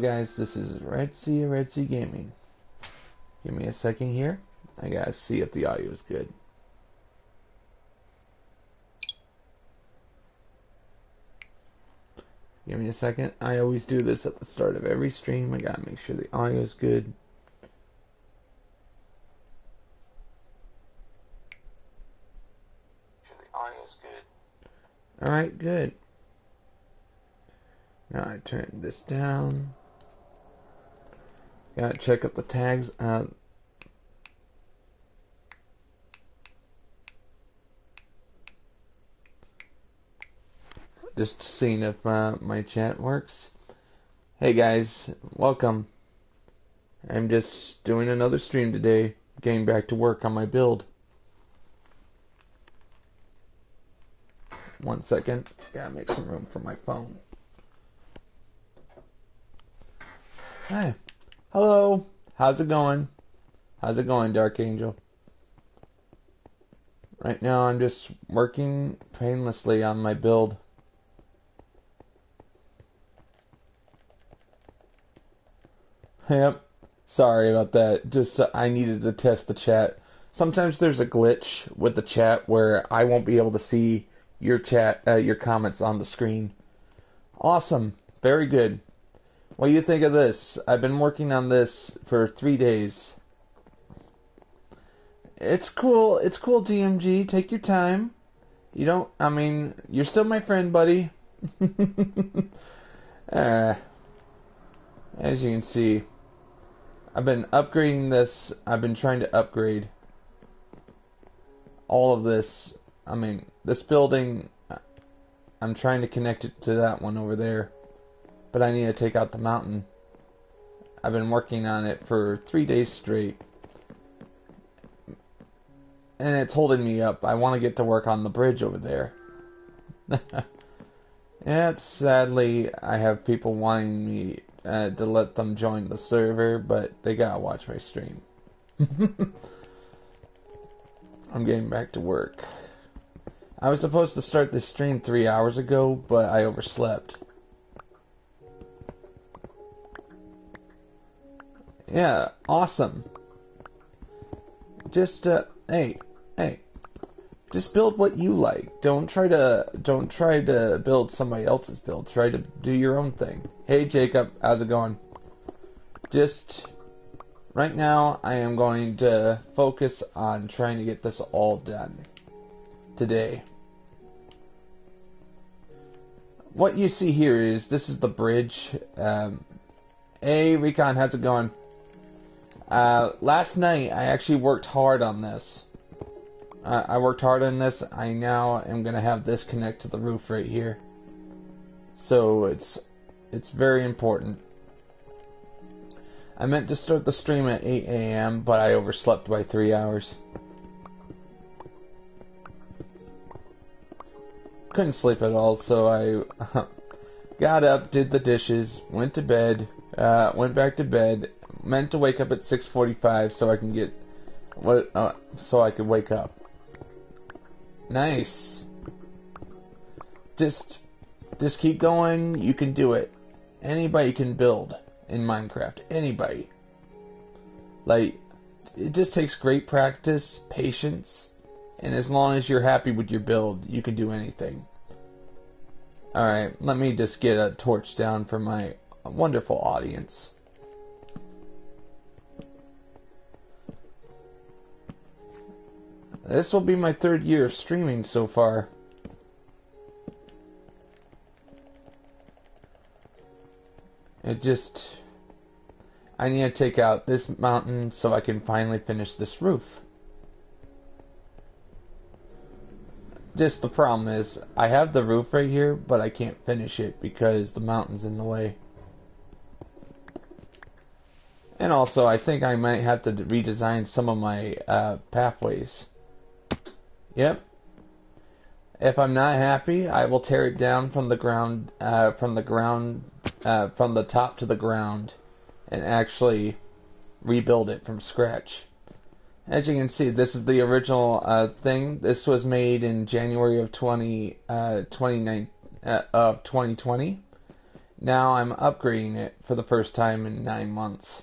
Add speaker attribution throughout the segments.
Speaker 1: Guys, this is Red Sea Gaming. Give me a second here. I gotta see if the audio is good. Give me a second. I always do this at the start of every stream. I gotta make sure the audio is good. Alright, good. Now I turn this down. Gotta check up the tags. Just seeing if my chat works. Hey guys, welcome. I'm just doing another stream today, getting back to work on my build. 1 second, gotta make some room for my phone. Hi. Hello. How's it going? How's it going, Dark Angel? Right now I'm just working painlessly on my build. Yep. Sorry about that. Just I needed to test the chat. Sometimes there's a glitch with the chat where I won't be able to see your chat, your comments on the screen. Awesome. Very good. What do you think of this? I've been working on this for 3 days. It's cool. It's cool, DMG. Take your time. You don't, I mean, you're still my friend, buddy. As you can see, I've been upgrading this. I've been trying to upgrade all of this. I mean, this building, I'm trying to connect it to that one over there. But I need to take out the mountain. I've been working on it for 3 days straight. And it's holding me up. I want to get to work on the bridge over there. Yep, sadly, I have people wanting me to let them join the server, but they gotta watch my stream. I'm getting back to work. I was supposed to start this stream 3 hours ago, but I overslept. Yeah, awesome. Just hey, just build what you like. Don't try to build somebody else's build. Try to do your own thing. Hey Jacob, how's it going? Just right now I am going to focus on trying to get this all done today. What you see here is this is the bridge. Hey Recon, how's it going? Last night I actually worked hard on this. I worked hard on this. I now am gonna have this connect to the roof right here. So it's very important. I meant to start the stream at 8 a.m. but I overslept by 3 hours. Couldn't sleep at all, so I got up, did the dishes, went to bed, went back to bed. Meant to wake up at 6:45 so I can get so I could wake up. Nice. Just keep going. You can do it. Anybody can build in Minecraft. Anybody. Like, it just takes great practice, patience, and as long as you're happy with your build, you can do anything. Alright, let me just get a torch down for my wonderful audience. This will be my 3rd year of streaming so far. I need to take out this mountain so I can finally finish this roof. Just the problem is, I have the roof right here, but I can't finish it because the mountain's in the way. And also, I think I might have to redesign some of my pathways. Yep. If I'm not happy, I will tear it down from the ground, from the top to the ground, and actually rebuild it from scratch. As you can see, this is the original thing. This was made in January of 2020, Now I'm upgrading it for the first time in 9 months.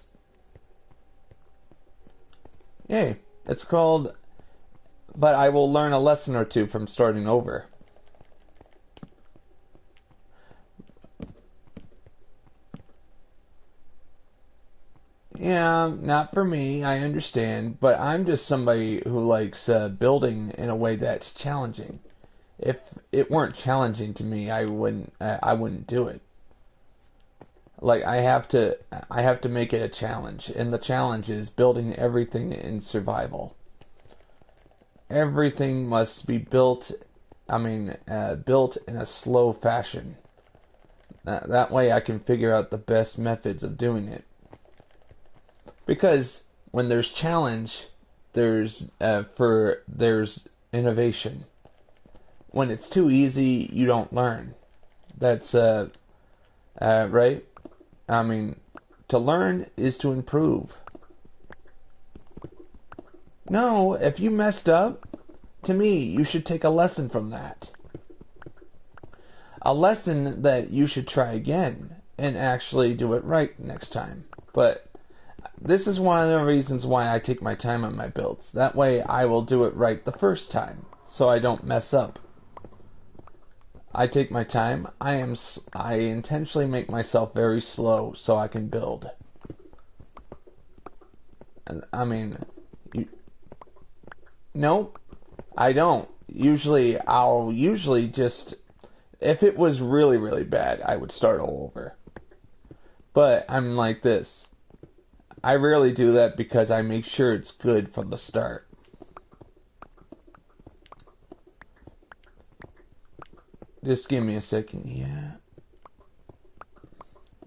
Speaker 1: Yay. It's called... But I will learn a lesson or two from starting over. Yeah, not for me, I understand, but I'm just somebody who likes building in a way that's challenging. If it weren't challenging to me, I wouldn't do it. Like I have to make it a challenge, and the challenge is building everything in survival. Everything must be built built in a slow fashion. That way I can figure out the best methods of doing it. Because when there's challenge, there's innovation. When it's too easy, you don't learn. That's right. To learn is to improve. No, if you messed up, to me, you should take a lesson from that. A lesson that you should try again and actually do it right next time. But this is one of the reasons why I take my time on my builds. That way I will do it right the first time, so I don't mess up. I take my time. I intentionally make myself very slow so I can build. And nope, I don't. I'll usually just, if it was really, really bad, I would start all over. But I'm like this. I rarely do that because I make sure it's good from the start. Just give me a second, yeah.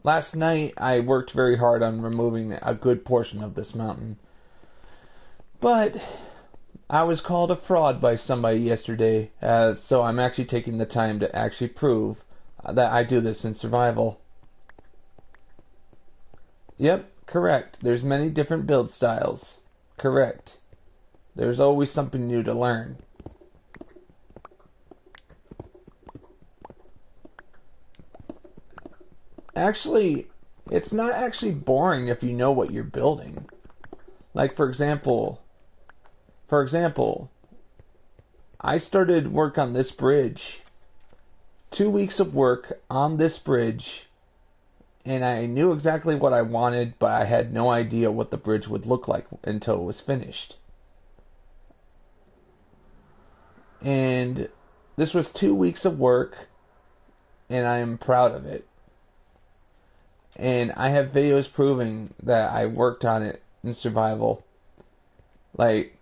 Speaker 1: Last night, I worked very hard on removing a good portion of this mountain. But I was called a fraud by somebody yesterday, so I'm actually taking the time to actually prove that I do this in survival. Yep, correct. There's many different build styles. Correct. There's always something new to learn. Actually, it's not actually boring if you know what you're building. Like, for example, I started work on this bridge. 2 weeks of work on this bridge, and I knew exactly what I wanted, but I had no idea what the bridge would look like until it was finished. And this was 2 weeks of work, and I am proud of it. And I have videos proving that I worked on it in survival. Like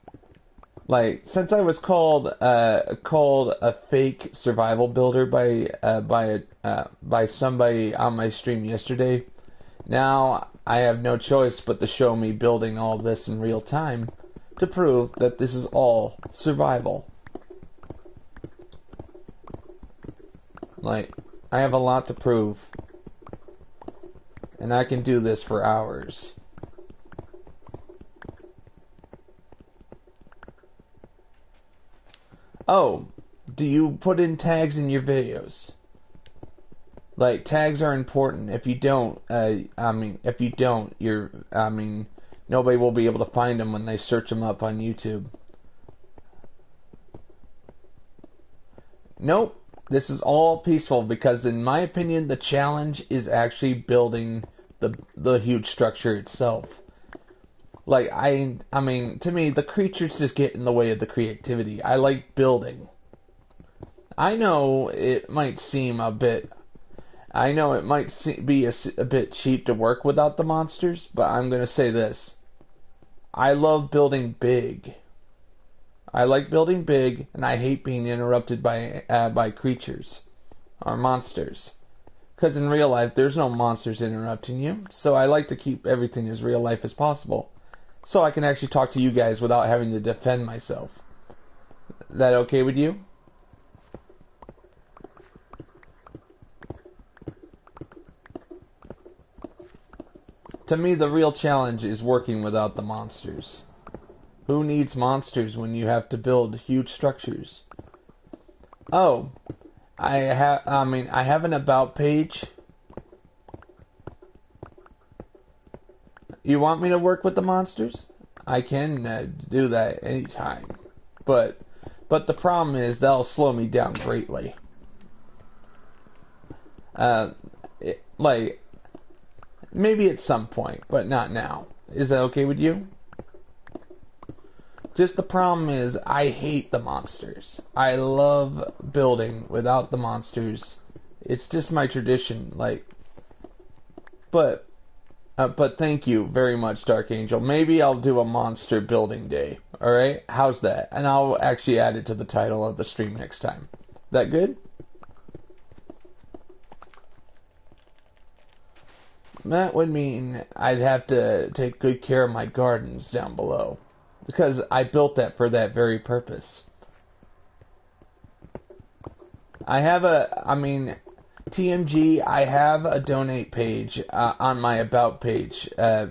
Speaker 1: since I was called a fake survival builder by somebody on my stream yesterday, now I have no choice but to show me building all this in real time to prove that this is all survival. Like, I have a lot to prove. And I can do this for hours. Oh, do you put in tags in your videos? Like, tags are important. If you don't, nobody will be able to find them when they search them up on YouTube. Nope. This is all peaceful because, in my opinion, the challenge is actually building the huge structure itself. Like, to me, the creatures just get in the way of the creativity. I like building. I know it might seem a bit... be a bit cheap to work without the monsters, but I'm going to say this. I love building big. I like building big, and I hate being interrupted by creatures or monsters. Because in real life, there's no monsters interrupting you, so I like to keep everything as real life as possible, so I can actually talk to you guys without having to defend myself. That okay with you? To me, the real challenge is working without the monsters. Who needs monsters when you have to build huge structures? Oh, I have an about page. You want me to work with the monsters? I can do that anytime. But the problem is that'll slow me down greatly. Like, maybe at some point, but not now. Is that okay with you? Just the problem is I hate the monsters. I love building without the monsters. It's just my tradition. Like, but thank you very much, Dark Angel. Maybe I'll do a monster building day. Alright? How's that? And I'll actually add it to the title of the stream next time. That good? That would mean I'd have to take good care of my gardens down below. Because I built that for that very purpose. TMG, I have a donate page on my About page. I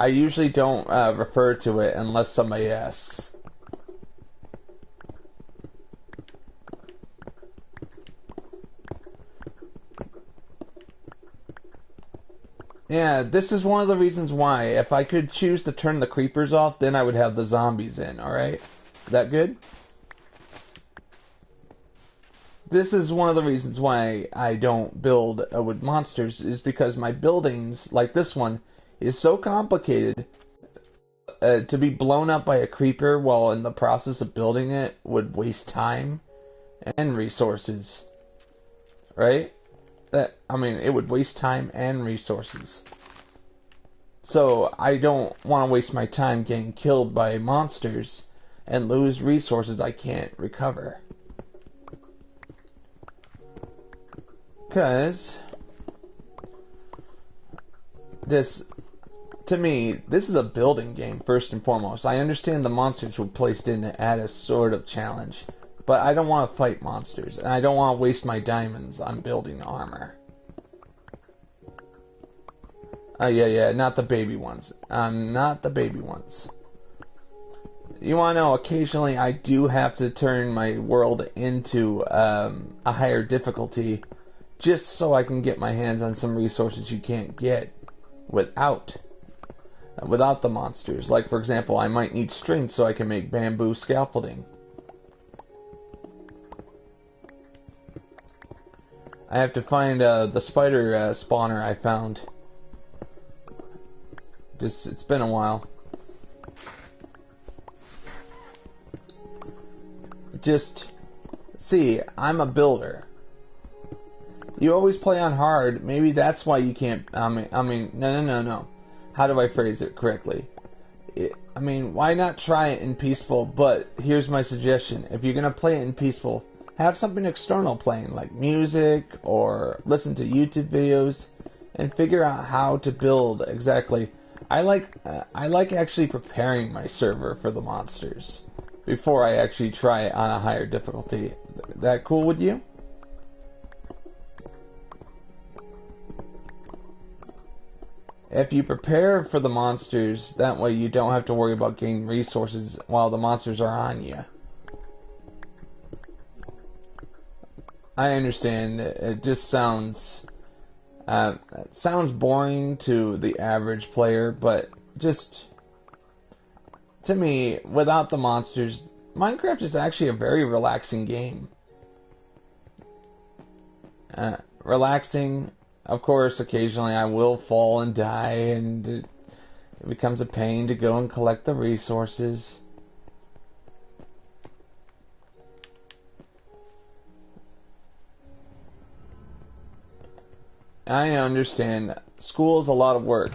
Speaker 1: usually don't refer to it unless somebody asks. Yeah, this is one of the reasons why. If I could choose to turn the creepers off, then I would have the zombies in, alright? That good? This is one of the reasons why I don't build with monsters, is because my buildings, like this one, is so complicated. To be blown up by a creeper while in the process of building it would waste time and resources. Right? It would waste time and resources. So I don't want to waste my time getting killed by monsters and lose resources I can't recover. Because to me, this is a building game first and foremost. I understand the monsters were placed in to add a sort of challenge. But I don't want to fight monsters, and I don't want to waste my diamonds on building armor. Yeah, not the baby ones. Not the baby ones. You want to know, occasionally I do have to turn my world into a higher difficulty, just so I can get my hands on some resources you can't get without the monsters. Like, for example, I might need string so I can make bamboo scaffolding. I have to find the spider spawner I found. It's been a while. See, I'm a builder. You always play on hard. Maybe that's why you can't. No. How do I phrase it correctly? Why not try it in peaceful? But here's my suggestion: if you're gonna play it in peaceful, have something external playing, like music, or listen to YouTube videos, and figure out how to build exactly. I like actually preparing my server for the monsters before I actually try it on a higher difficulty. That cool with you? If you prepare for the monsters, that way you don't have to worry about getting resources while the monsters are on you. I understand. It just sounds boring to the average player, but just to me, without the monsters, Minecraft is actually a very relaxing game. Relaxing. Of course, occasionally I will fall and die, and it becomes a pain to go and collect the resources. I understand. School is a lot of work.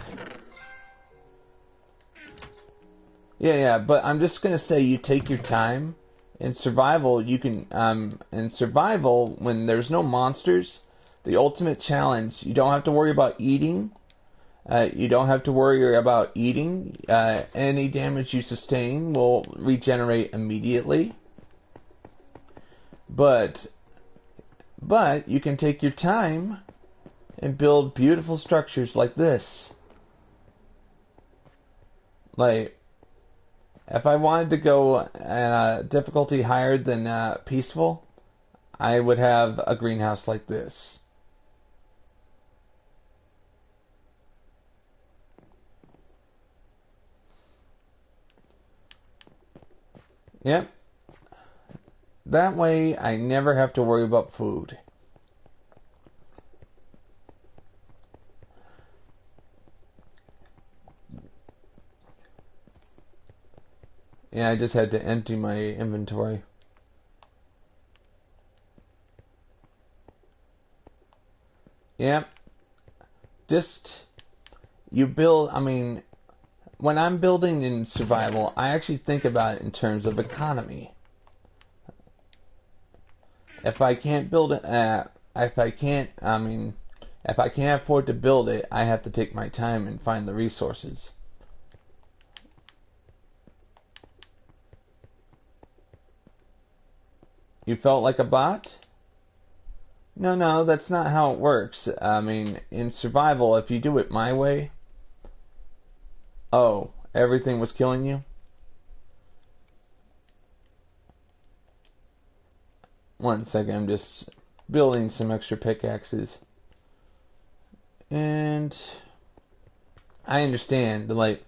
Speaker 1: Yeah, but I'm just gonna say you take your time. In survival, you can, in survival, when there's no monsters, the ultimate challenge, you don't have to worry about eating. You don't have to worry about eating. Any damage you sustain will regenerate immediately. But you can take your time and build beautiful structures like this. Like, if I wanted to go difficulty higher than peaceful, I would have a greenhouse like this. Yep. That way I never have to worry about food. Yeah, I just had to empty my inventory. Yep. Just, you build, I mean, when I'm building in survival, I actually think about it in terms of economy. If I can't build it, if I can't afford to build it, I have to take my time and find the resources. You felt like a bot? No, that's not how it works. I mean, in survival, if you do it my way... Oh, everything was killing you? One second, I'm just building some extra pickaxes. And... I understand, like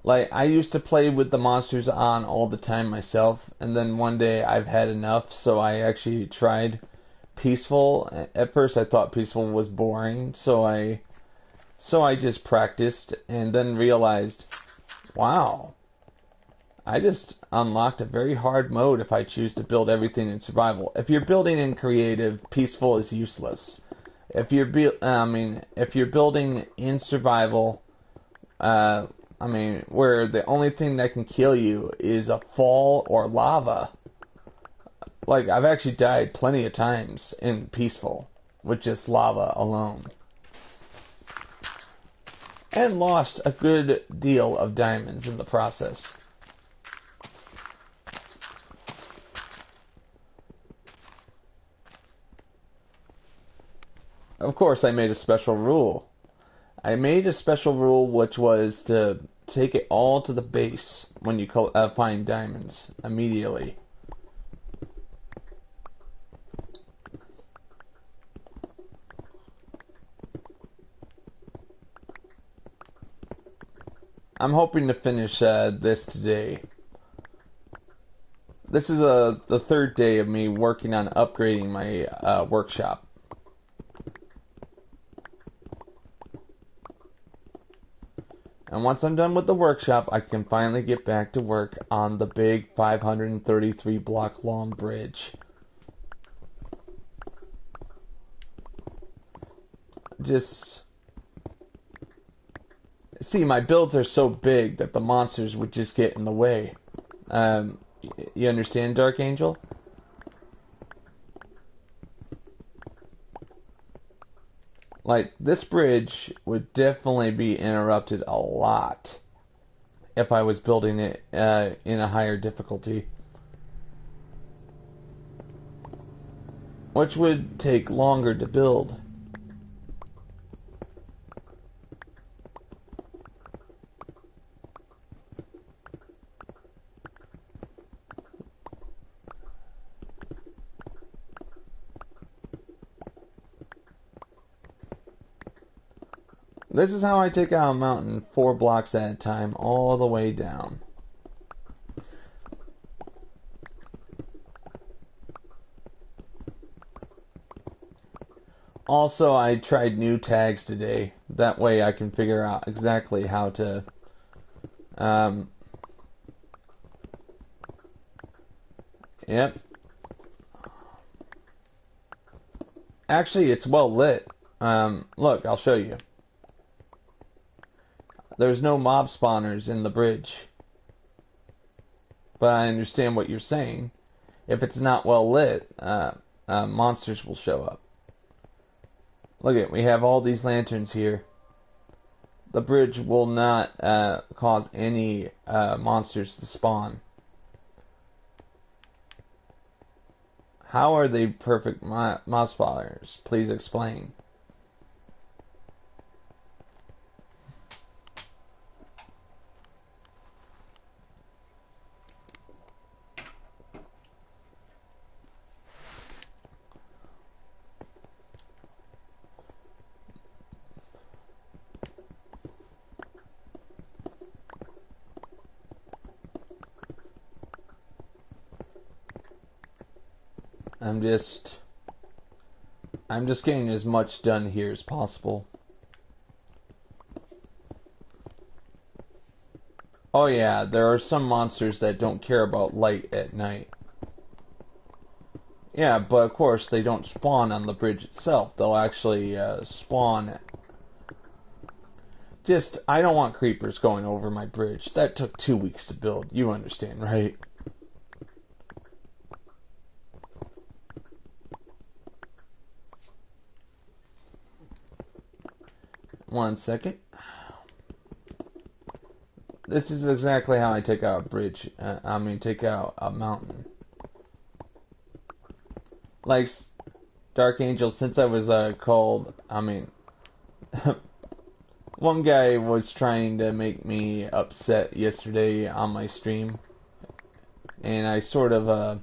Speaker 1: I used to play with the monsters on all the time myself, and then one day I've had enough, so I actually tried peaceful. At first I thought peaceful was boring, so I just practiced and then realized, wow, I just unlocked a very hard mode if I choose to build everything in survival. If you're building in creative, peaceful is useless. If you're building in survival, where the only thing that can kill you is a fall or lava. Like, I've actually died plenty of times in peaceful with just lava alone. And lost a good deal of diamonds in the process. Of course, I made a special rule. I made a special rule which was to take it all to the base when you find diamonds immediately. I'm hoping to finish this today. This is the third day of me working on upgrading my workshop. And once I'm done with the workshop, I can finally get back to work on the big 533 block long bridge. Just... See, my builds are so big that the monsters would just get in the way. You understand, Dark Angel? Like, this bridge would definitely be interrupted a lot if I was building it in a higher difficulty. Which would take longer to build. This is how I take out a mountain 4 blocks at a time, all the way down. Also, I tried new tags today. That way I can figure out exactly how to... Yep. Actually, it's well lit. Look, I'll show you. There's no mob spawners in the bridge. But I understand what you're saying. If it's not well lit, monsters will show up. Look at, we have all these lanterns here. The bridge will not cause any monsters to spawn. How are they perfect mob spawners? Please explain. I'm just getting as much done here as possible. Oh yeah, there are some monsters that don't care about light at night. Yeah, but of course they don't spawn on the bridge itself. They'll actually spawn. I don't want creepers going over my bridge. That took 2 weeks to build. You understand, right? One second. This is exactly how I take out a bridge. Take out a mountain. Like Dark Angel, since I was called, one guy was trying to make me upset yesterday on my stream, and I was sort of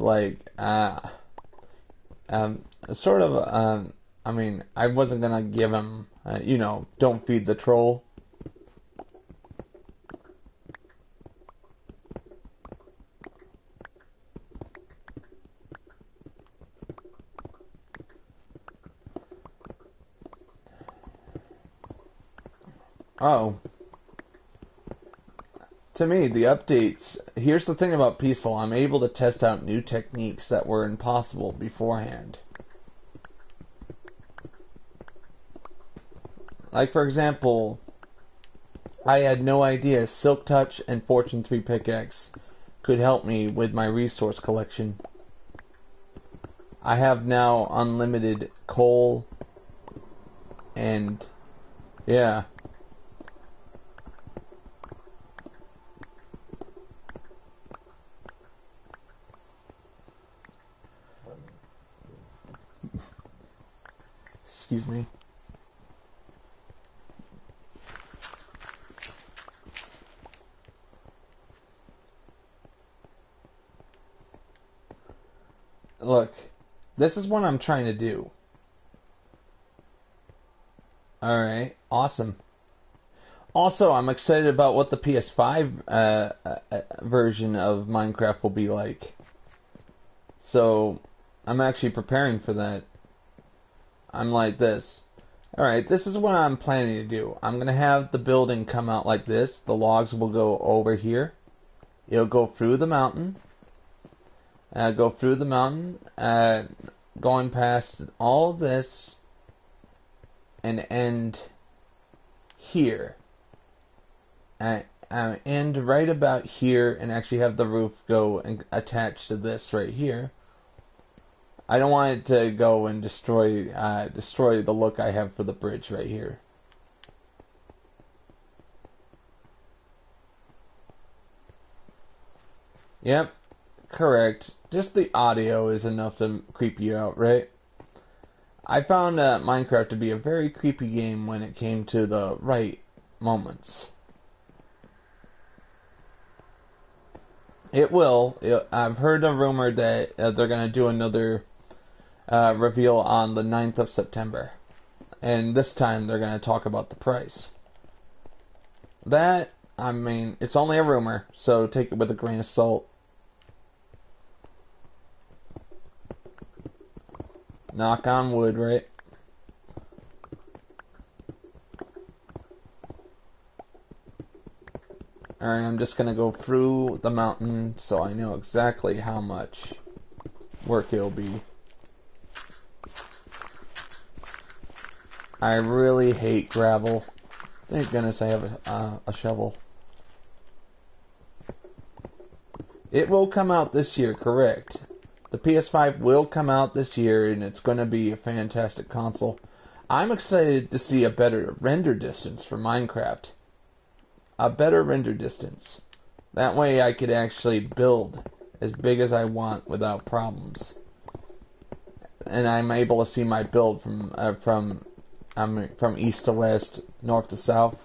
Speaker 1: like, I wasn't gonna give him, don't feed the troll. Oh. To me, the updates, here's the thing about Peaceful, I'm able to test out new techniques that were impossible beforehand. Like, for example, I had no idea Silk Touch and Fortune 3 Pickaxe could help me with my resource collection. I have now unlimited coal and, yeah. Excuse me. Look, this is what I'm trying to do. Alright, awesome. Also, I'm excited about what the PS5 version of Minecraft will be like. So, I'm actually preparing for that. I'm like this. Alright, this is what I'm planning to do. I'm going to have the building come out like this. The logs will go over here. It'll go through the mountain. Going past all this, and end here. End right about here, and actually have the roof go and attach to this right here. I don't want it to go and destroy the look I have for the bridge right here. Yep, correct. Just the audio is enough to creep you out, right? I found Minecraft to be a very creepy game when it came to the right moments. It will. I've heard a rumor that they're going to do another reveal on the 9th of September. And this time they're going to talk about the price. That, it's only a rumor, so take it with a grain of salt. Knock on wood, right? Alright, I'm just going to go through the mountain so I know exactly how much work it'll be. I really hate gravel. Thank goodness I have a shovel. It will come out this year, correct. The PS5 will come out this year, and it's going to be a fantastic console. I'm excited to see a better render distance for Minecraft. A better render distance. That way I could actually build as big as I want without problems. And I'm able to see my build from east to west, north to south.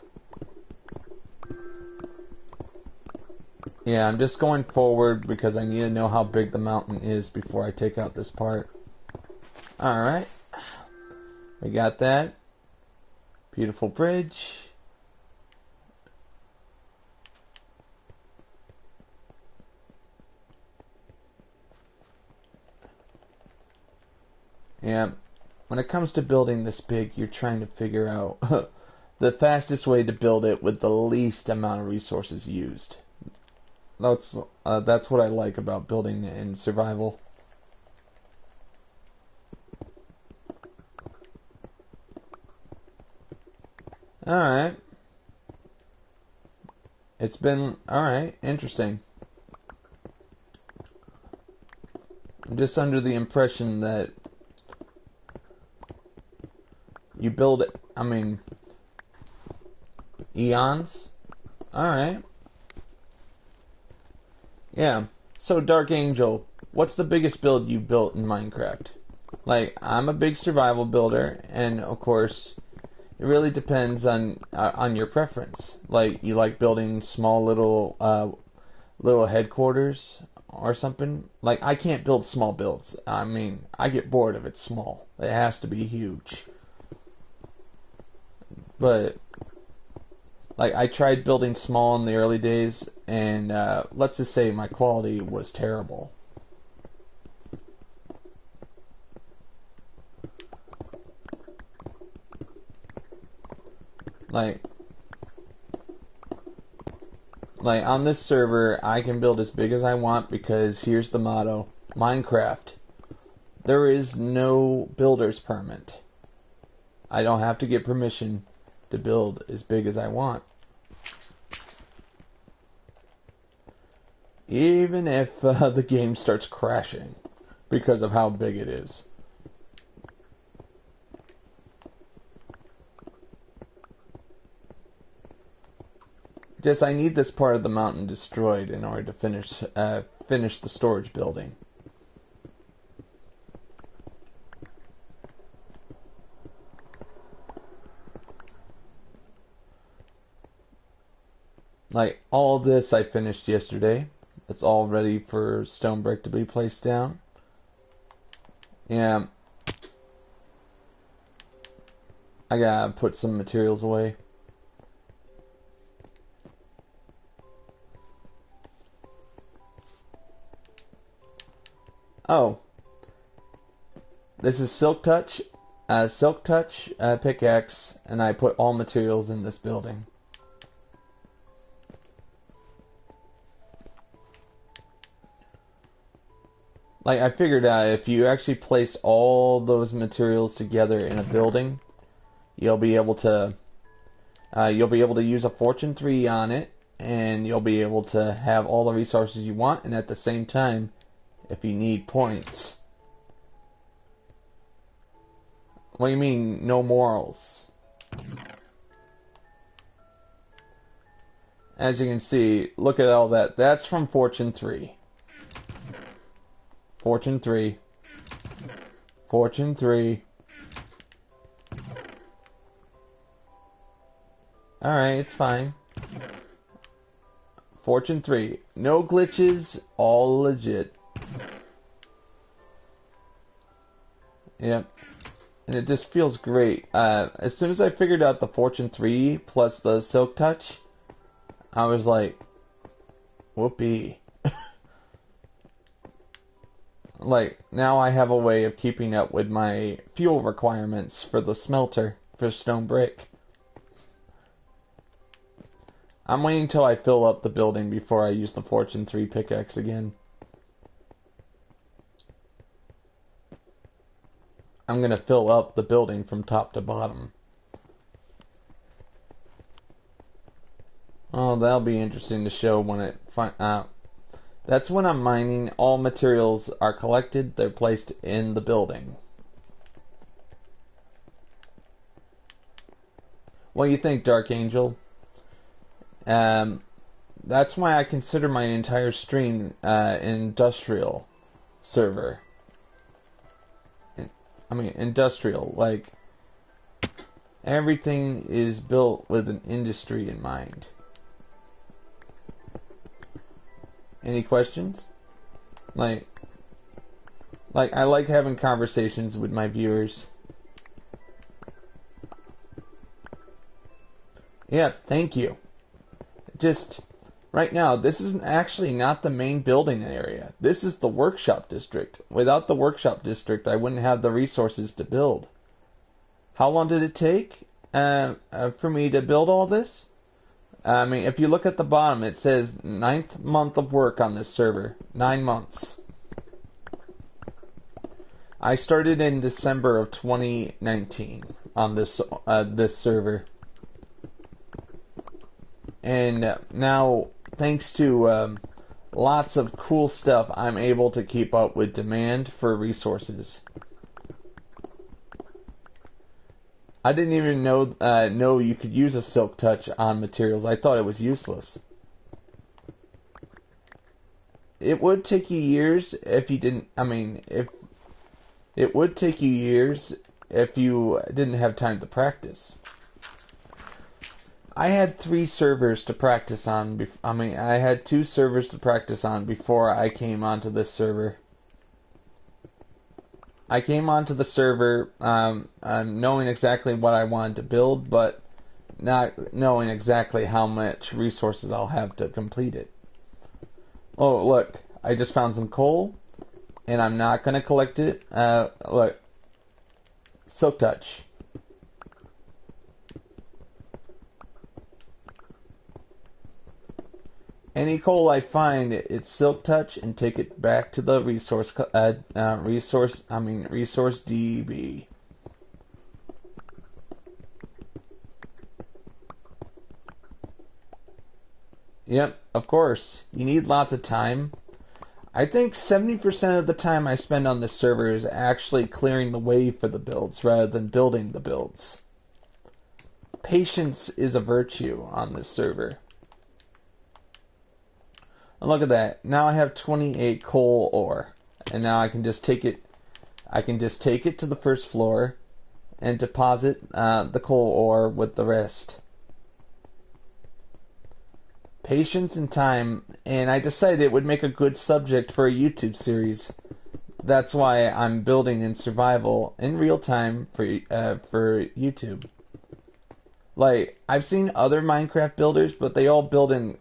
Speaker 1: Yeah, I'm just going forward because I need to know how big the mountain is before I take out this part. Alright. We got that. Beautiful bridge. And when it comes to building this big, you're trying to figure out the fastest way to build it with the least amount of resources used. That's what I like about building in survival. Alright. It's been, alright, interesting. I'm just under the impression that you build, eons? Alright. Yeah. So, Dark Angel, what's the biggest build you built in Minecraft? Like, I'm a big survival builder, and of course, it really depends on your preference. Like, you like building small little headquarters or something. Like, I can't build small builds. I get bored if it's small. It has to be huge. But like, I tried building small in the early days, and let's just say my quality was terrible. Like on this server, I can build as big as I want because here's the motto: Minecraft. There is no builder's permit. I don't have to get permission to build as big as I want. Even if the game starts crashing because of how big it is. Just, I need this part of the mountain destroyed in order to finish the storage building. Like, all this I finished yesterday. It's all ready for stone brick to be placed down. Yeah. I gotta put some materials away. Oh. This is Silk Touch pickaxe, and I put all materials in this building. Like, I figured out if you actually place all those materials together in a building, you'll be able to use a Fortune 3 on it, and you'll be able to have all the resources you want, and at the same time, if you need points. What do you mean, no morals? As you can see, look at all that. That's from Fortune 3. Fortune 3. Fortune 3. Alright, it's fine. Fortune 3. No glitches, all legit. Yep. And it just feels great. As soon as I figured out the Fortune 3 plus the Silk Touch, I was like, whoopee. Like, now I have a way of keeping up with my fuel requirements for the smelter for stone brick. I'm waiting till I fill up the building before I use the Fortune 3 pickaxe again. I'm gonna fill up the building from top to bottom. Oh, that'll be interesting to show when it that's when I'm mining. All materials are collected. They're placed in the building. What do you think, Dark Angel? That's why I consider my entire stream an industrial server. Industrial. Like, everything is built with an industry in mind. Any questions? Like I like having conversations with my viewers. Yeah, thank you. Just, Right now, this is actually not the main building area. This is the workshop district. Without the workshop district, I wouldn't have the resources to build. How long did it take for me to build all this? I mean, if you look at the bottom, it says 9th month of work on this server. 9 months. I started in December of 2019 on this server. And now, thanks to lots of cool stuff, I'm able to keep up with demand for resources. I didn't even know you could use a silk touch on materials. I thought it was useless. It would take you years if you didn't. I mean, if it would take you years if you didn't have time to practice. I had 3 servers to practice on. I had 2 servers to practice on before I came onto this server. I came onto the server knowing exactly what I wanted to build, but not knowing exactly how much resources I'll have to complete it. Oh, look, I just found some coal, and I'm not going to collect it. Look, silk touch. Any coal I find, it's silk touch and take it back to the resource DB. Yep, of course. You need lots of time. I think 70% of the time I spend on this server is actually clearing the way for the builds rather than building the builds. Patience is a virtue on this server. And look at that. Now I have 28 coal ore. And now I can just take it to the first floor and deposit the coal ore with the rest. Patience and time, and I decided it would make a good subject for a YouTube series. That's why I'm building in survival in real time for YouTube. Like, I've seen other Minecraft builders, but they all build in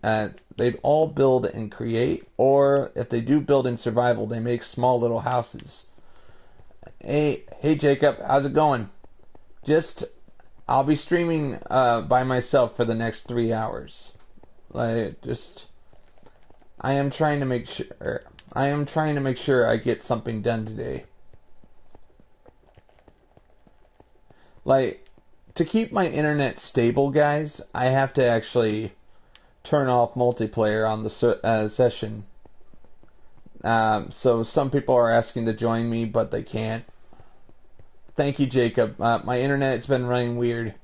Speaker 1: create, or if they do build in survival, they make small little houses. Hey Jacob, how's it going? I'll be streaming by myself for the next 3 hours. I am trying to make sure I get something done today. Like, to keep my internet stable, guys, I have to actually turn off multiplayer on the session. So some people are asking to join me, but they can't. Thank you, Jacob. My internet's been running weird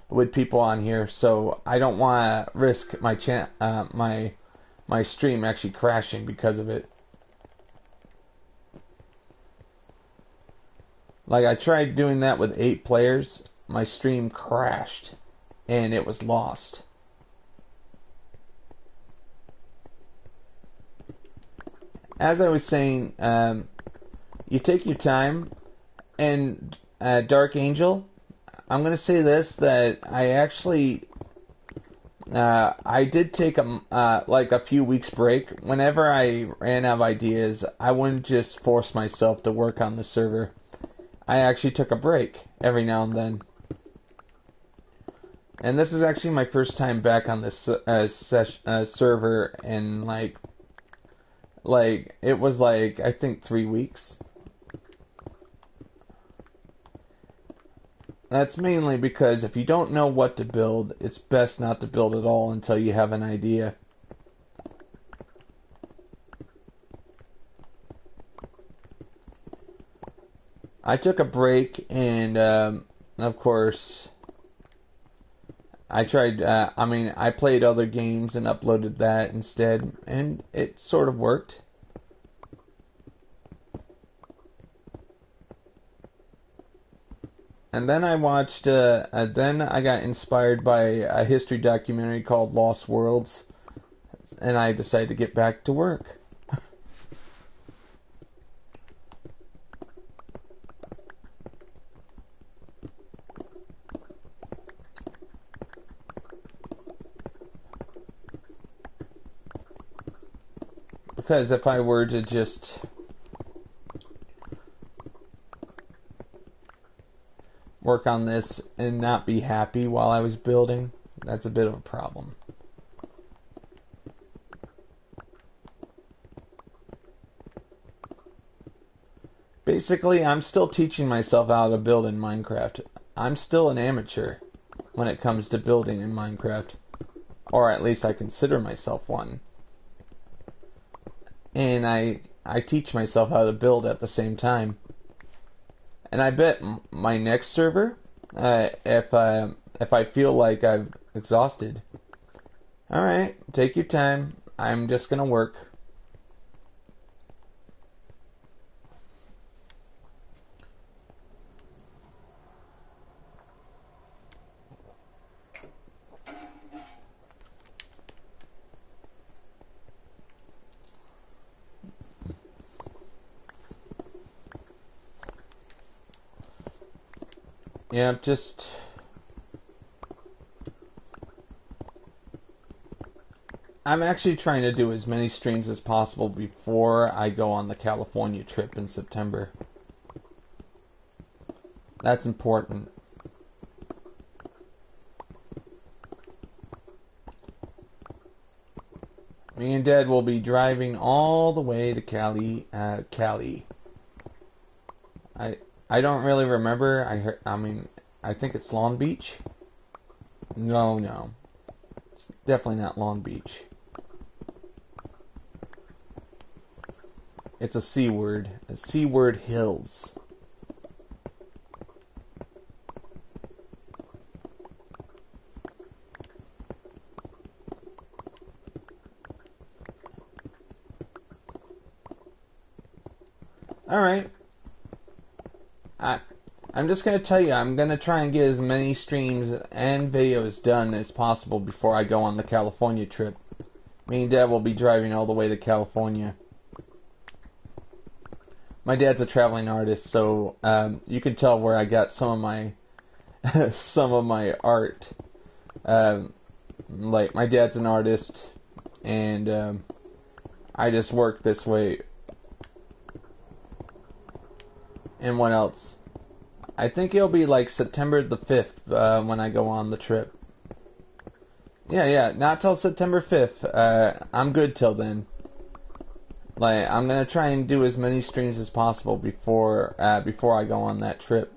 Speaker 1: with people on here, so I don't want to risk my stream actually crashing because of it. Like, I tried doing that with 8 players. My stream crashed, and it was lost. As I was saying, you take your time, and Dark Angel, I'm going to say this, that I actually, I did take a few weeks break. Whenever I ran out of ideas, I wouldn't just force myself to work on the server. I actually took a break every now and then. And this is actually my first time back on this server in like it was like, I think 3 weeks. That's mainly because if you don't know what to build, it's best not to build at all until you have an idea. I took a break, and of course, I tried, I played other games and uploaded that instead, and it sort of worked. And then I watched, then I got inspired by a history documentary called Lost Worlds, and I decided to get back to work. Because if I were to just work on this and not be happy while I was building, that's a bit of a problem. Basically, I'm still teaching myself how to build in Minecraft. I'm still an amateur when it comes to building in Minecraft. Or at least I consider myself one. And I teach myself how to build at the same time. And I bet my next server, if I feel like I've exhausted, alright, take your time. I'm just gonna work. Yeah, just I'm actually trying to do as many streams as possible before I go on the California trip in September. That's important. Me and Dad will be driving all the way to Cali. I don't really remember. I think it's Long Beach. No. It's definitely not Long Beach. It's a C word. Seaward Hills. Alright. I'm just going to tell you, I'm going to try and get as many streams and videos done as possible before I go on the California trip. Me and Dad will be driving all the way to California. My dad's a traveling artist, so you can tell where I got some of my some of my art. Like, my dad's an artist, and I just work this way. And what else? I think it'll be like September the 5th when I go on the trip. Yeah, not till September 5th. I'm good till then. Like, I'm gonna try and do as many streams as possible before I go on that trip.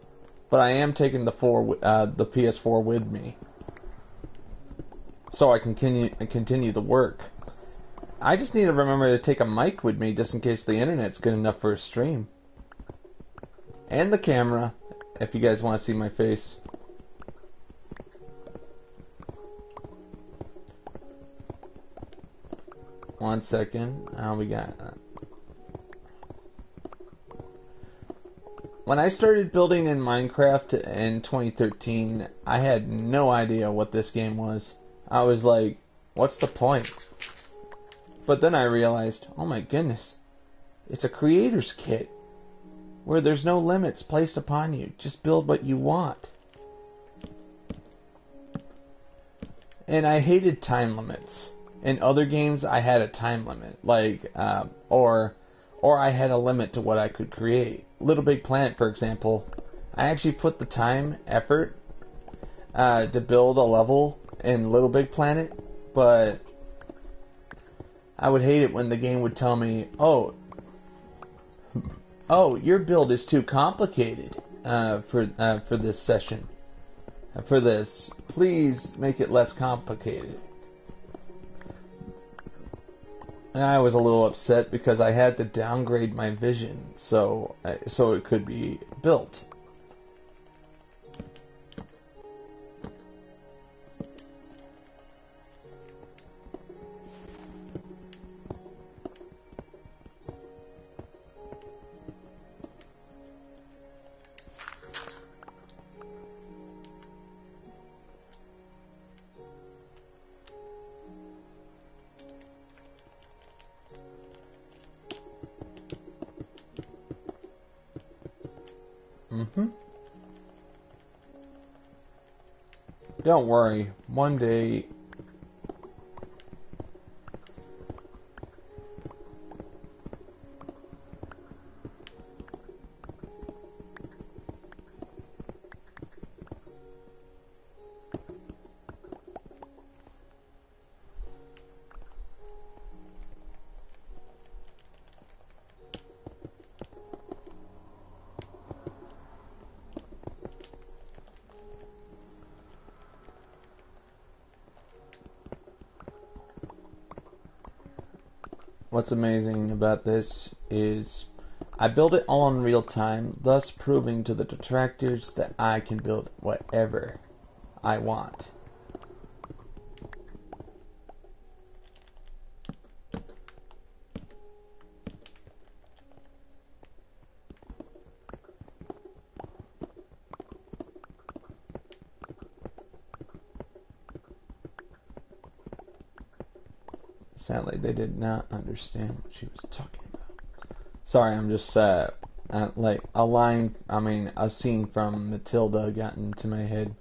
Speaker 1: But I am taking the PS4 with me, so I can continue the work. I just need to remember to take a mic with me just in case the internet's good enough for a stream. And the camera, if you guys want to see my face. One second. We got... When I started building in Minecraft in 2013, I had no idea what this game was. I was like, what's the point? But then I realized, oh my goodness, it's a creator's kit, where there's no limits placed upon you. Just build what you want. And I hated time limits. In other games, I had a time limit, like, or I had a limit to what I could create. Little Big Planet, for example, I actually put the time, effort, to build a level in Little Big Planet, but I would hate it when the game would tell me, oh, your build is too complicated for this session. For this, please make it less complicated. And I was a little upset because I had to downgrade my vision so it could be built. Don't worry, one day what's amazing about this is I build it all in real time, thus proving to the detractors that I can build whatever I want. Sadly, they did not understand what she was talking about. Sorry, I'm just, like, a scene from Matilda got into my head.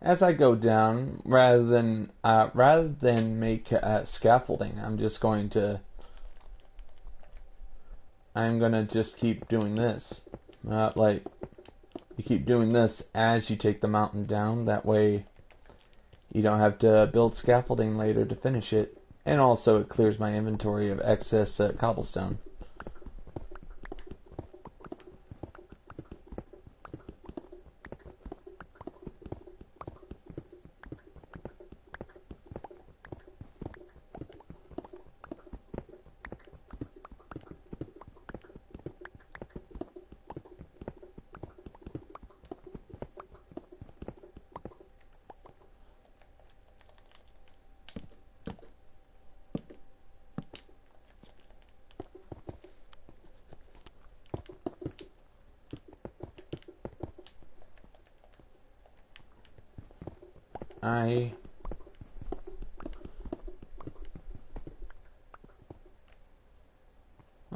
Speaker 1: As I go down, rather than make scaffolding, I'm gonna just keep doing this. Like, you keep doing this as you take the mountain down. That way, you don't have to build scaffolding later to finish it, and also it clears my inventory of excess cobblestone.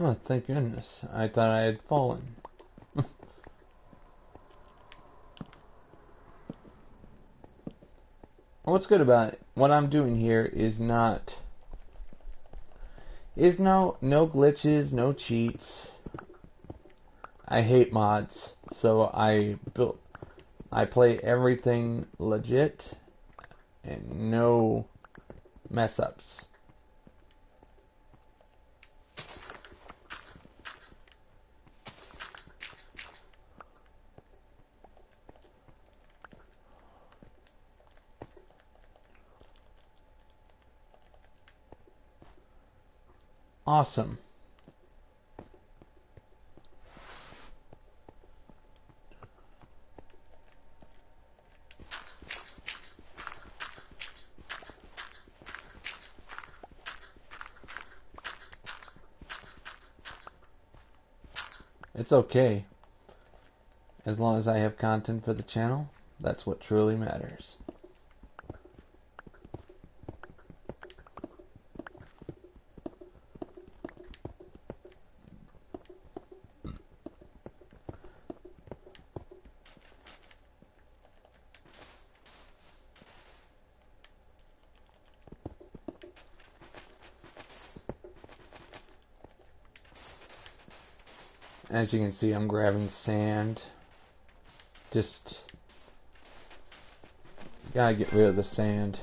Speaker 1: Oh, thank goodness. I thought I had fallen. What's good about it, what I'm doing here is no glitches, no cheats. I hate mods, so I play everything legit and no mess ups. Awesome. It's okay. As long as I have content for the channel, that's what truly matters. As you can see, I'm grabbing sand. Just gotta get rid of the sand.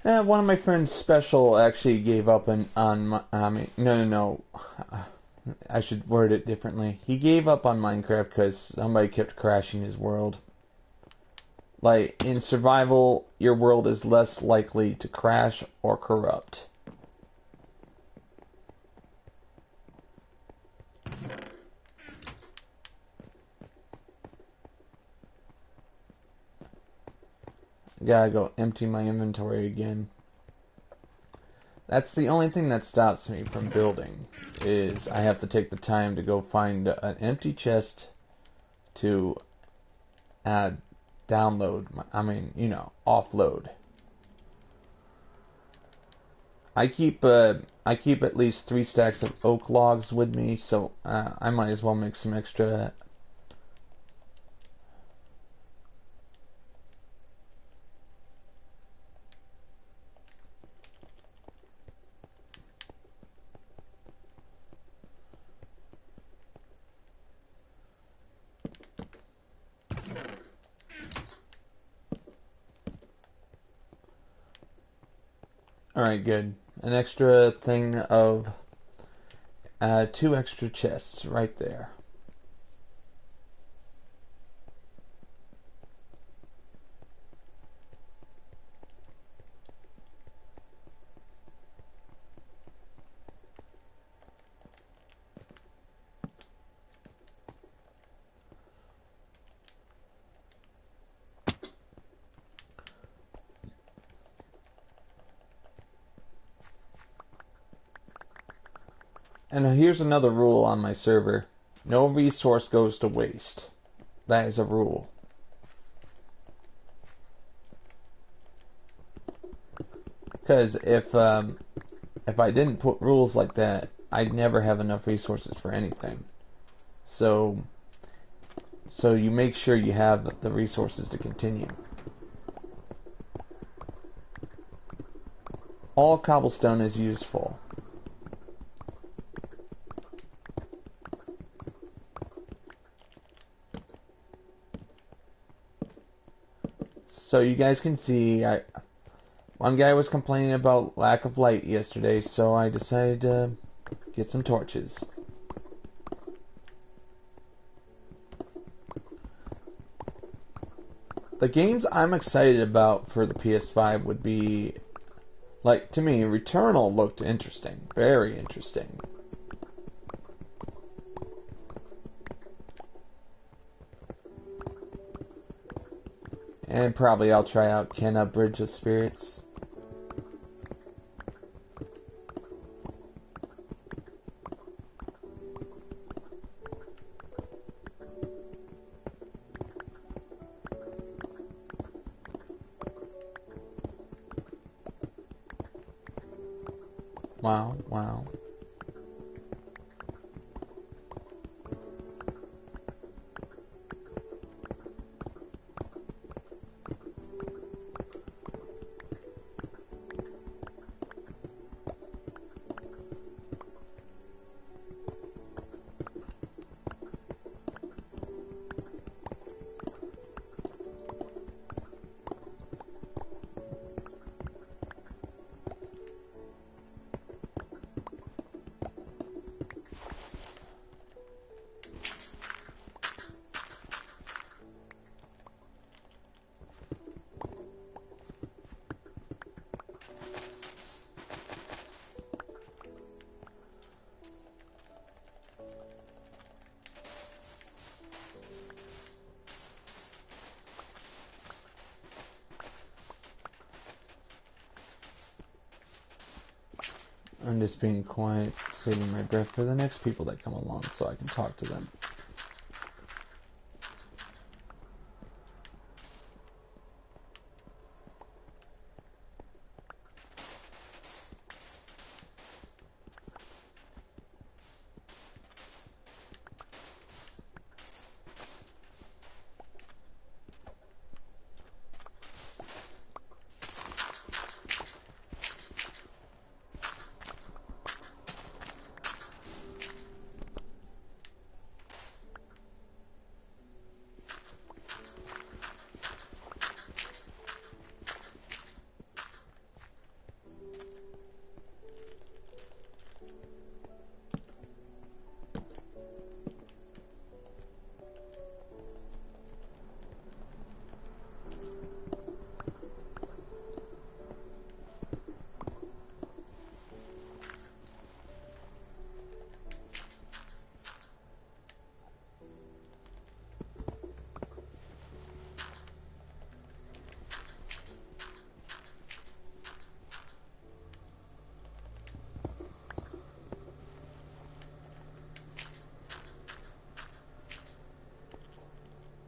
Speaker 1: One of my friends, Special, actually gave up on my, no. I should word it differently. He gave up on Minecraft because somebody kept crashing his world. Like, in survival, your world is less likely to crash or corrupt. Gotta go empty my inventory again. That's the only thing that stops me from building, is I have to take the time to go find an empty chest to download, offload. I keep at least 3 stacks of oak logs with me, so I might as well make some extra. Alright, good. An extra thing of 2 extra chests right there. And here's another rule on my server. No resource goes to waste. That is a rule. Because if I didn't put rules like that, I'd never have enough resources for anything. So you make sure you have the resources to continue. All cobblestone is useful. So you guys can see, one guy was complaining about lack of light yesterday, so I decided to get some torches. The games I'm excited about for the PS5 would be, like, to me, Returnal looked interesting. Very interesting. And probably I'll try out Kenna Bridge of Spirits. Wow, wow. I'm just being quiet, saving my breath for the next people that come along so I can talk to them.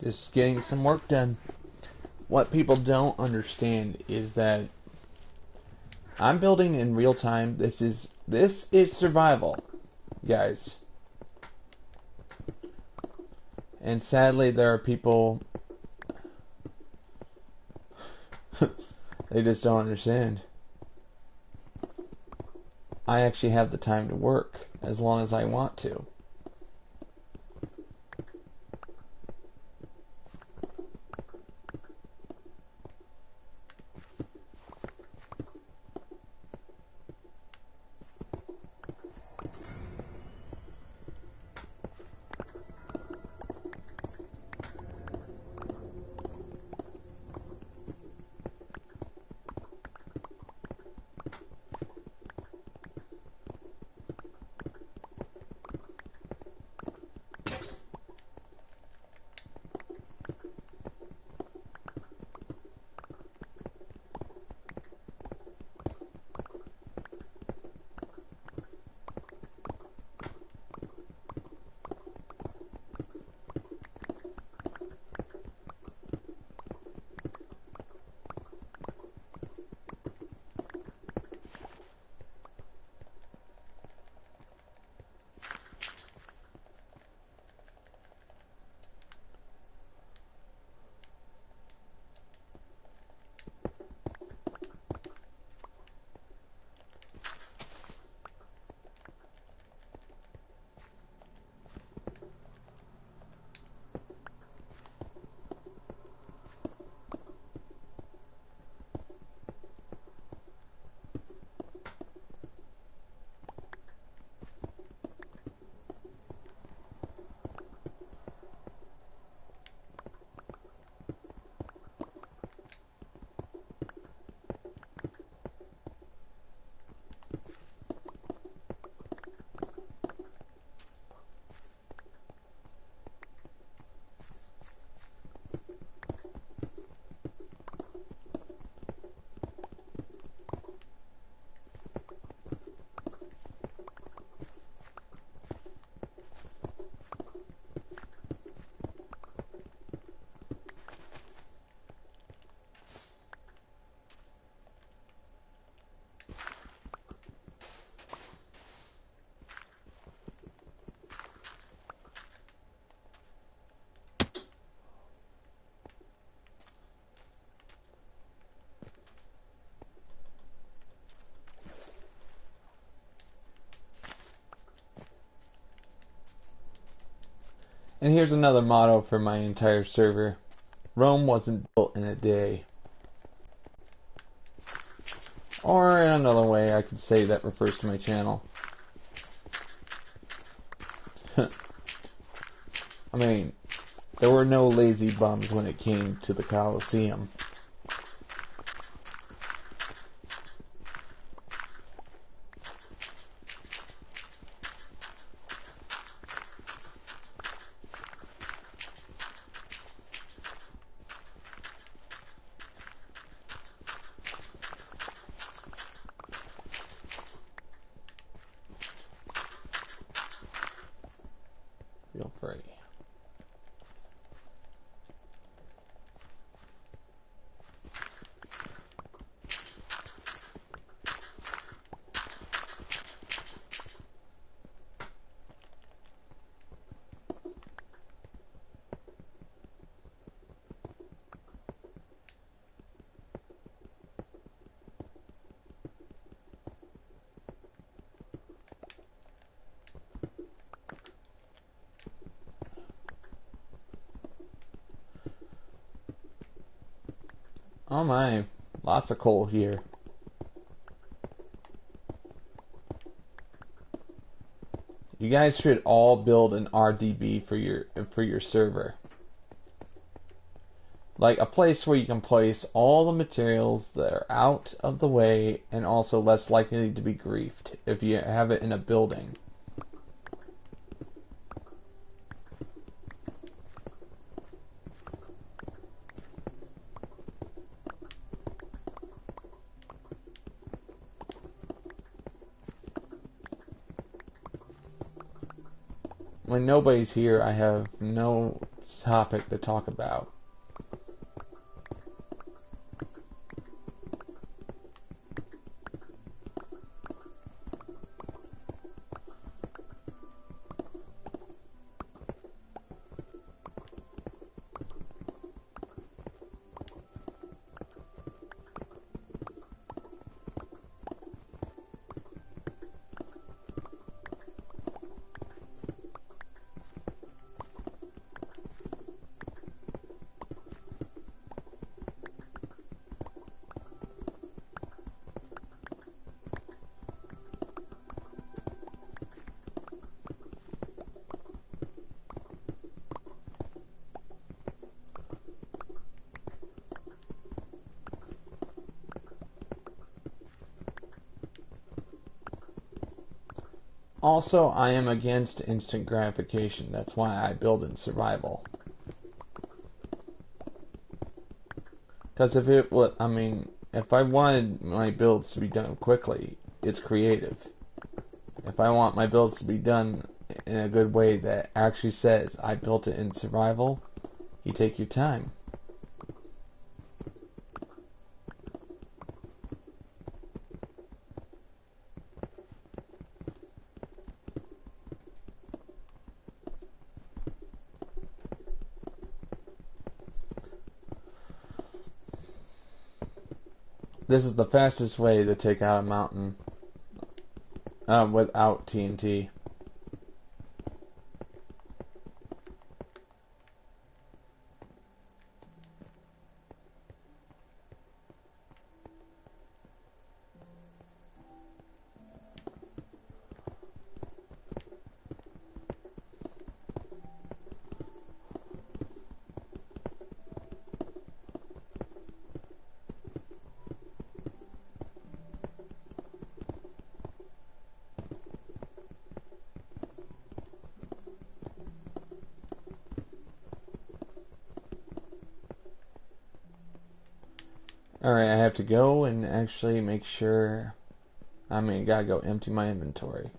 Speaker 1: Just getting some work done. What people don't understand is that I'm building in real time. This is survival, guys. And sadly, there are people they just don't understand. I actually have the time to work as long as I want to. And here's another motto for my entire server. Rome wasn't built in a day. Or in another way I could say that refers to my channel. I mean, there were no lazy bums when it came to the Colosseum. Feel free. Oh my, lots of coal here. You guys should all build an RDB for your server. Like a place where you can place all the materials that are out of the way and also less likely to be griefed if you have it in a building. When nobody's here, I have no topic to talk about. Also, I am against instant gratification. That's why I build in survival. Because if it was, I mean, if I wanted my builds to be done quickly, it's creative. If I want my builds to be done in a good way that actually says I built it in survival, you take your time. This is the fastest way to take out a mountain without TNT. Alright, I have to go and actually make sure, gotta go empty my inventory.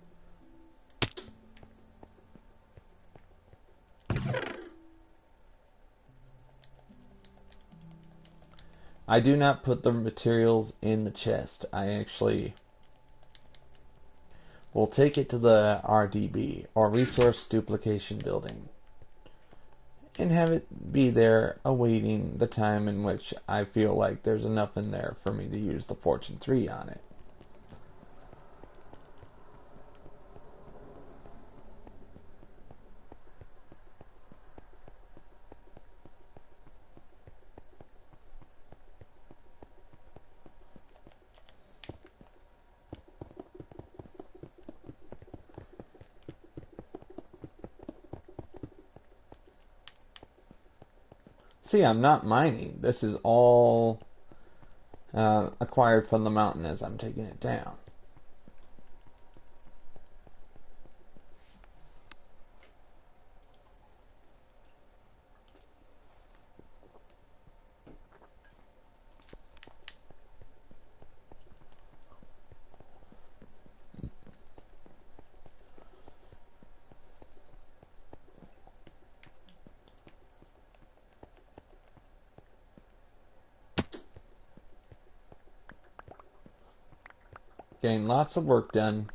Speaker 1: I do not put the materials in the chest. I actually will take it to the RDB, or Resource Duplication Building, and have it be there awaiting the time in which I feel like there's enough in there for me to use the Fortune 3 on it. see, I'm not mining. This is all acquired from the mountain as I'm taking it down. Getting lots of work done.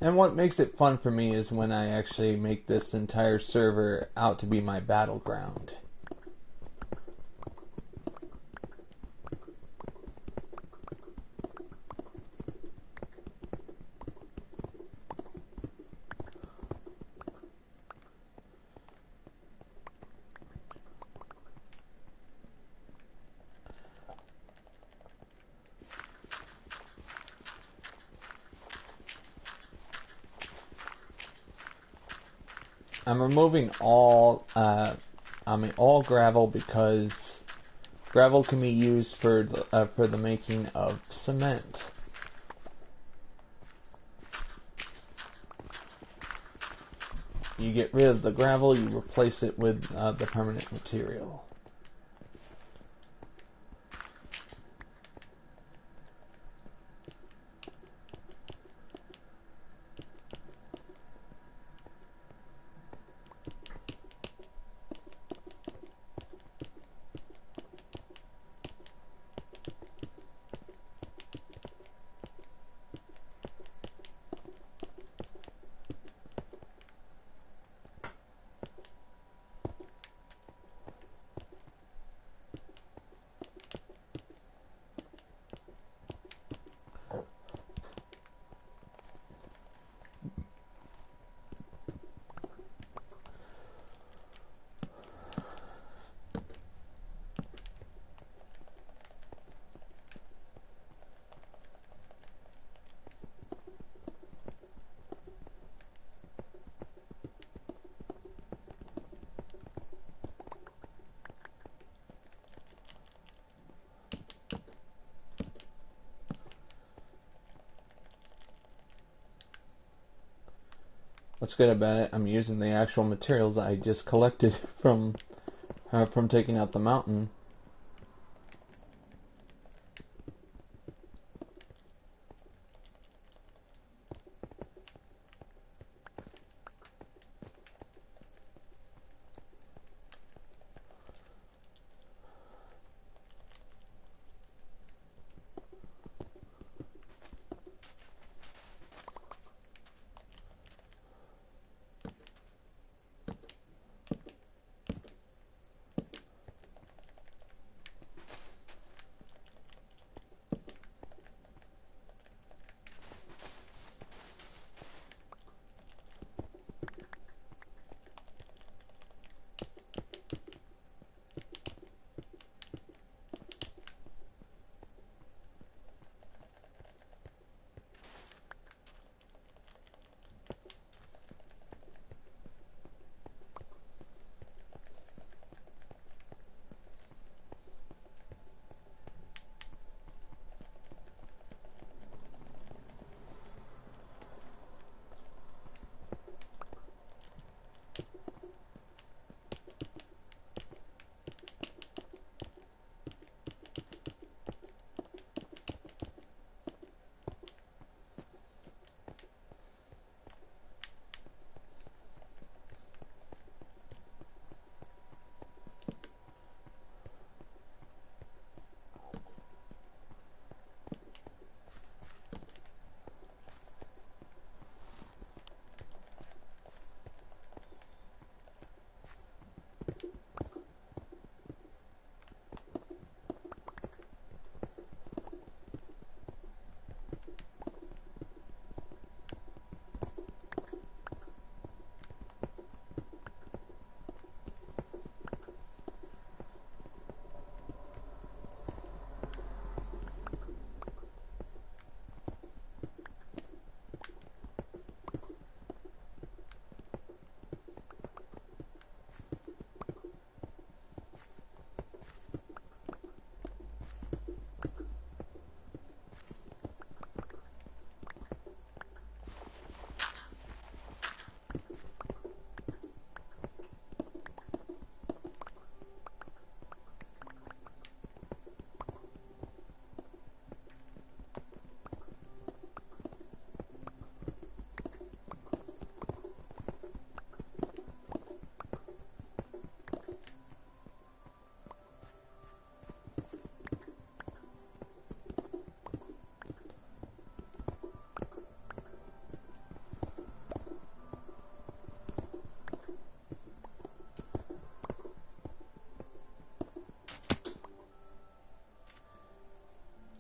Speaker 1: And what makes it fun for me is when I actually make this entire server out to be my battleground. I'm removing all gravel because gravel can be used for the making of cement. You get rid of the gravel, you replace it with the permanent material. What's good about it, I'm using the actual materials that I just collected from taking out the mountain.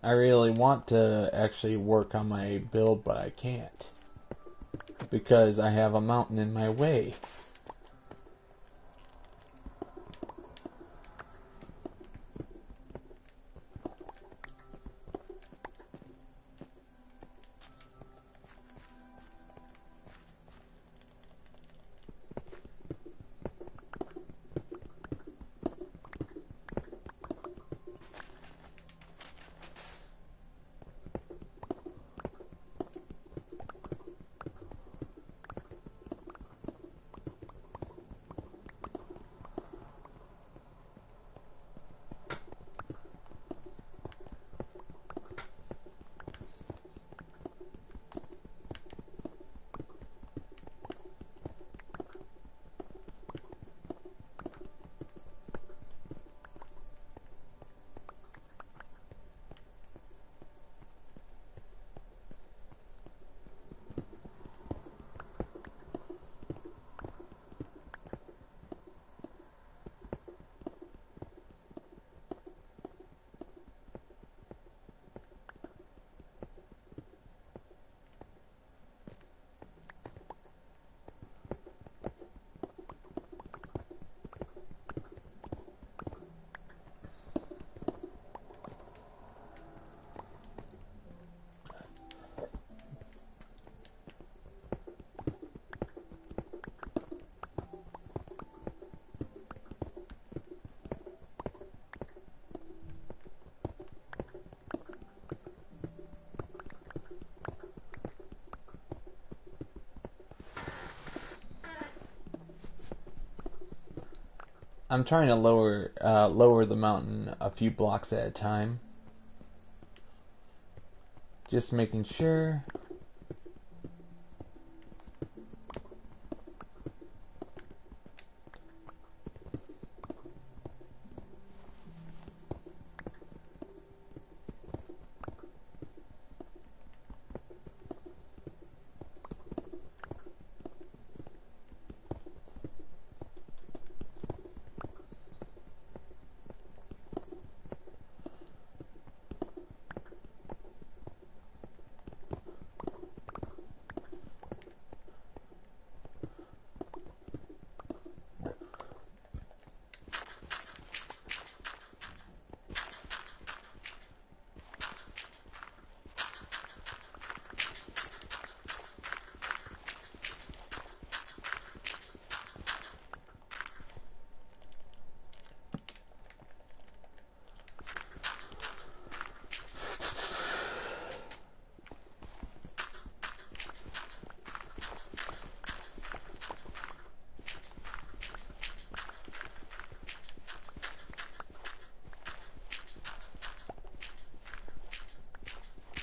Speaker 1: I really want to actually work on my build, but I can't. Because I have a mountain in my way. I'm trying to lower the mountain a few blocks at a time. Just making sure.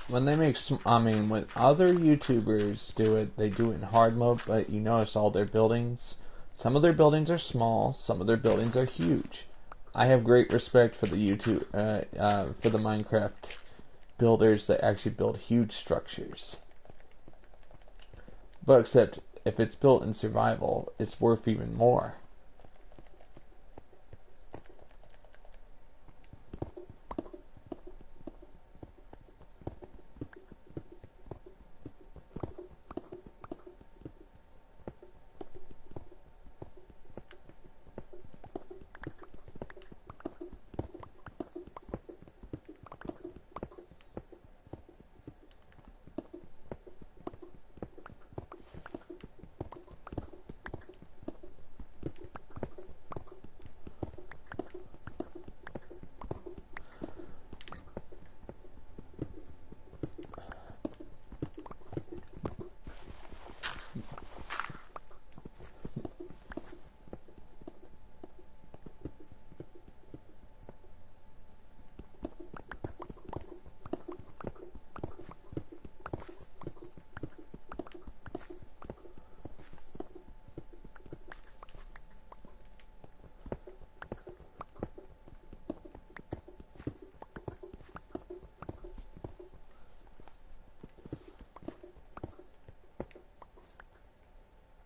Speaker 1: When they make, when other YouTubers do it, they do it in hard mode, but you notice all their buildings. Some of their buildings are small, some of their buildings are huge. I have great respect for the for the Minecraft builders that actually build huge structures. But except if it's built in survival, it's worth even more.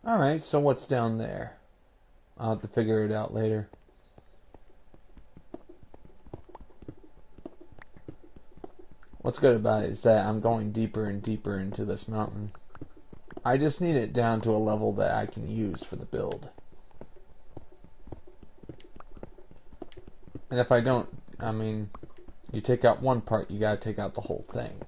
Speaker 1: Alright, so what's down there? I'll have to figure it out later. What's good about it is that I'm going deeper and deeper into this mountain. I just need it down to a level that I can use for the build. And if I don't, I mean, you take out one part, you gotta take out the whole thing.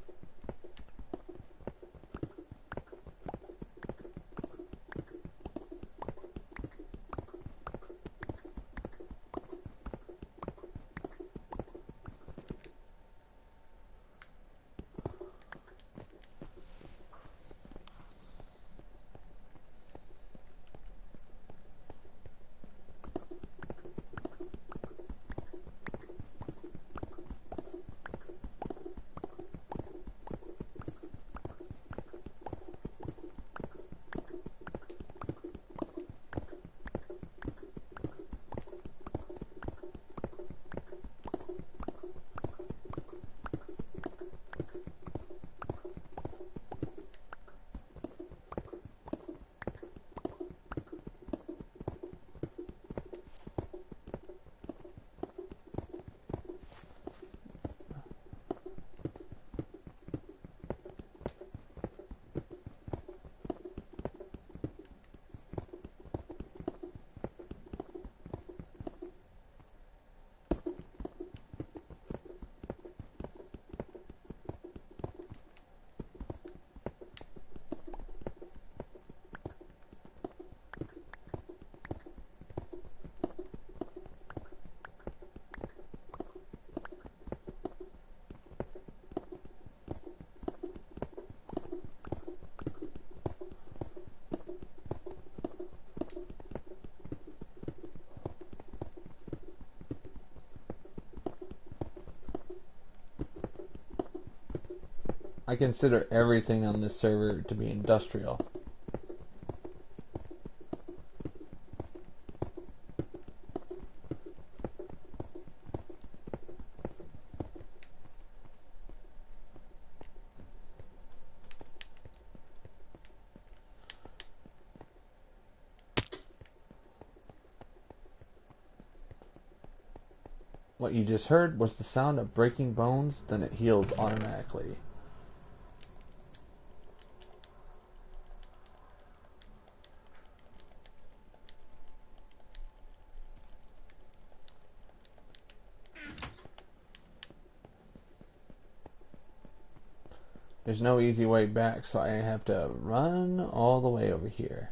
Speaker 1: I consider everything on this server to be industrial. What you just heard was the sound of breaking bones, then it heals automatically. There's no easy way back, so I have to run all the way over here.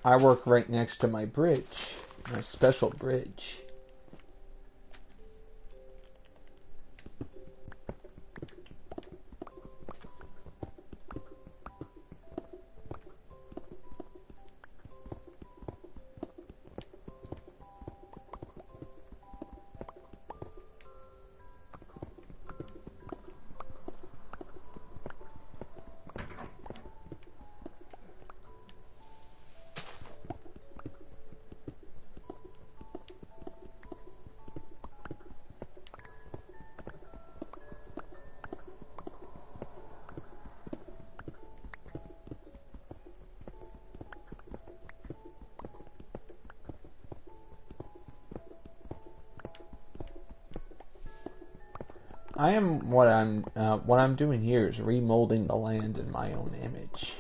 Speaker 1: I work right next to my bridge, my special bridge. What I'm doing here is remolding the land in my own image.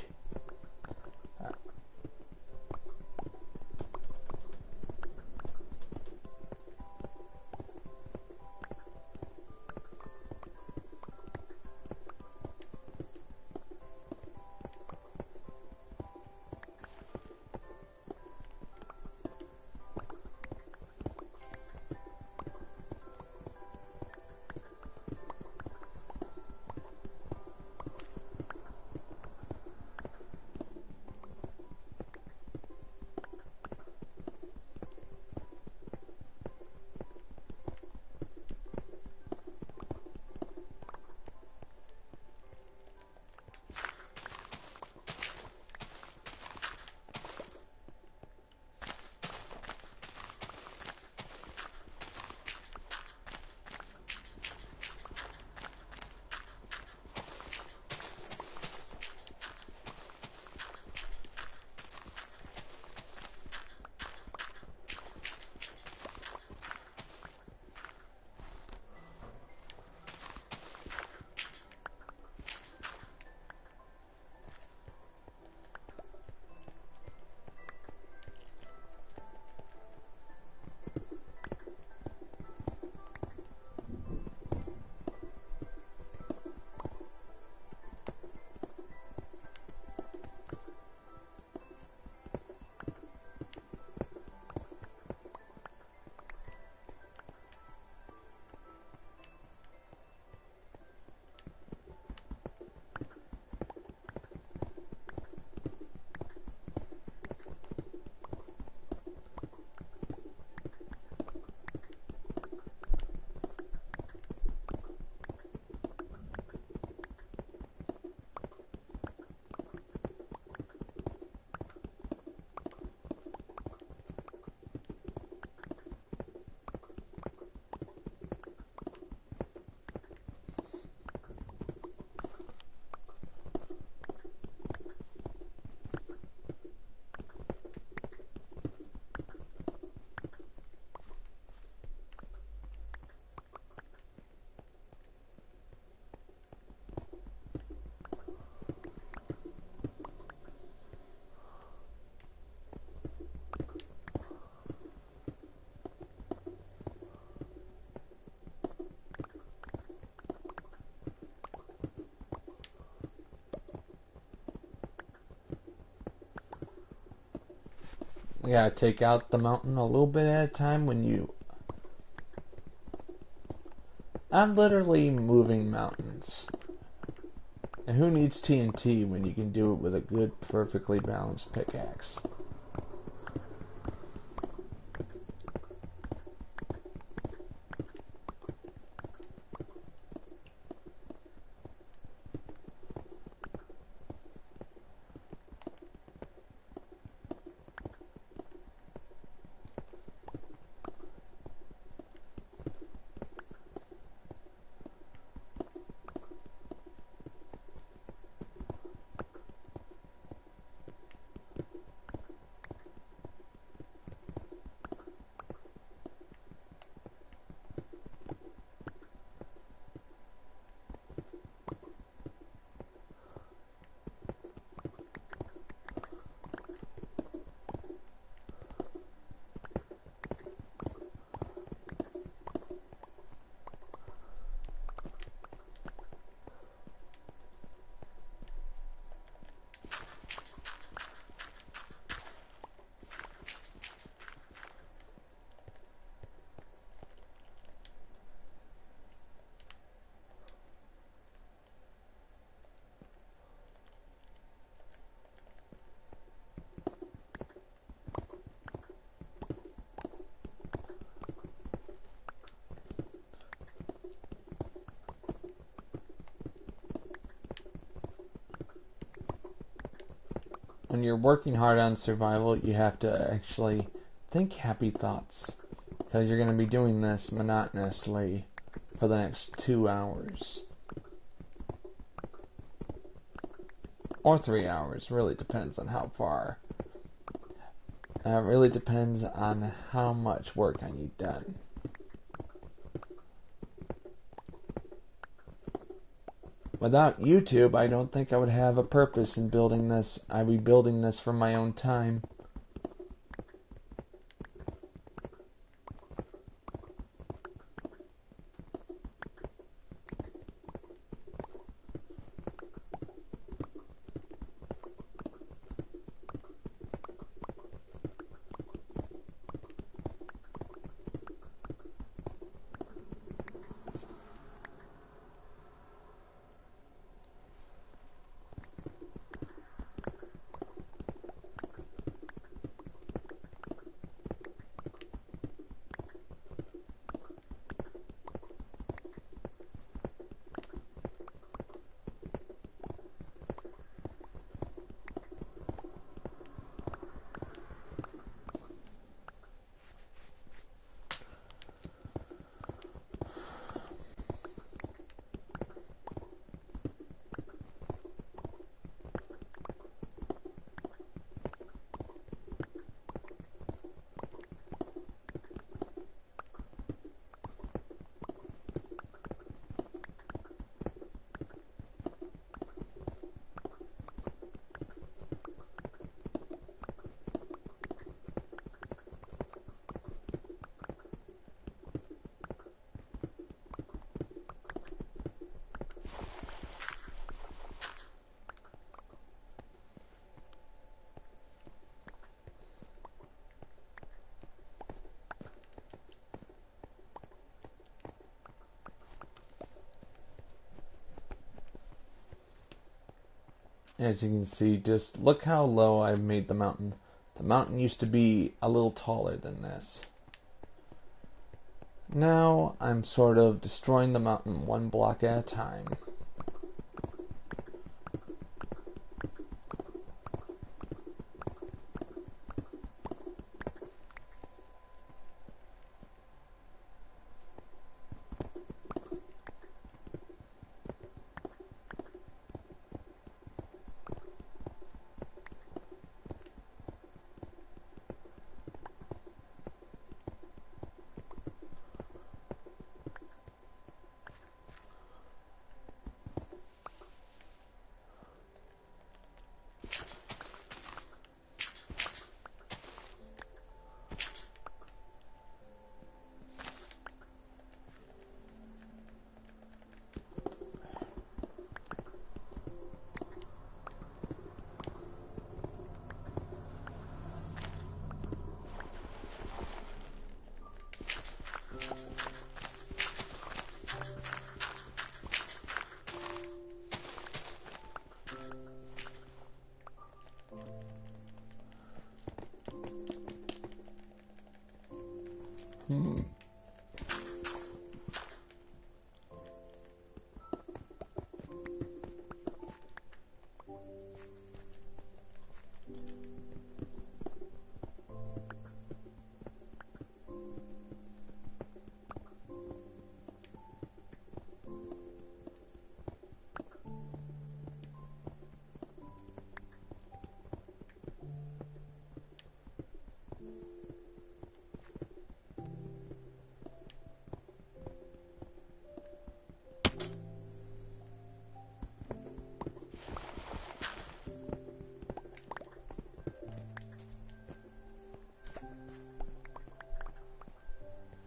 Speaker 1: You gotta take out the mountain a little bit at a time when you... I'm literally moving mountains. And who needs TNT when you can do it with a good, perfectly balanced pickaxe? When you're working hard on survival, you have to actually think happy thoughts. Because you're going to be doing this monotonously for the next 2 hours. Or 3 hours. Really depends on how far. It really depends on how much work I need done. Without YouTube, I don't think I would have a purpose in building this. I'd be building this for my own time. As you can see, just look how low I've made the mountain. The mountain used to be a little taller than this. Now I'm sort of destroying the mountain one block at a time.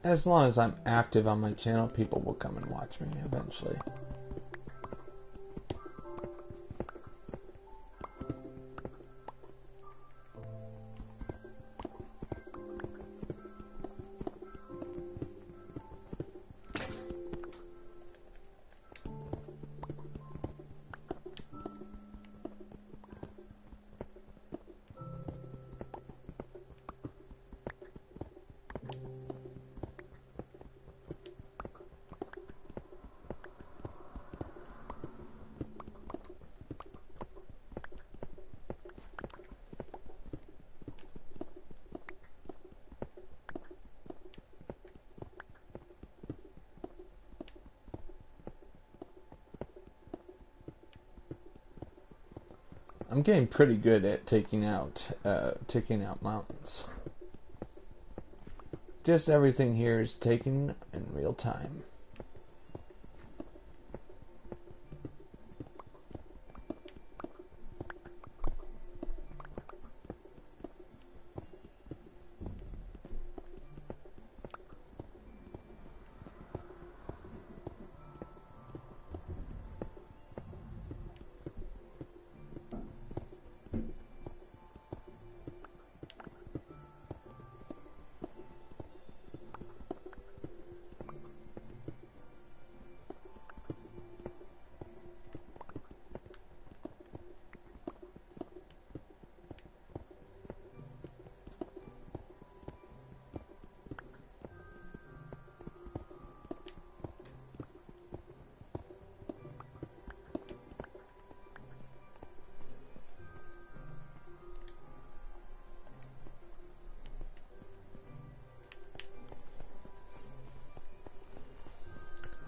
Speaker 1: As long as I'm active on my channel, people will come and watch me eventually. I'm getting pretty good at taking out mountains. Just everything here is taken in real time.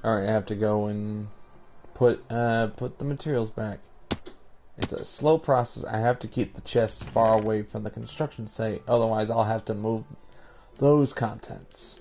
Speaker 1: Alright, I have to go and put the materials back. It's a slow process. I have to keep the chests far away from the construction site, otherwise I'll have to move those contents.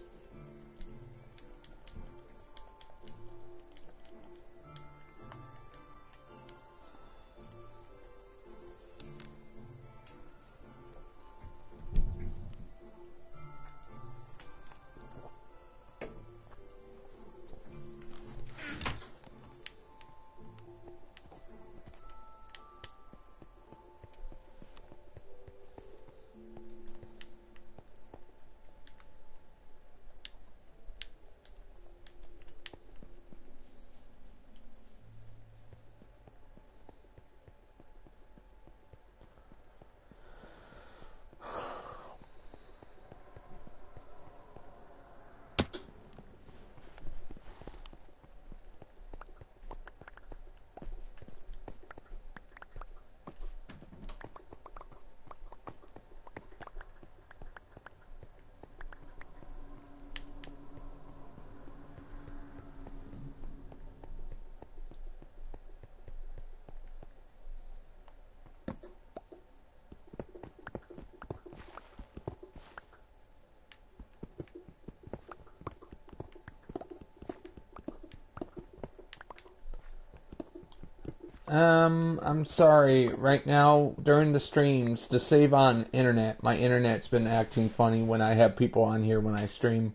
Speaker 1: I'm sorry. Right now, during the streams, to save on internet, my internet's been acting funny when I have people on here when I stream.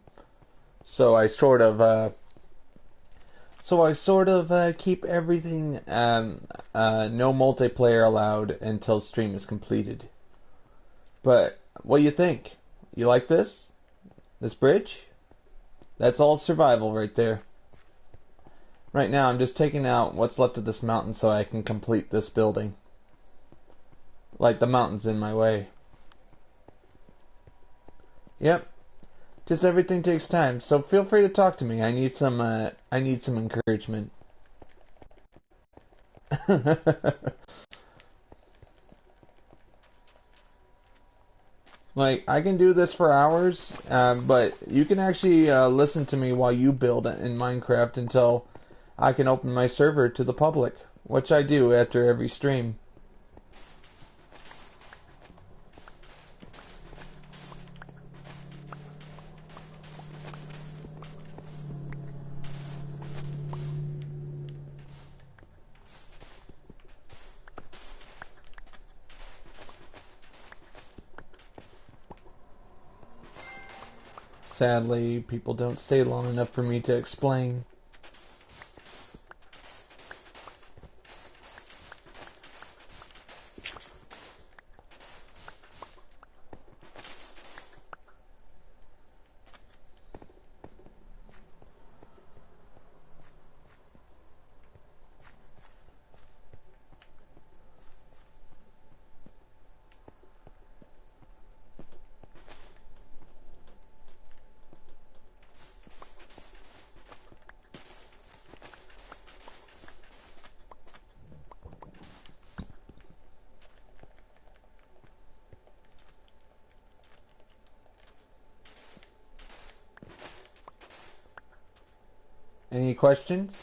Speaker 1: So I sort of keep everything, no multiplayer allowed until stream is completed. But, what do you think? You like this? This bridge? That's all survival right there. Right now, I'm just taking out what's left of this mountain so I can complete this building. Like the mountain's in my way. Yep. Just everything takes time, so feel free to talk to me. I need some encouragement. Like, I can do this for hours, but you can actually listen to me while you build in Minecraft until I can open my server to the public, which I do after every stream. Sadly, people don't stay long enough for me to explain. Any questions?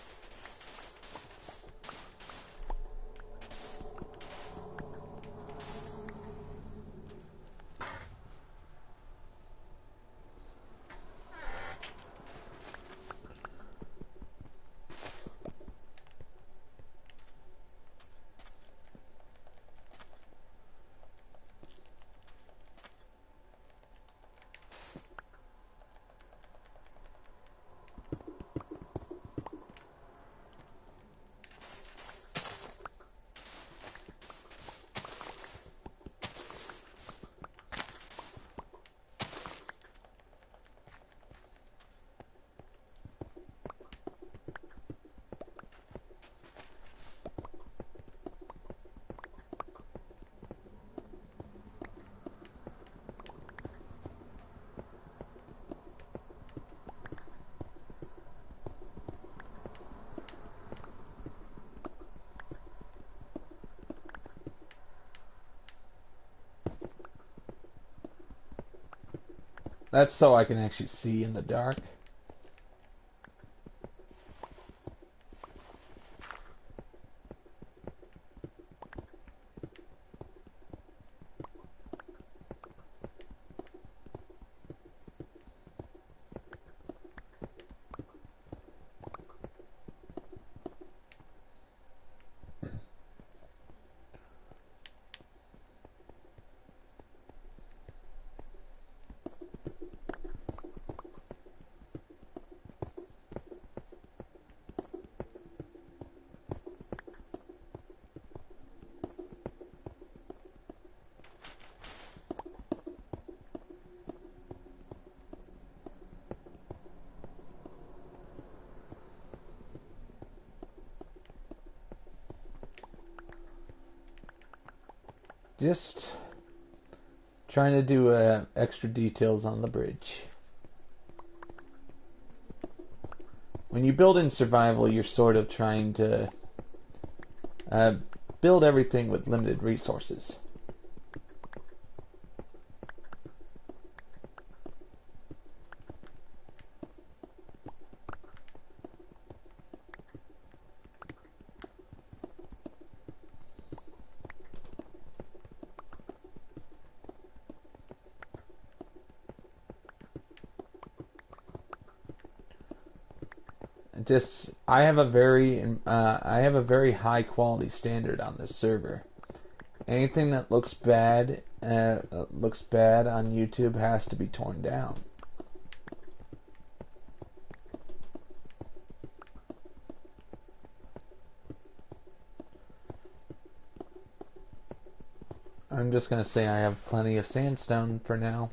Speaker 1: That's so I can actually see in the dark. just trying to do extra details on the bridge. When you build in survival, you're sort of trying to build everything with limited resources. I have a very high quality standard on this server. Anything that looks bad on YouTube has to be torn down. I'm just gonna say I have plenty of sandstone for now.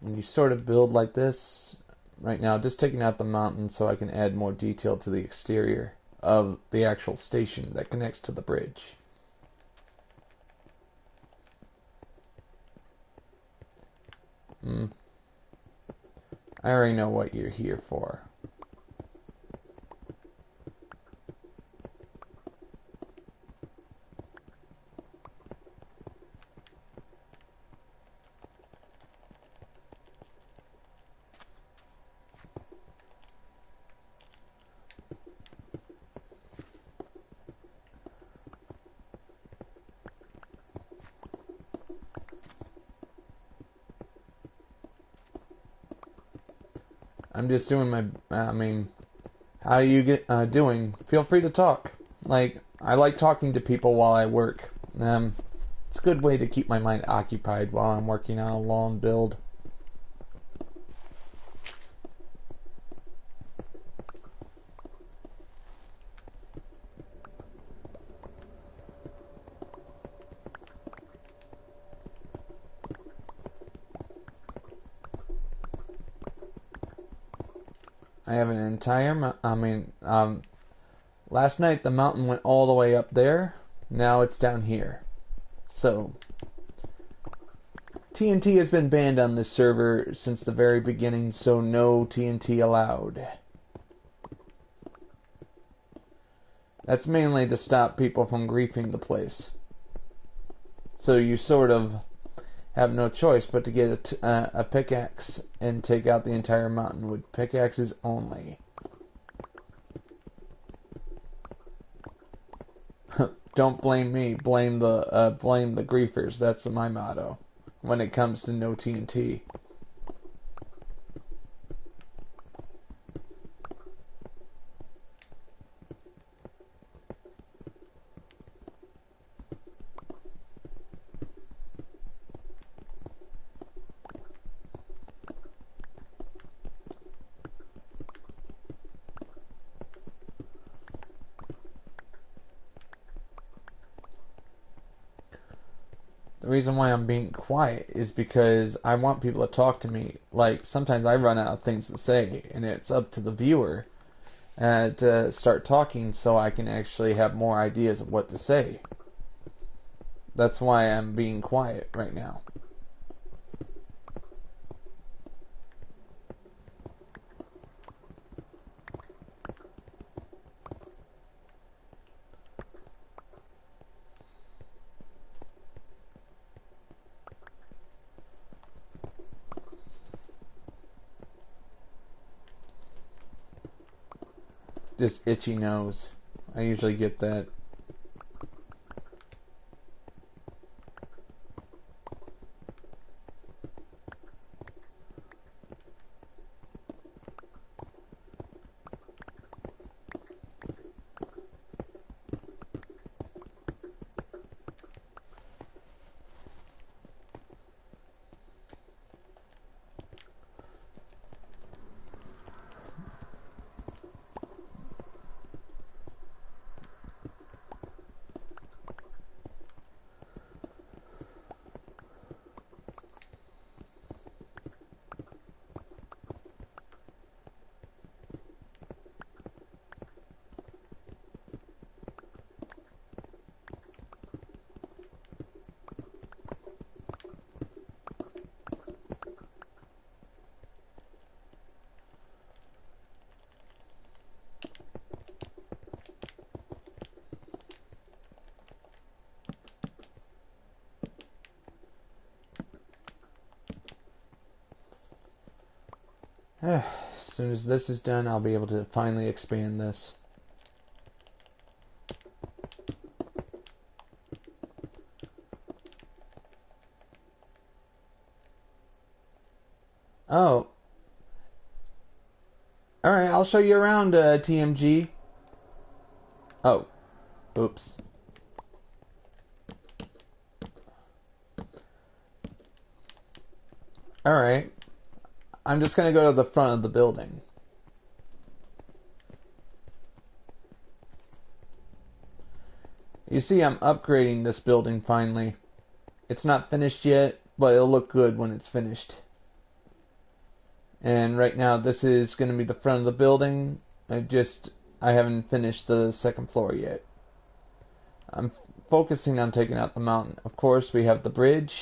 Speaker 1: When you sort of build like this, right now just taking out the mountain so I can add more detail to the exterior of the actual station that connects to the bridge. I already know what you're here for. I'm just doing my, how are you doing? Feel free to talk. I like talking to people while I work. It's a good way to keep my mind occupied while I'm working on a long build. I have an entire, last night the mountain went all the way up there. Now it's down here. So, TNT has been banned on this server since the very beginning, so no TNT allowed. That's mainly to stop people from griefing the place. So you sort of have no choice but to get a pickaxe and take out the entire mountain with pickaxes only. Don't blame me, blame the griefers. That's my motto when it comes to no TNT. The reason why I'm being quiet is because I want people to talk to me. Like, sometimes I run out of things to say, and it's up to the viewer to start talking so I can actually have more ideas of what to say. That's why I'm being quiet right now. This itchy nose. I usually get that. As soon as this is done, I'll be able to finally expand this. Oh. Alright, I'll show you around, TMG. Oh. Oops. Alright. I'm just going to go to the front of the building. You see, I'm upgrading this building finally. It's not finished yet, but it'll look good when it's finished. And right now, this is going to be the front of the building. I haven't finished the second floor yet. I'm focusing on taking out the mountain. Of course, we have the bridge.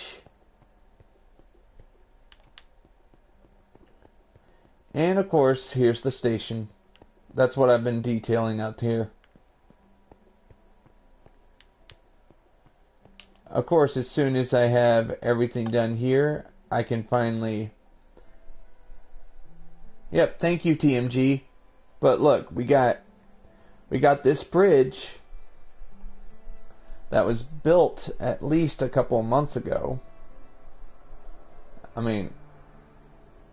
Speaker 1: And of course, here's the station. That's what I've been detailing out here. Of course, as soon as I have everything done here, I can finally... Yep, thank you, TMG. But look, we got this bridge that was built at least a couple of months ago. I mean...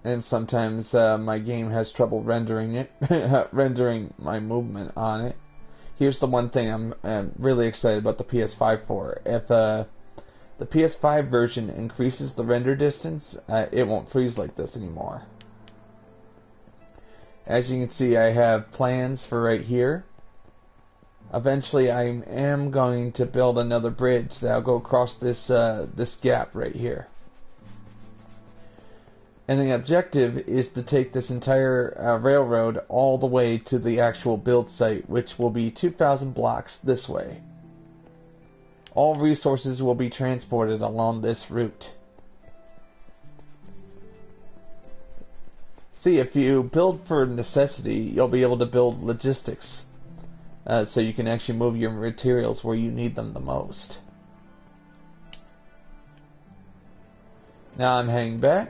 Speaker 1: And sometimes my game has trouble rendering it, rendering my movement on it. Here's the one thing I'm really excited about the PS5 for. If the PS5 version increases the render distance, it won't freeze like this anymore. As you can see, I have plans for right here. Eventually, I am going to build another bridge that'll go across this this gap right here. And the objective is to take this entire railroad all the way to the actual build site, which will be 2,000 blocks this way. All resources will be transported along this route. See, if you build for necessity, you'll be able to build logistics. So you can actually move your materials where you need them the most. Now I'm heading back.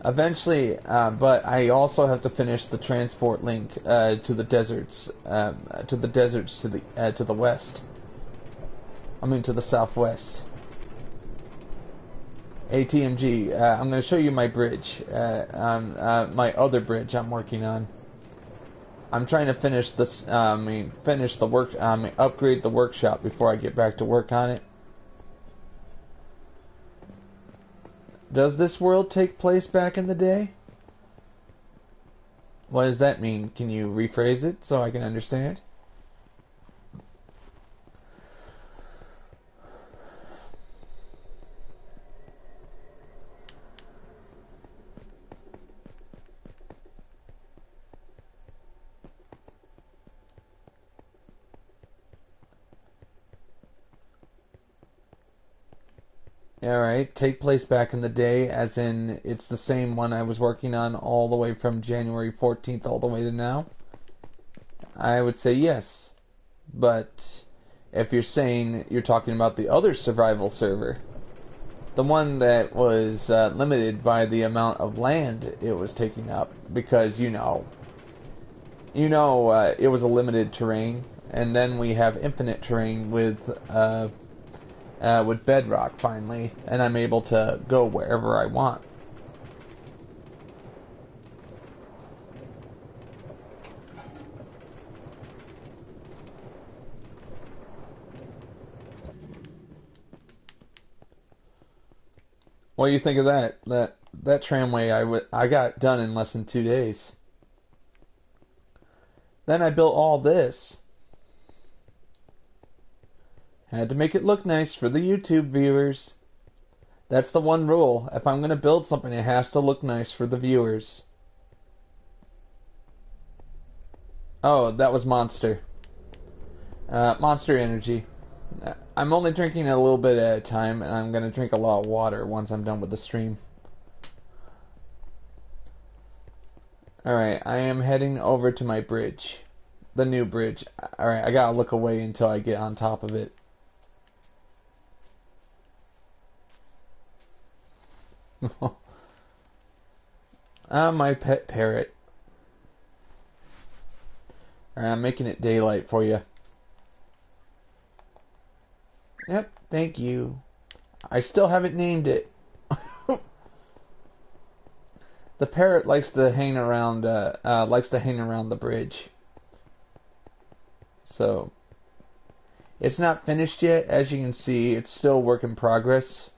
Speaker 1: Eventually, but I also have to finish the transport link to the deserts, to the west. I mean, to the southwest. ATMG. I'm going to show you my bridge, my other bridge I'm working on. I'm trying to finish this. Upgrade the workshop before I get back to work on it. Does this world take place back in the day? What does that mean? Can you rephrase it so I can understand? Alright, take place back in the day, as in it's the same one I was working on all the way from January 14th all the way to now. I would say yes. But if you're saying you're talking about the other survival server, the one that was limited by the amount of land it was taking up, because it was a limited terrain, and then we have infinite terrain with bedrock finally, and I'm able to go wherever I want. What do you think of that? That tramway I got done in less than 2 days. Then I built all this. Had to make it look nice for the YouTube viewers. That's the one rule. If I'm going to build something, it has to look nice for the viewers. Oh, that was Monster. Monster Energy. I'm only drinking a little bit at a time, and I'm going to drink a lot of water once I'm done with the stream. Alright, I am heading over to my bridge. The new bridge. Alright, I gotta look away until I get on top of it. My pet parrot. Alright, I'm making it daylight for you. Yep, thank you. I still haven't named it. The parrot likes to hang around the bridge. So it's not finished yet, as you can see. It's still work in progress.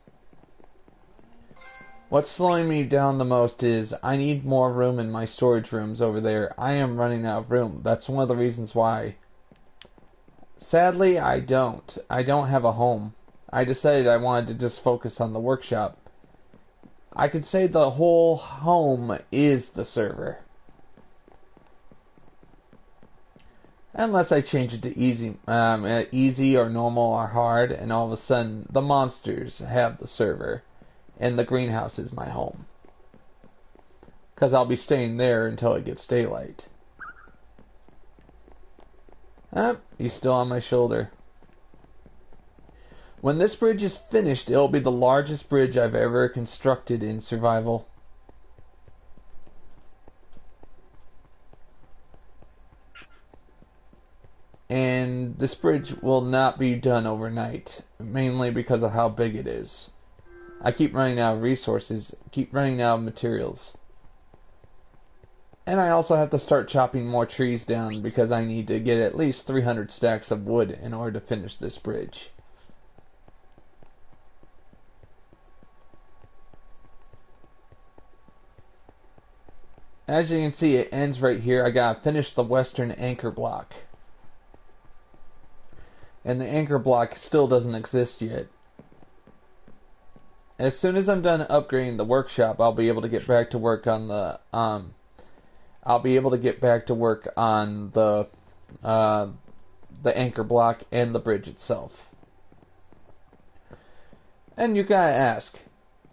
Speaker 1: What's slowing me down the most is I need more room in my storage rooms over there. I am running out of room. That's one of the reasons why. Sadly, I don't have a home. I decided I wanted to just focus on the workshop. I could say the whole home is the server. Unless I change it to easy or normal or hard, and all of a sudden the monsters have the server, and the greenhouse is my home. Because I'll be staying there until it gets daylight. He's still on my shoulder. When this bridge is finished, it'll be the largest bridge I've ever constructed in survival. And this bridge will not be done overnight, mainly because of how big it is. I keep running out of resources, keep running out of materials. And I also have to start chopping more trees down because I need to get at least 300 stacks of wood in order to finish this bridge. As you can see, it ends right here. I gotta finish the western anchor block. And the anchor block still doesn't exist yet. As soon as I'm done upgrading the workshop, I'll be able to get back to work on the anchor block and the bridge itself. And you gotta ask,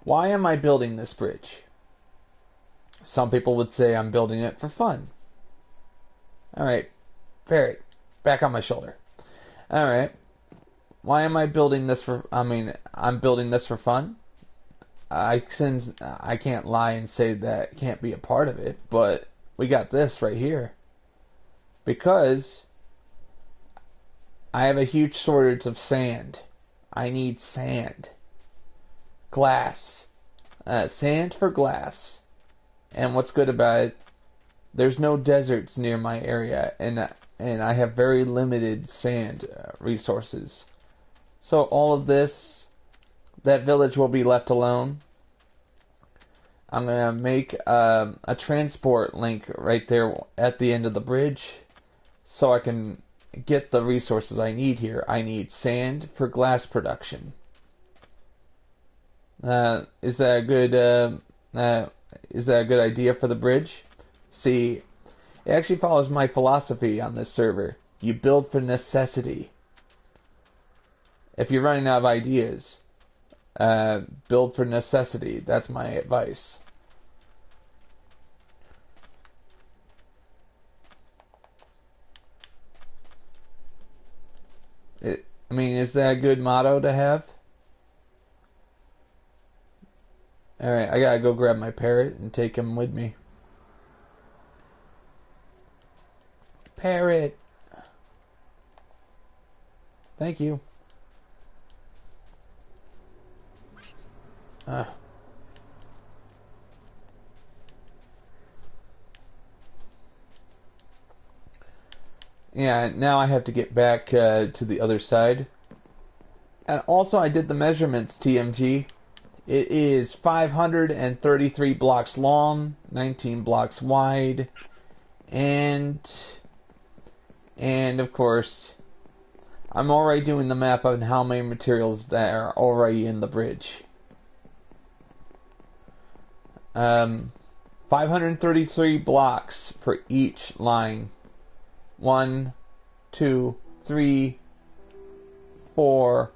Speaker 1: why am I building this bridge? Some people would say I'm building it for fun. Alright, Ferret, back on my shoulder. Alright, why am I building this for, I'm building this for fun? I can't lie and say that can't be a part of it, but we got this right here. Because I have a huge shortage of sand. I need sand. Glass. Sand for glass. And what's good about it, there's no deserts near my area, and I have very limited sand resources. So all of this, that village will be left alone. I'm going to make a transport link right there at the end of the bridge so I can get the resources I need here. I need sand for glass production. Is that a good idea for the bridge? See, it actually follows my philosophy on this server. You build for necessity. If you're running out of ideas, build for necessity. That's my advice. I mean, is that a good motto to have? Alright, I gotta go grab my parrot and take him with me. Parrot! Thank you. Yeah, now I have to get back to the other side. And also I did the measurements, TMG. It is 533 blocks long, 19 blocks wide, and of course, I'm already doing the math on how many materials that are already in the bridge. 533 blocks for each line. 1, 2, 3, 4,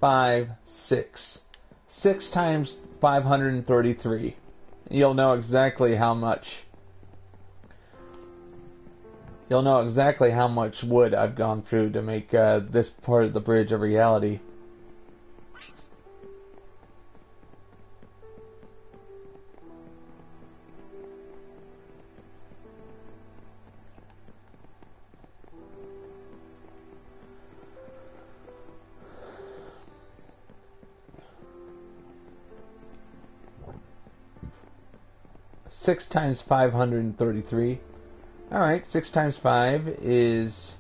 Speaker 1: 5, 6. 6 times 533. You'll know exactly how much. You'll know exactly how much wood I've gone through to make this part of the bridge a reality. Six times 533. All right, 6 times 5 is,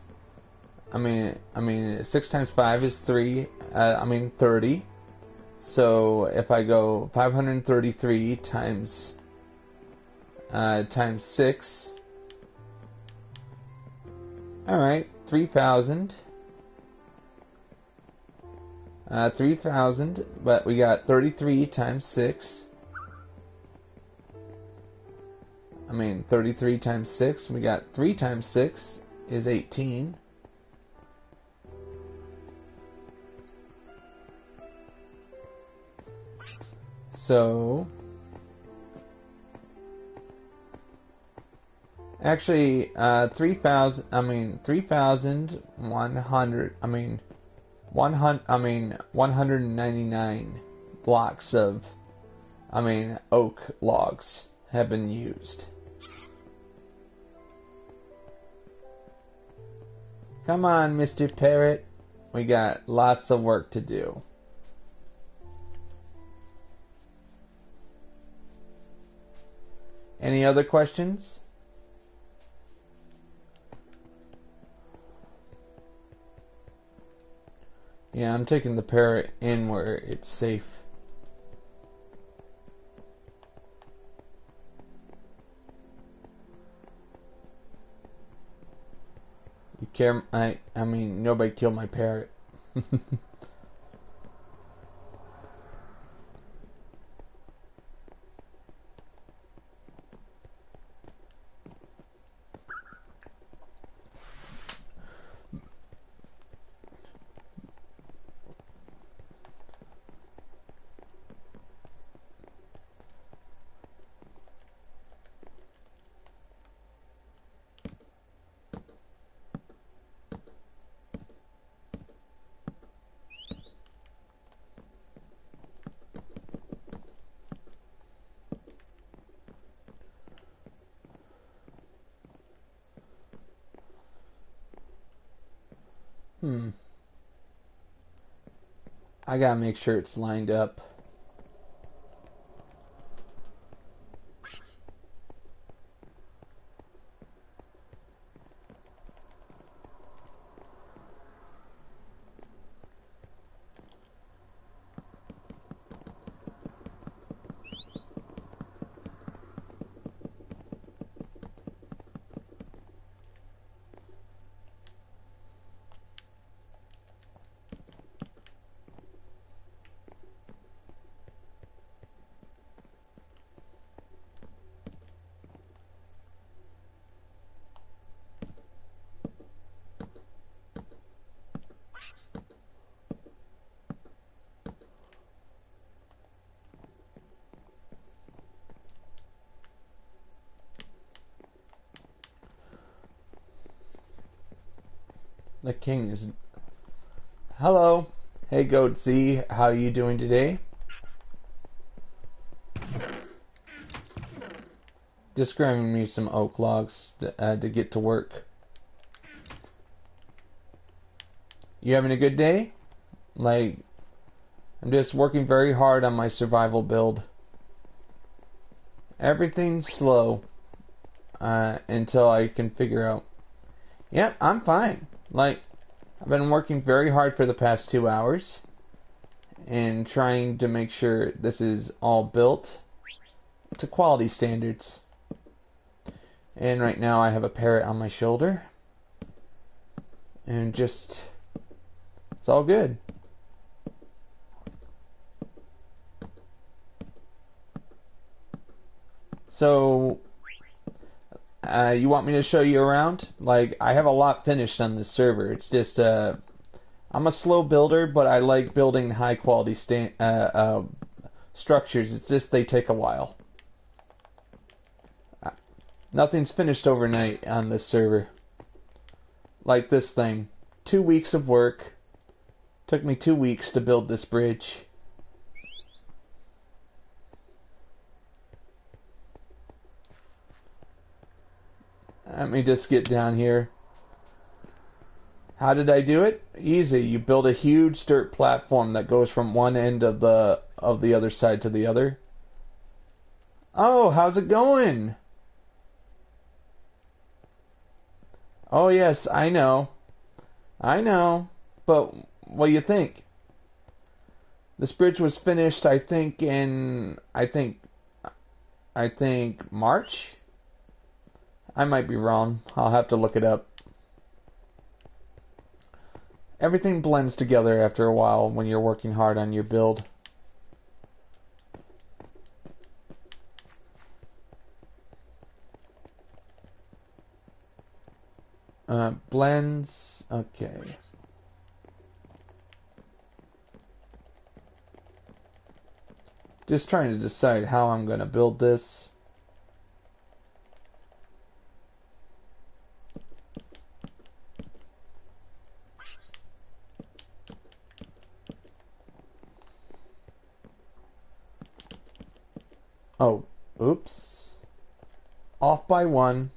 Speaker 1: I mean, 6 times 5 is 30. So if I go 533 times 6, all right, 3,000. 3,000, but we got 33 times 6. 33 times 6, we got 3 times 6 is 18. So, actually, 199 blocks of, oak logs have been used. Come on, Mr. Parrot. We got lots of work to do. Any other questions? Yeah, I'm taking the parrot in where it's safe. You care? Nobody killed my parrot. I gotta make sure it's lined up. The king is... Hello. Hey, Goat Z. How are you doing today? Just grabbing me some oak logs to get to work. You having a good day? Like, I'm just working very hard on my survival build. Everything's slow until I can figure out. Yep, I'm fine. Like, I've been working very hard for the past 2 hours and trying to make sure this is all built to quality standards. And right now I have a parrot on my shoulder. And just, it's all good. So, you want me to show you around? Like, I have a lot finished on this server. It's just, I'm a slow builder, but I like building high quality structures. It's just they take a while. Nothing's finished overnight on this server. Like this thing. 2 weeks of work. Took me 2 weeks to build this bridge. Let me just get down here. How did I do it? Easy. You build a huge dirt platform that goes from one end of the other side to the other. Oh, how's it going? Oh yes, I know. I know. But what do you think? This bridge was finished, I think, in March? I might be wrong. I'll have to look it up. Everything blends together after a while when you're working hard on your build. Blends. Okay. Just trying to decide how I'm going to build this. Oh, oops. Off by 1.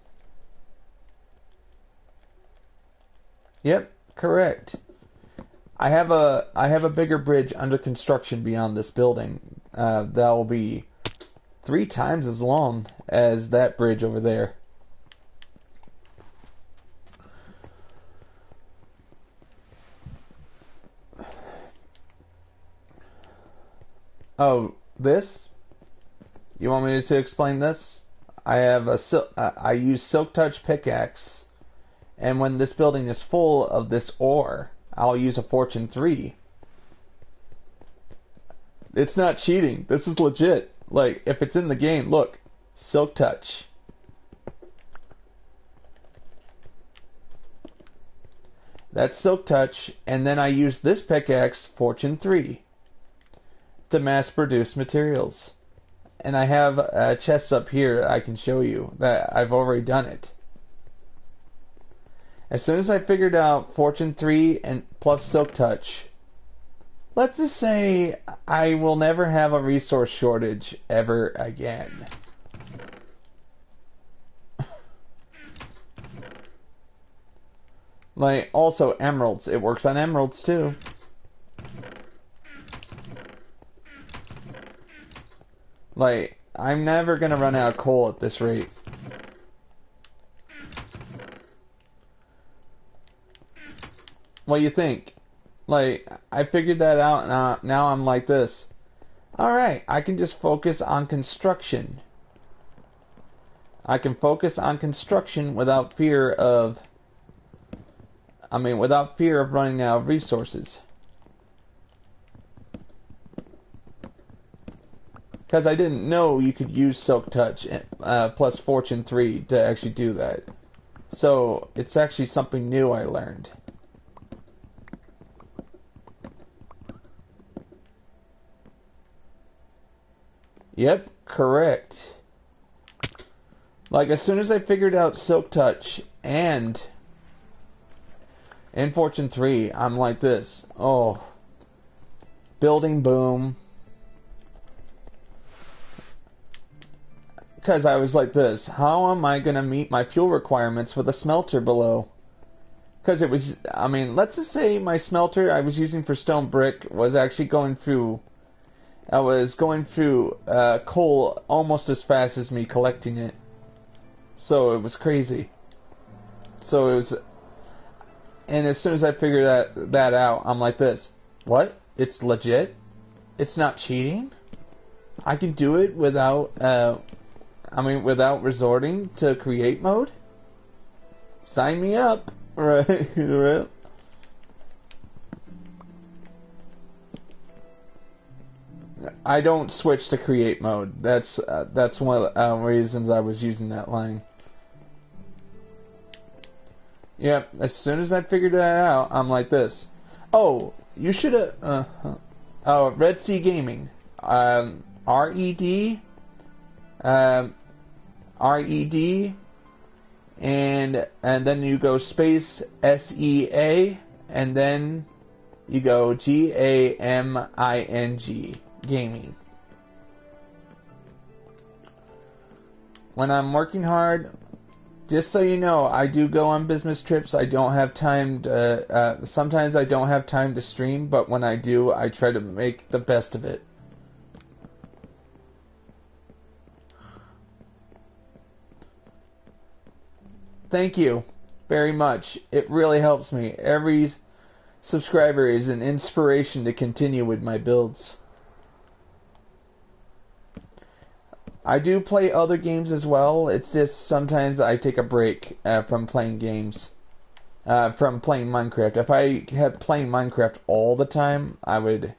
Speaker 1: Yep, correct. I have a bigger bridge under construction beyond this building. That will be 3 times as long as that bridge over there. Oh, this? You want me to explain this? I have I use Silk Touch pickaxe, and when this building is full of this ore, I'll use a Fortune 3. It's not cheating. This is legit. Like, if it's in the game, look. Silk Touch. That's Silk Touch, and then I use this pickaxe, Fortune 3, to mass produce materials. And I have chests up here I can show you that I've already done it. As soon as I figured out Fortune 3 and plus Silk Touch, let's just say I will never have a resource shortage ever again. Like, also emeralds. It works on emeralds too. Like, I'm never gonna run out of coal at this rate. What do you think? Like, I figured that out, and now I'm like this. Alright, I can just focus on construction. I can focus on construction without fear of... without fear of running out of resources. Because I didn't know you could use Silk Touch plus Fortune 3 to actually do that. So, it's actually something new I learned. Yep, correct. Like, as soon as I figured out Silk Touch and In Fortune 3, I'm like this. Oh. Building boom. Because I was like this. How am I going to meet my fuel requirements for the smelter below? Because it was, I mean, let's just say my smelter I was using for stone brick was actually going through, I was going through coal almost as fast as me collecting it. So it was crazy. So it was, and as soon as I figured that out, I'm like this. What? It's legit? It's not cheating? I can do it without, without resorting to create mode? Sign me up. Right. Right. I don't switch to create mode. That's one of the reasons I was using that line. Yep. As soon as I figured that out, I'm like this. Oh, you should have. Red Sea Gaming. RED. RED. And then you go space SEA, and then you go GAMING, gaming. When I'm working hard, just so you know, I do go on business trips. I don't have time to, sometimes I don't have time to stream, but when I do, I try to make the best of it. Thank you very much. It really helps me. Every subscriber is an inspiration to continue with my builds. I do play other games as well. It's just sometimes I take a break from playing games, from playing Minecraft. If I had playing Minecraft all the time, I would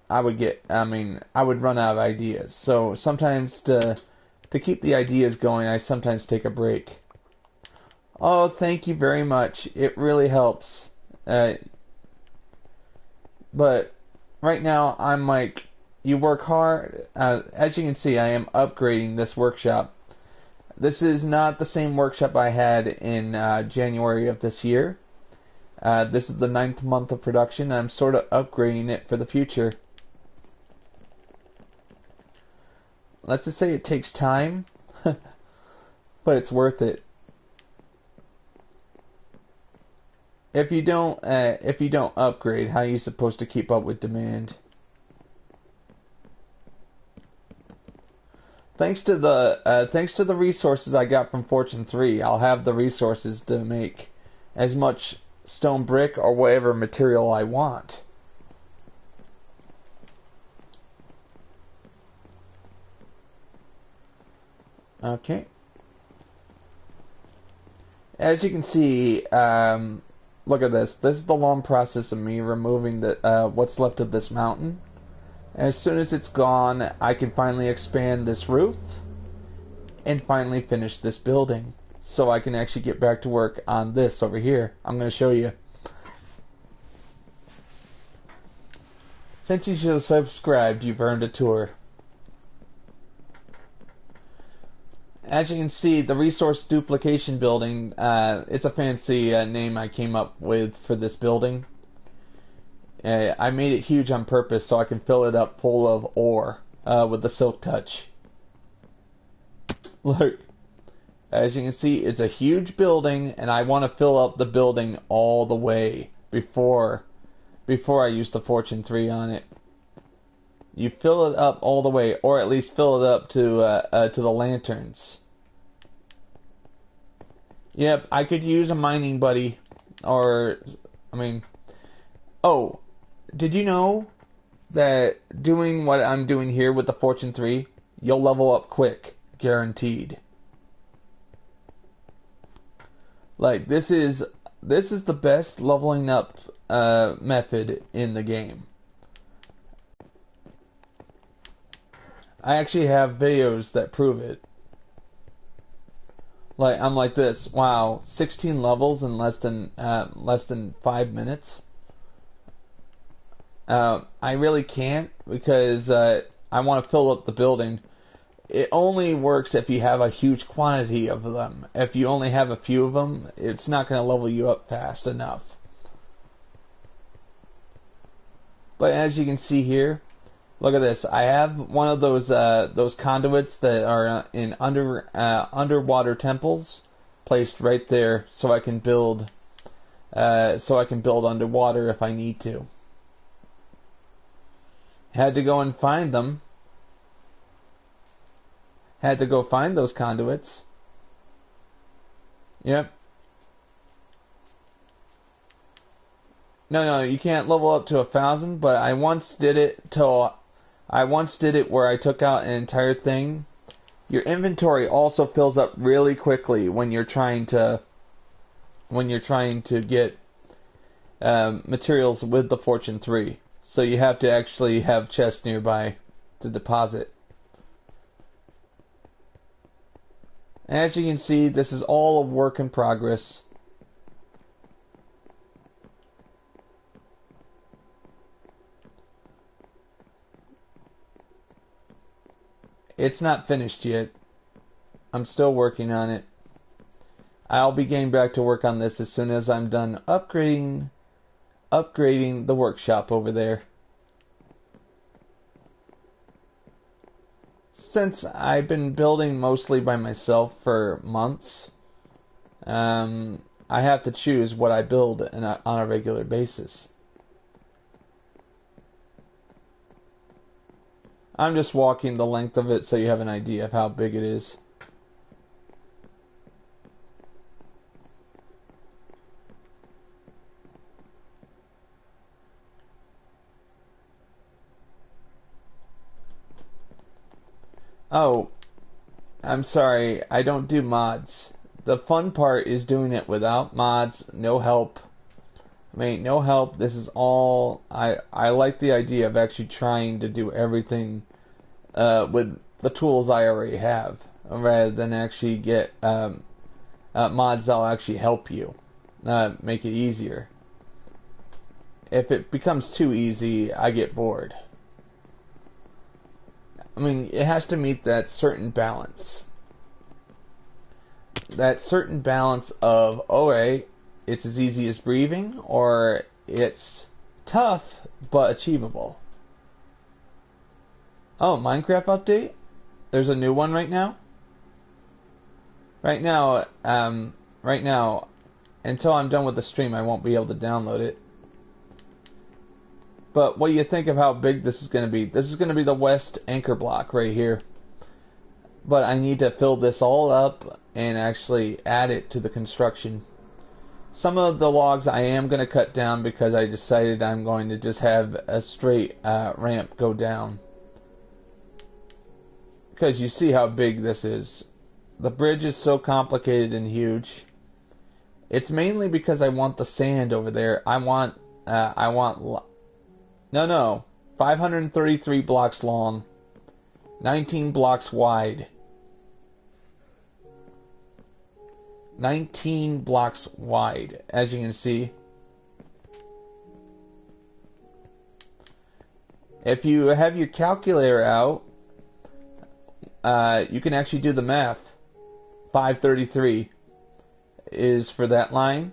Speaker 1: run out of ideas. So sometimes to keep the ideas going, I sometimes take a break. Oh, thank you very much. It really helps. But right now, I'm like, you work hard. As you can see, I am upgrading this workshop. This is not the same workshop I had in January of this year. This is the 9th month of production. I'm sort of upgrading it for the future. Let's just say it takes time, but it's worth it. If you don't upgrade, how are you supposed to keep up with demand? Thanks to the resources I got from Fortune 3, I'll have the resources to make as much stone brick or whatever material I want. Okay. As you can see, look at this. This is the long process of me removing the what's left of this mountain. As soon as it's gone, I can finally expand this roof and finally finish this building. So I can actually get back to work on this over here. I'm going to show you. Since you subscribed, you've earned a tour. As you can see, the resource duplication building, it's a fancy name I came up with for this building. I made it huge on purpose so I can fill it up full of ore with the silk touch. Look, as you can see, it's a huge building, and I want to fill up the building all the way before I use the Fortune 3 on it. You fill it up all the way, or at least fill it up to the lanterns. Yep, I could use a mining buddy, or, oh, did you know that doing what I'm doing here with the Fortune 3, you'll level up quick, guaranteed. Like, this is the best leveling up method in the game. I actually have videos that prove it. Like, I'm like this. Wow, 16 levels in less than 5 minutes. I really can't because I want to fill up the building. it only works if you have a huge quantity of them. If you only have a few of them, it's not going to level you up fast enough. But as you can see here, look at this. I have one of those conduits that are in underwater temples placed right there, so I can build underwater if I need to. Had to go and find them. Had to go find those conduits. Yep. No, you can't level up to 1,000, but I once did it where I took out an entire thing. Your inventory also fills up really quickly when you're trying to get materials with the Fortune 3. So you have to actually have chests nearby to deposit. As you can see, this is all a work in progress. It's not finished yet. I'm still working on it. I'll be getting back to work on this as soon as I'm done upgrading the workshop over there. Since I've been building mostly by myself for months, I have to choose what I build on a regular basis. I'm just walking the length of it so you have an idea of how big it is. Oh, I'm sorry, I don't do mods. The fun part is doing it without mods, no help. No help. This is all... I like the idea of actually trying to do everything with the tools I already have, rather than actually get mods that'll actually help you, make it easier. If it becomes too easy, I get bored. I mean, it has to meet that certain balance. That certain balance of, alright, it's as easy as breathing, or it's tough but achievable. Oh, Minecraft update? There's a new one right now? Right now, until I'm done with the stream, I won't be able to download it. But what do you think of how big this is going to be? This is going to be the west anchor block right here. But I need to fill this all up and actually add it to the construction. Some of the logs I am going to cut down because I decided I'm going to just have a straight ramp go down. Because you see how big this is. The bridge is so complicated and huge. It's mainly because I want the sand over there. I want 533 blocks long, 19 blocks wide. 19 blocks wide, as you can see. If you have your calculator out, you can actually do the math. 533 is for that line,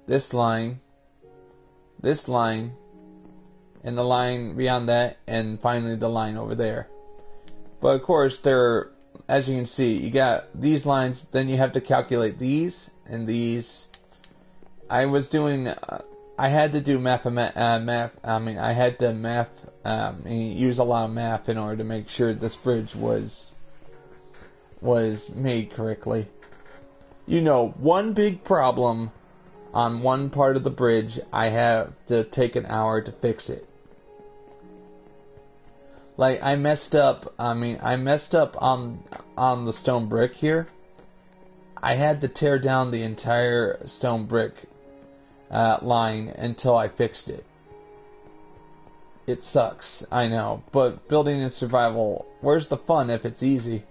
Speaker 1: this line, and the line beyond that, and finally the line over there. But of course, as you can see, you got these lines, then you have to calculate these and these. I had to do use a lot of math in order to make sure this bridge was made correctly. You know, one big problem on one part of the bridge, I have to take an hour to fix it. Like, I messed up on the stone brick here. I had to tear down the entire stone brick line until I fixed it. It sucks, I know, but building in survival, where's the fun if it's easy?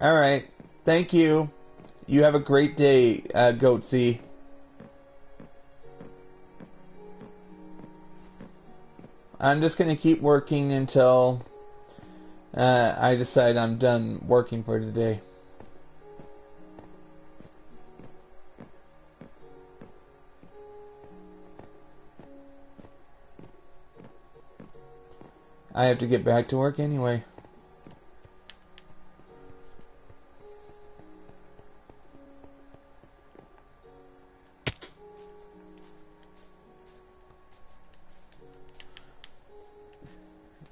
Speaker 1: Alright, thank you. You have a great day, Goatsy. I'm just going to keep working until I decide I'm done working for today. I have to get back to work anyway.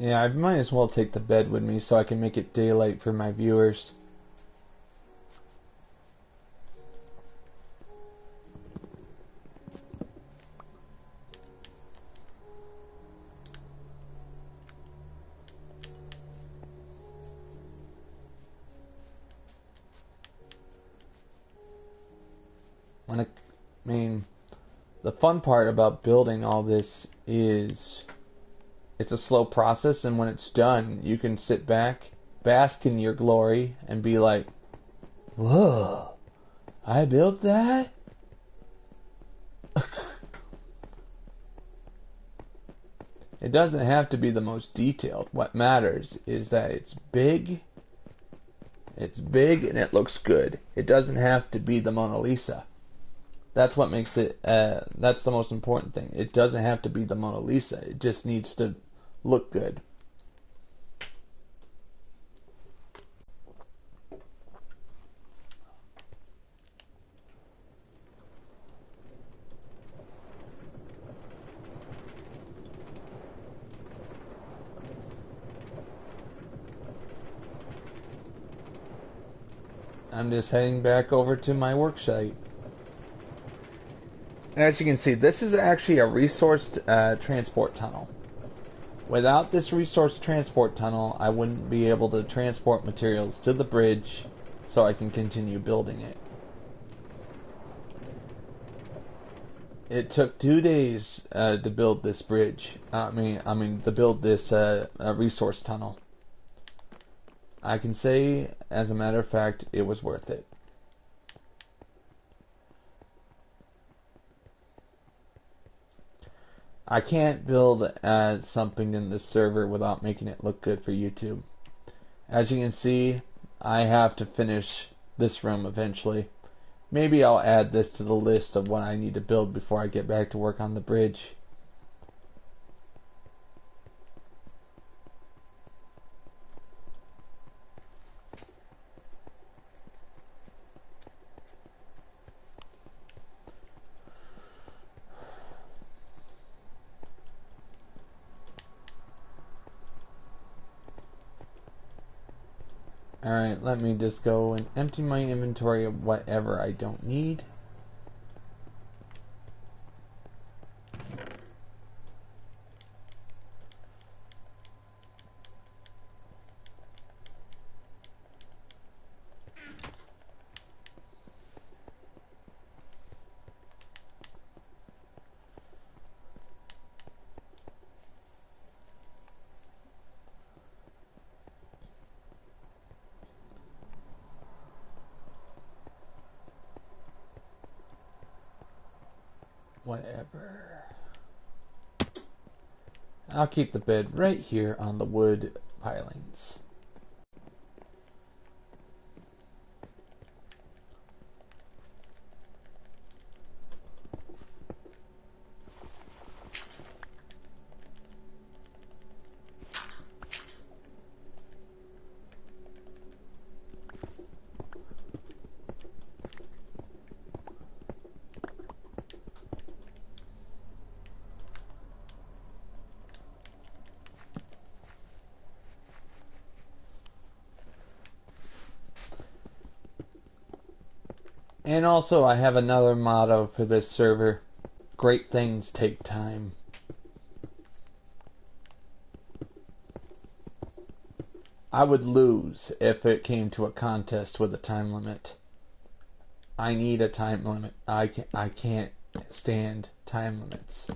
Speaker 1: Yeah, I might as well take the bed with me so I can make it daylight for my viewers. I mean, the fun part about building all this is it's a slow process, and when it's done, you can sit back, bask in your glory, and be like, whoa, I built that? It doesn't have to be the most detailed. What matters is that it's big, and it looks good. It doesn't have to be the Mona Lisa. That's what makes it, that's the most important thing. It doesn't have to be the Mona Lisa. It just needs to look good. I'm just heading back over to my work site. As you can see, this is actually a resourced transport tunnel. Without this resource transport tunnel, I wouldn't be able to transport materials to the bridge so I can continue building it. It took 2 days to build this bridge. To build this resource tunnel. I can say, as a matter of fact, it was worth it. I can't build something in this server without making it look good for YouTube. As you can see, I have to finish this room eventually. Maybe I'll add this to the list of what I need to build before I get back to work on the bridge. Alright, let me just go and empty my inventory of whatever I don't need. Whatever. I'll keep the bed right here on the wood pilings. And also, I have another motto for this server. Great things take time. I would lose if it came to a contest with a time limit. I need a time limit. I can't stand time limits.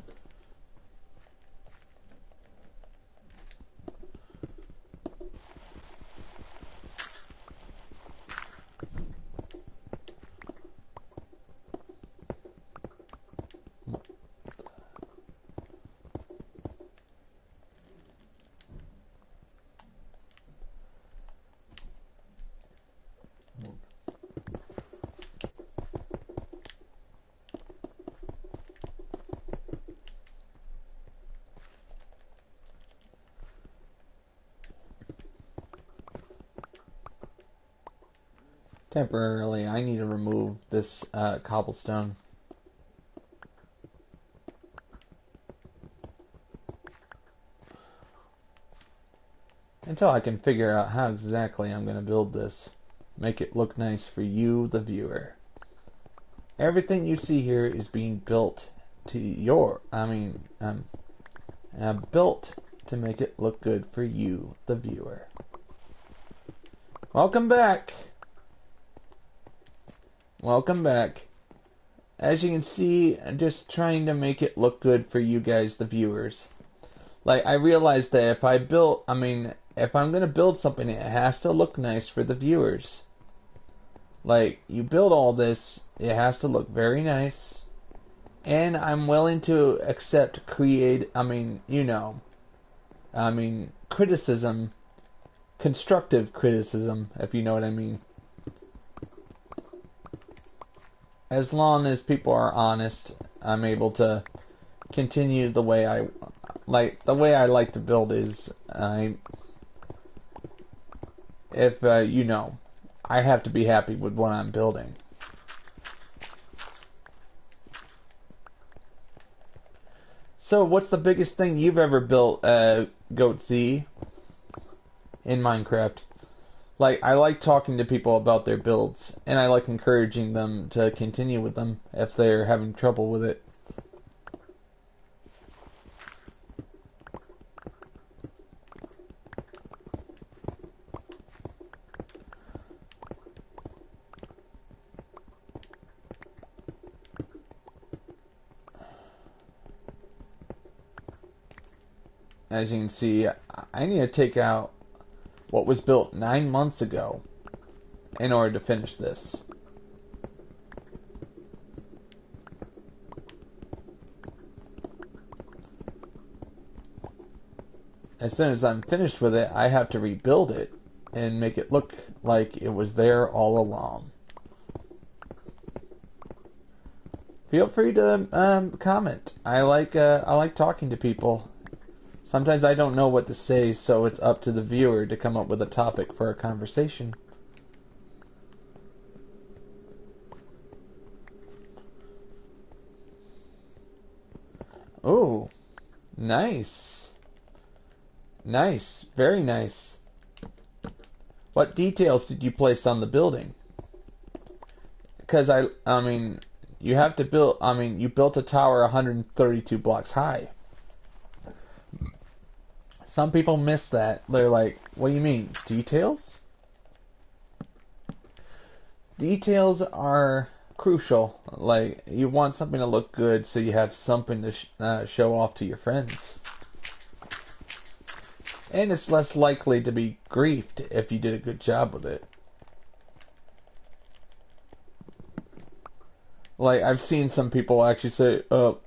Speaker 1: Temporarily, I need to remove this cobblestone. Until I can figure out how exactly I'm going to build this. Make it look nice for you, the viewer. Everything you see here is being built to built to make it look good for you, the viewer. Welcome back. Welcome back. As you can see, I'm just trying to make it look good for you guys, the viewers. Like, I realized that if I'm going to build something, it has to look nice for the viewers. Like, you build all this, it has to look very nice. And I'm willing to accept criticism, constructive criticism, if you know what I mean. As long as people are honest, I'm able to continue the way I like. The way I like to build is, I have to be happy with what I'm building. So, what's the biggest thing you've ever built, GoatZ, in Minecraft? Like, I like talking to people about their builds, and I like encouraging them to continue with them if they're having trouble with it. As you can see, I need to take out what was built 9 months ago in order to finish this. As soon as I'm finished with it, I have to rebuild it and make it look like it was there all along. Feel free to comment. I like talking to people. Sometimes I don't know what to say, so it's up to the viewer to come up with a topic for a conversation. Oh, nice. Nice, very nice. What details did you place on the building? Because you have to build, you built a tower 132 blocks high. Some people miss that. They're like, what do you mean? Details? Details are crucial. Like, you want something to look good so you have something to show off to your friends. And it's less likely to be griefed if you did a good job with it. Like, I've seen some people actually say,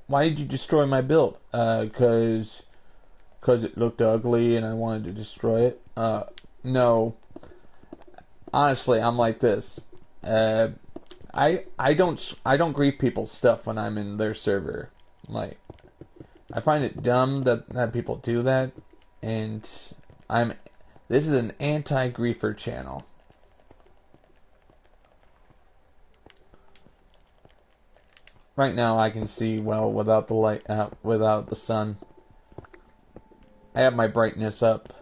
Speaker 1: why did you destroy my build? Because it looked ugly and I wanted to destroy it. No. Honestly, I'm like this. I don't grief people's stuff when I'm in their server. Like, I find it dumb that people do that, and this is an anti-griefer channel. Right now I can see well without the light, without the sun. I have my brightness up.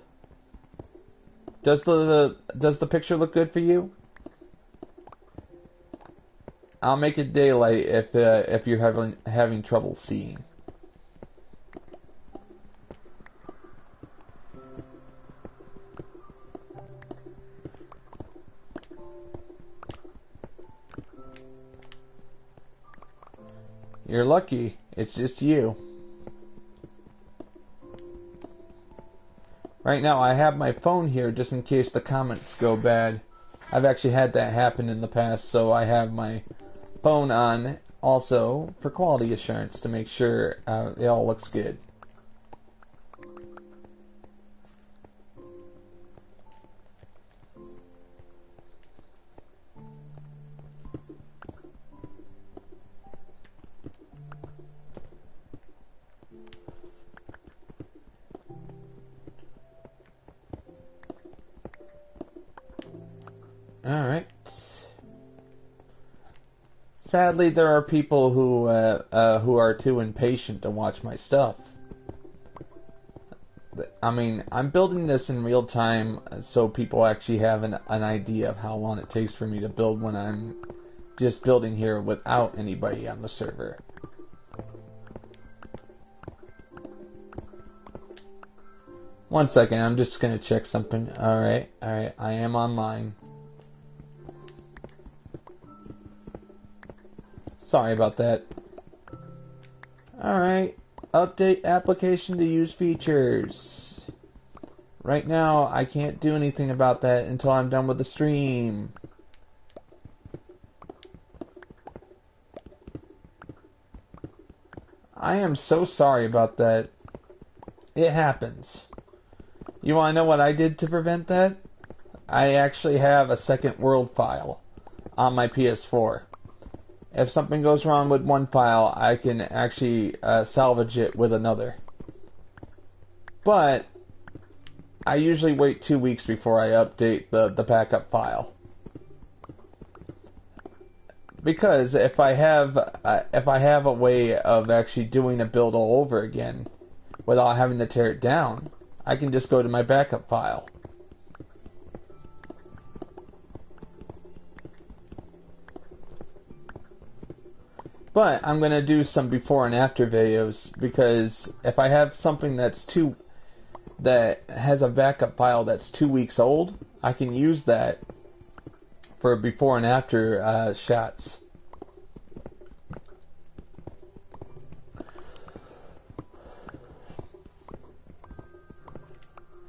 Speaker 1: Does the picture look good for you? I'll make it daylight if you're having trouble seeing. You're lucky. It's just you. Right now I have my phone here just in case the comments go bad. I've actually had that happen in the past, so I have my phone on also for quality assurance to make sure it all looks good. Alright. Sadly, there are people who are too impatient to watch my stuff. I mean, I'm building this in real time so people actually have an idea of how long it takes for me to build when I'm just building here without anybody on the server. One second, I'm just gonna check something. Alright, I am online. Sorry about that. Alright, update application to use features. Right now, I can't do anything about that until I'm done with the stream. I am so sorry about that. It happens. You want to know what I did to prevent that? I actually have a second world file on my PS4. If something goes wrong with one file, I can actually salvage it with another. But I usually wait 2 weeks before I update the backup file. Because if I have a way of actually doing a build all over again without having to tear it down, I can just go to my backup file. But I'm going to do some before and after videos, because if I have something that has a backup file that's 2 weeks old, I can use that for before and after shots.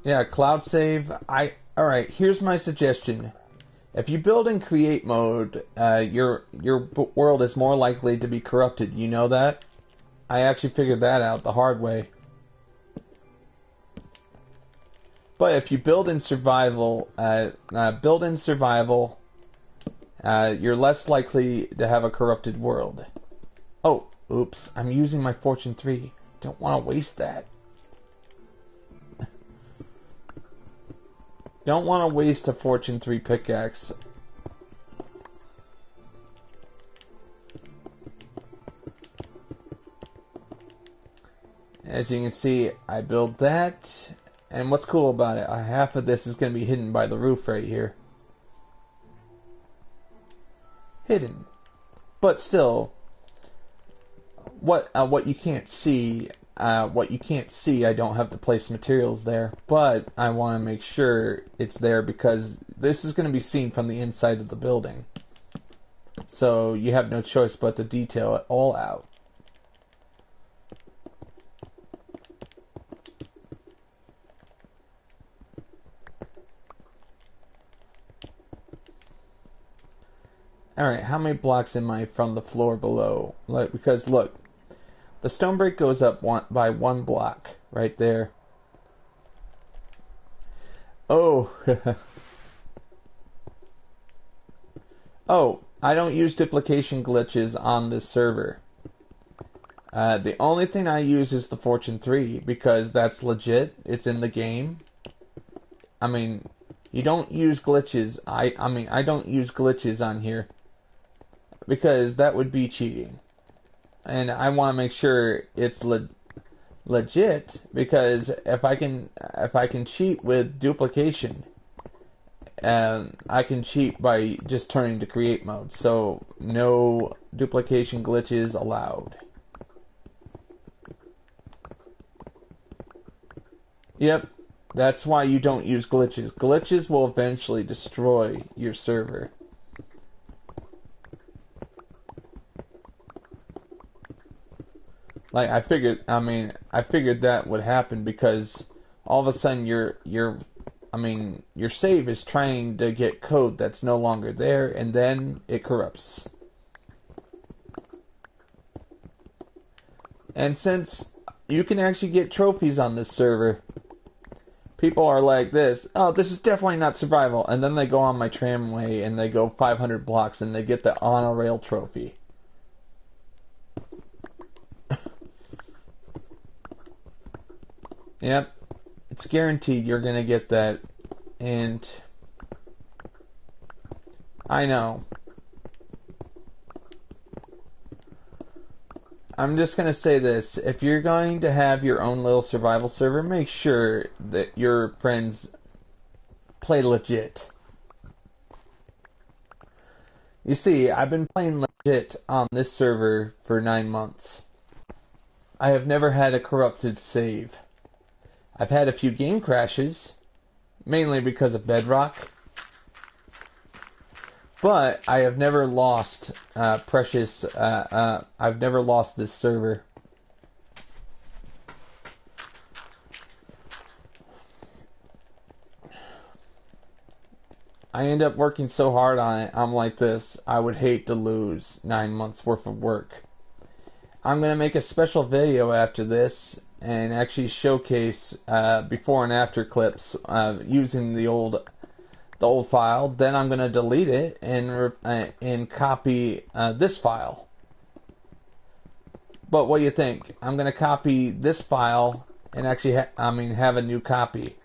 Speaker 1: Yeah, cloud save. Alright, here's my suggestion. If you build in create mode, your world is more likely to be corrupted. You know that? I actually figured that out the hard way. But if you build in survival, you're less likely to have a corrupted world. Oh, oops! I'm using my Fortune 3. Don't want to waste that. Don't want to waste a Fortune 3 pickaxe. As you can see, I built that. And what's cool about it, half of this is going to be hidden by the roof right here. Hidden. But still, what you can't see... I don't have to place materials there, but I want to make sure it's there because this is going to be seen from the inside of the building. So you have no choice but to detail it all out. Alright, how many blocks am I from the floor below? Because look, the stone break goes up by 1 block, right there. Oh, oh, I don't use duplication glitches on this server. The only thing I use is the Fortune 3, because that's legit, it's in the game. I mean, you don't use glitches, I don't use glitches on here, because that would be cheating. And I want to make sure it's legit, because if I can cheat with duplication, I can cheat by just turning to create mode. So no duplication glitches allowed. Yep, that's why you don't use glitches. Glitches will eventually destroy your server. Like I figured that would happen because all of a sudden your save is trying to get code that's no longer there, and then it corrupts. And since you can actually get trophies on this server, people are like this, oh, this is definitely not survival, and then they go on my tramway and they go 500 blocks and they get the on a rail trophy. Yep, it's guaranteed you're gonna get that, and I know. I'm just going to say this. If you're going to have your own little survival server, make sure that your friends play legit. You see, I've been playing legit on this server for 9 months. I have never had a corrupted save. I've had a few game crashes, mainly because of bedrock. But I have never lost I've never lost this server. I end up working so hard on it, I'm like this. I would hate to lose 9 months worth of work. I'm going to make a special video after this and actually showcase before and after clips using the old file. Then I'm going to delete it and copy this file. But what do you think? I'm going to copy this file and actually have a new copy.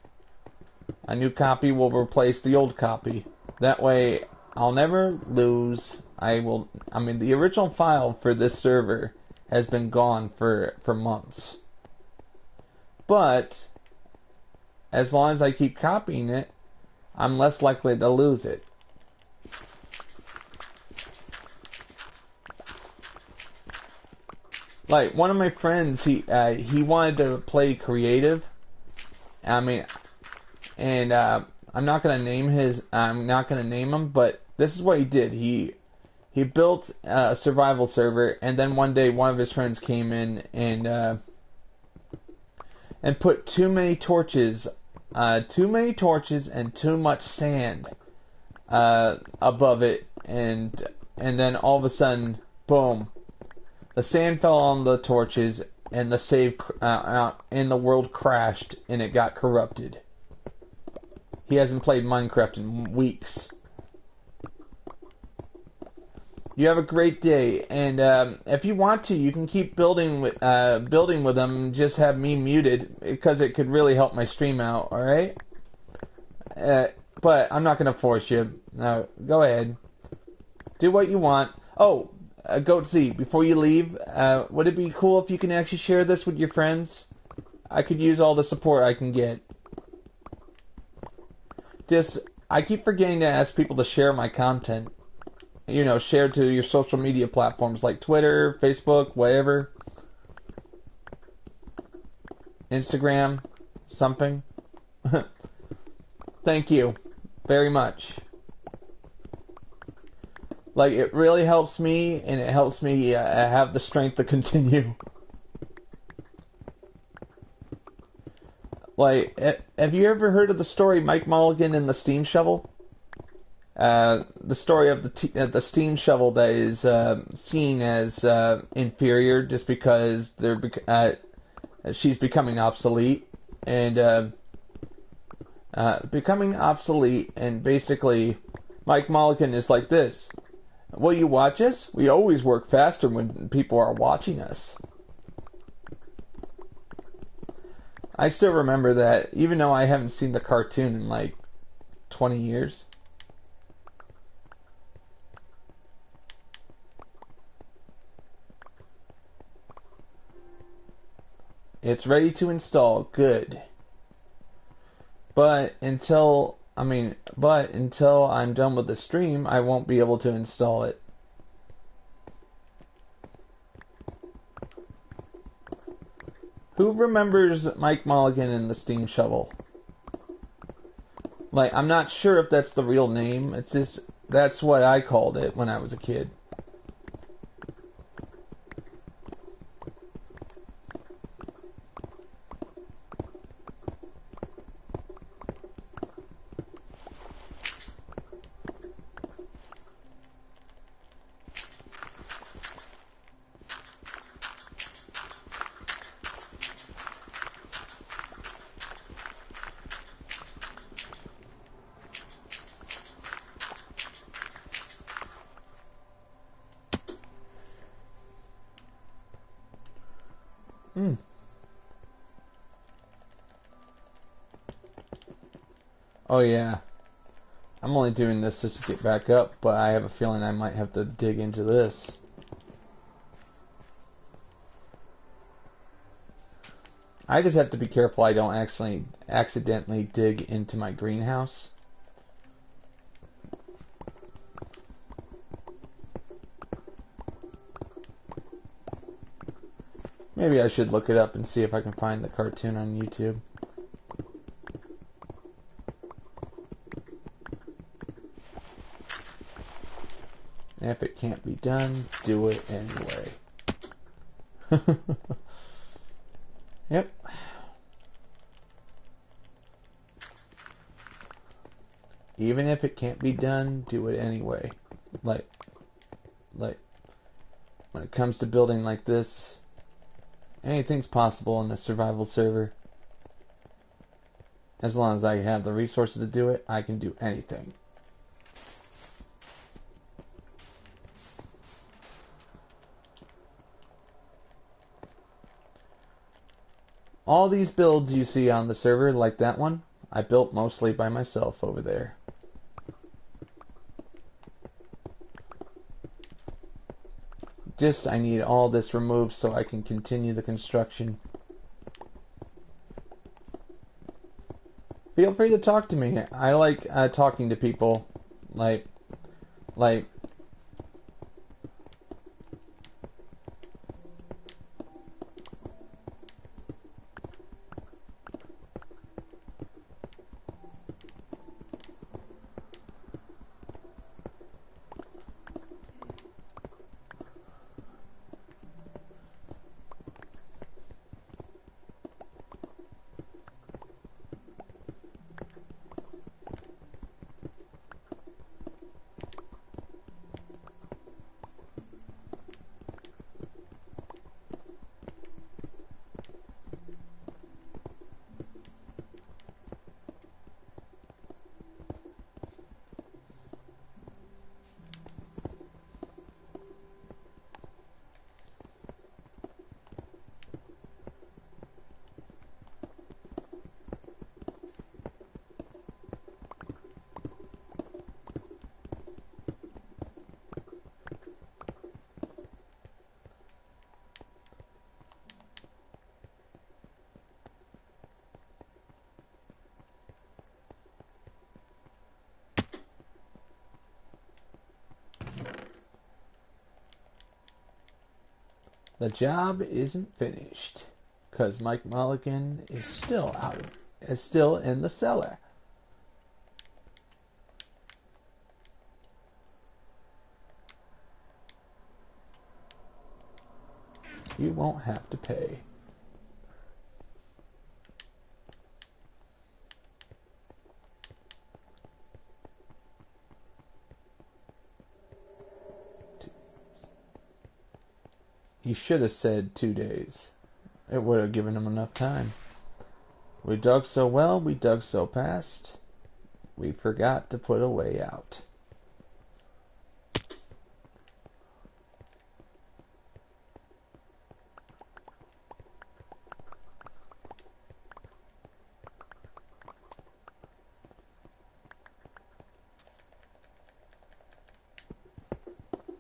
Speaker 1: A new copy will replace the old copy. That way I'll never lose. The original file for this server has been gone for months. But as long as I keep copying it, I'm less likely to lose it. Like one of my friends, he wanted to play creative. I'm not gonna name him, but this is what he did. He built a survival server, and then one day one of his friends came in and put too many torches and too much sand above it, and then all of a sudden, boom, the sand fell on the torches, and the save in the world crashed, and it got corrupted. He hasn't played Minecraft in weeks. You have a great day, and if you want to, you can keep building with them. Just have me muted because it could really help my stream out. All right, but I'm not gonna force you. No, go ahead, do what you want. Oh, Goat Z, before you leave, would it be cool if you can actually share this with your friends? I could use all the support I can get. I keep forgetting to ask people to share my content. You know, share to your social media platforms like Twitter, Facebook, whatever. Instagram, something. Thank you very much. Like, it really helps me, and it helps me have the strength to continue. Like, have you ever heard of the story Mike Mulligan and the Steam Shovel? The story of the steam shovel that is seen as inferior just because she's becoming obsolete, and basically Mike Mulligan is like this. Will you watch us? We always work faster when people are watching us. I still remember that, even though I haven't seen the cartoon in like 20 years. It's ready to install. Good. But until I'm done with the stream, I won't be able to install it. Who remembers Mike Mulligan and the Steam Shovel? Like, I'm not sure if that's the real name. It's just, that's what I called it when I was a kid. Oh yeah. I'm only doing this just to get back up, but I have a feeling I might have to dig into this. I just have to be careful I don't actually accidentally dig into my greenhouse. Maybe I should look it up and see if I can find the cartoon on YouTube. And if it can't be done, do it anyway. Yep. Even if it can't be done, do it anyway. Like when it comes to building like this, anything's possible in a survival server. As long as I have the resources to do it, I can do anything. All these builds you see on the server, like that one, I built mostly by myself over there. Just, I need all this removed so I can continue the construction. Feel free to talk to me. I like talking to people. Like, the job isn't finished, 'cause Mike Mulligan is still in the cellar. You won't have to pay. He should have said 2 days. It would have given him enough time. We dug so well, we dug so fast, we forgot to put a way out.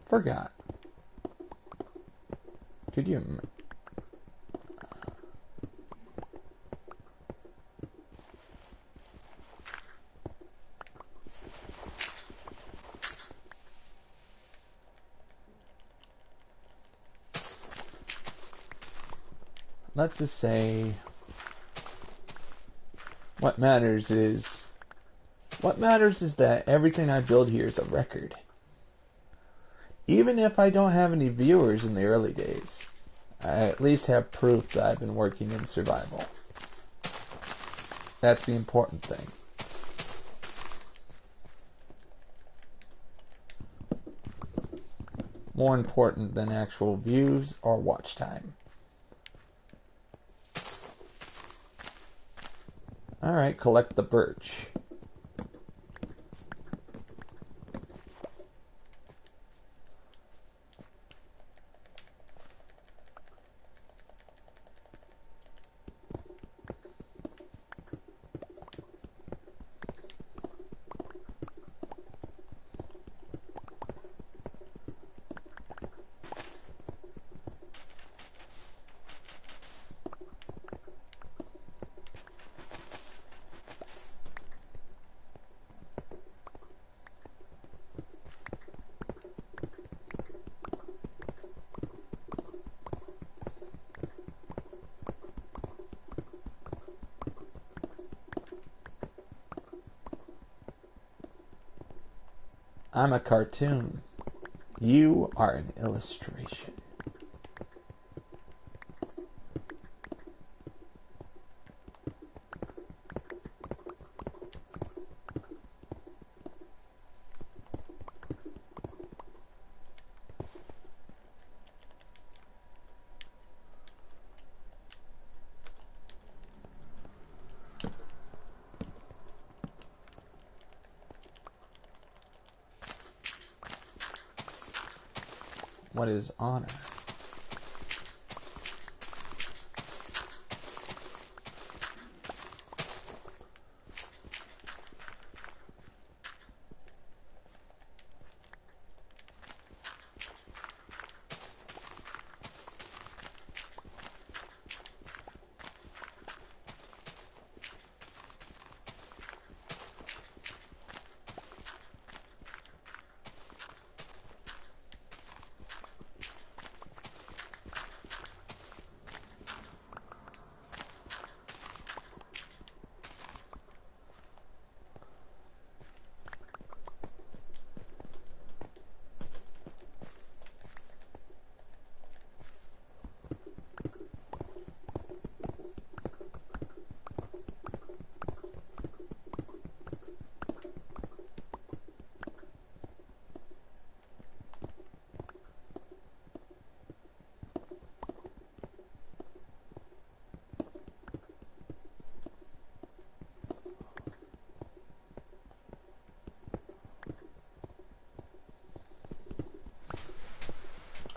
Speaker 1: Forgot. Could you... Let's just say what matters is that everything I build here is a record. Even if I don't have any viewers in the early days, I at least have proof that I've been working in survival. That's the important thing. More important than actual views or watch time. Alright, collect the birch. I'm a cartoon. You are an illustration. What is honor?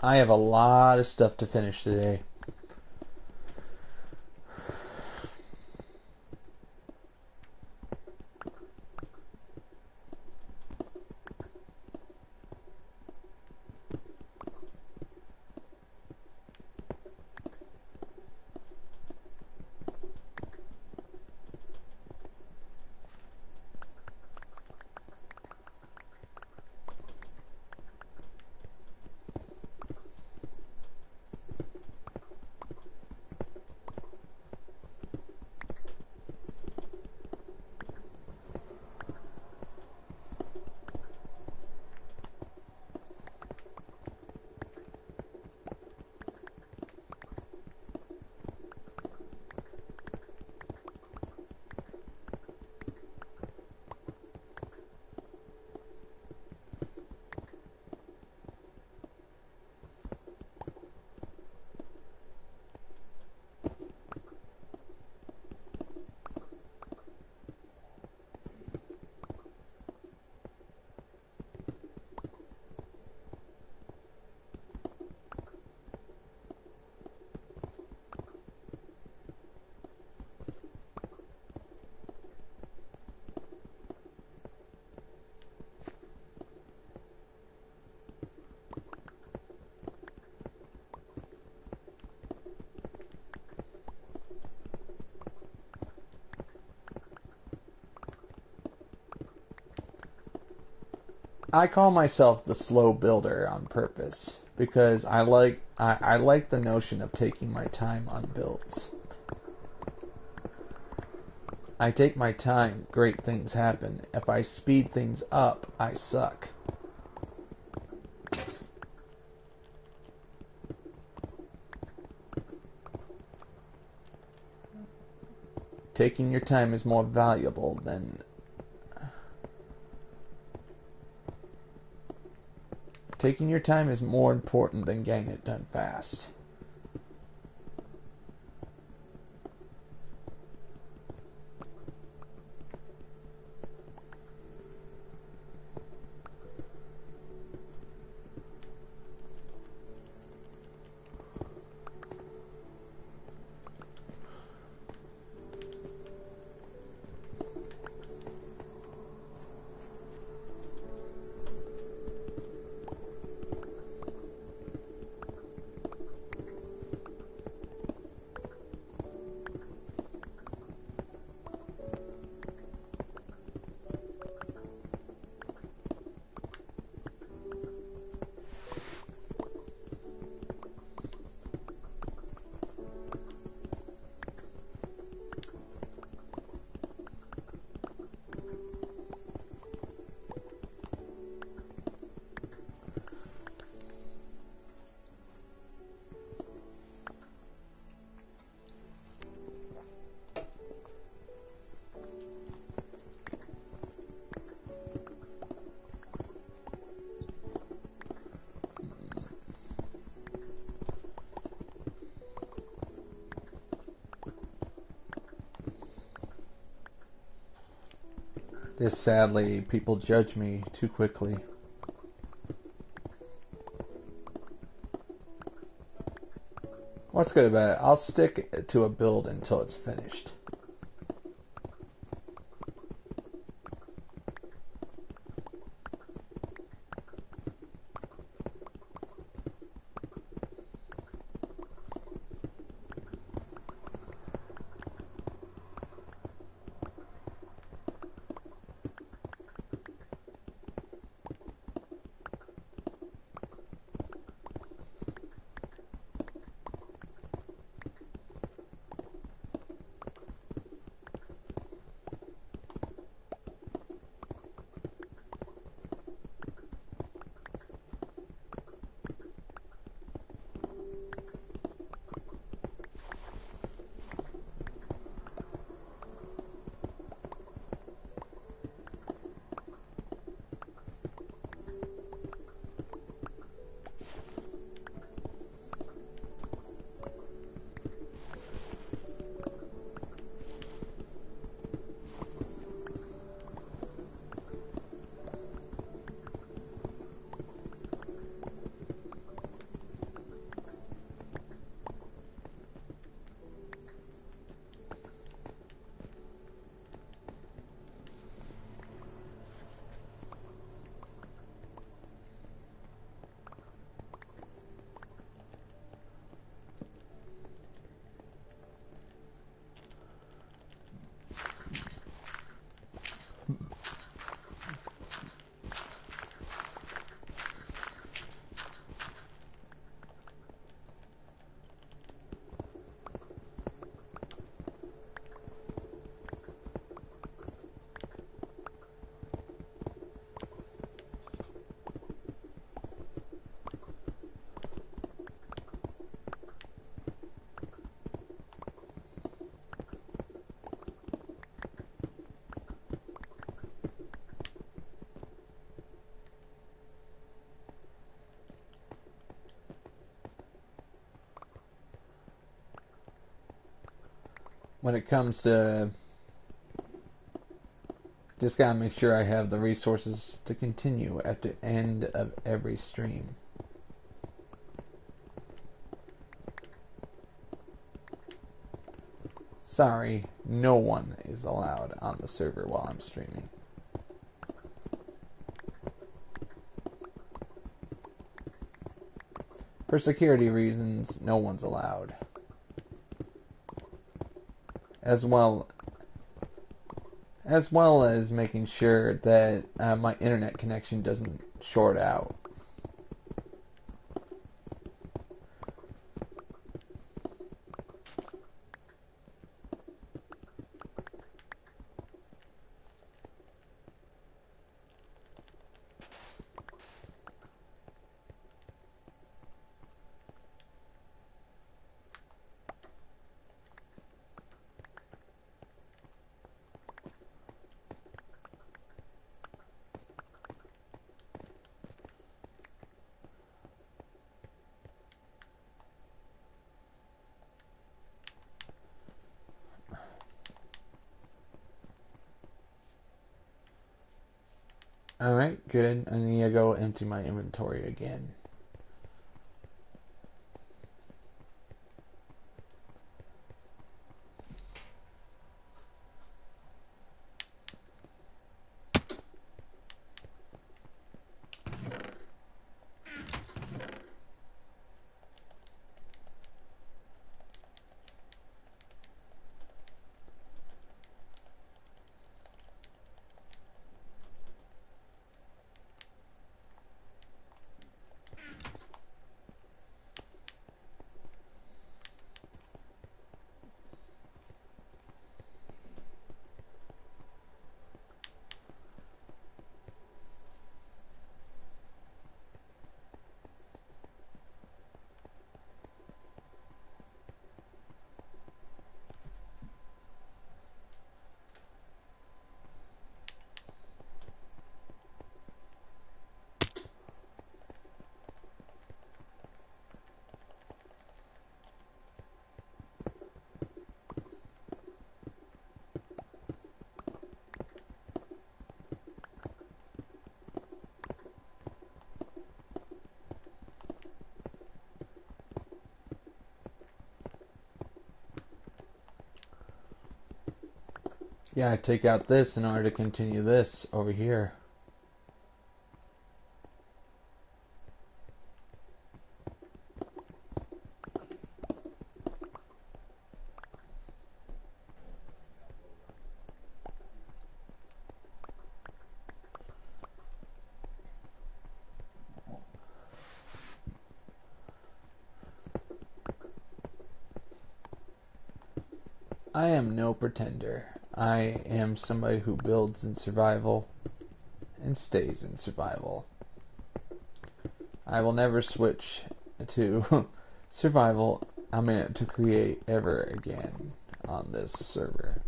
Speaker 1: I have a lot of stuff to finish today. I call myself the slow builder on purpose because I like the notion of taking my time on builds. I take my time, great things happen. If I speed things up, I suck. Taking your time is more valuable than taking your time is more important than getting it done fast. is sadly people judge me too quickly. What's good about it? I'll stick to a build until it's finished. When it comes to, just gotta make sure I have the resources to continue at the end of every stream. Sorry, no one is allowed on the server while I'm streaming. For security reasons, no one's allowed. As well as making sure that my internet connection doesn't short out. Alright, good. I need to go empty my inventory again. Yeah, I take out this in order to continue this over here. I am no pretender. I am somebody who builds in survival and stays in survival. I will never switch to survival, to create ever again on this server.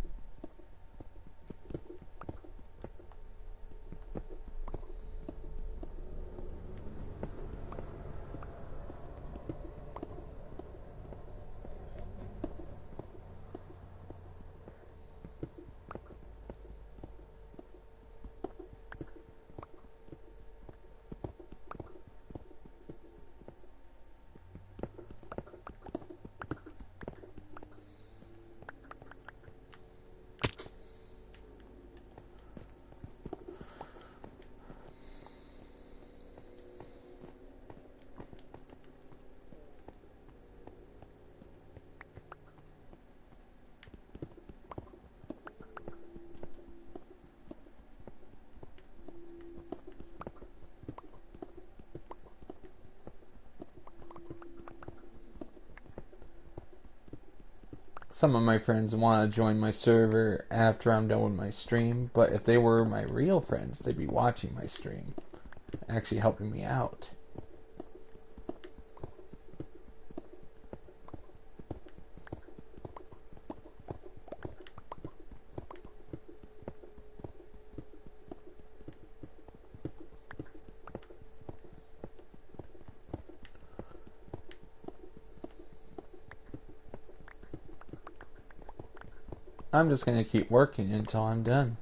Speaker 1: Some of my friends want to join my server after I'm done with my stream, but if they were my real friends, they'd be watching my stream, actually helping me out. I'm just going to keep working until I'm done.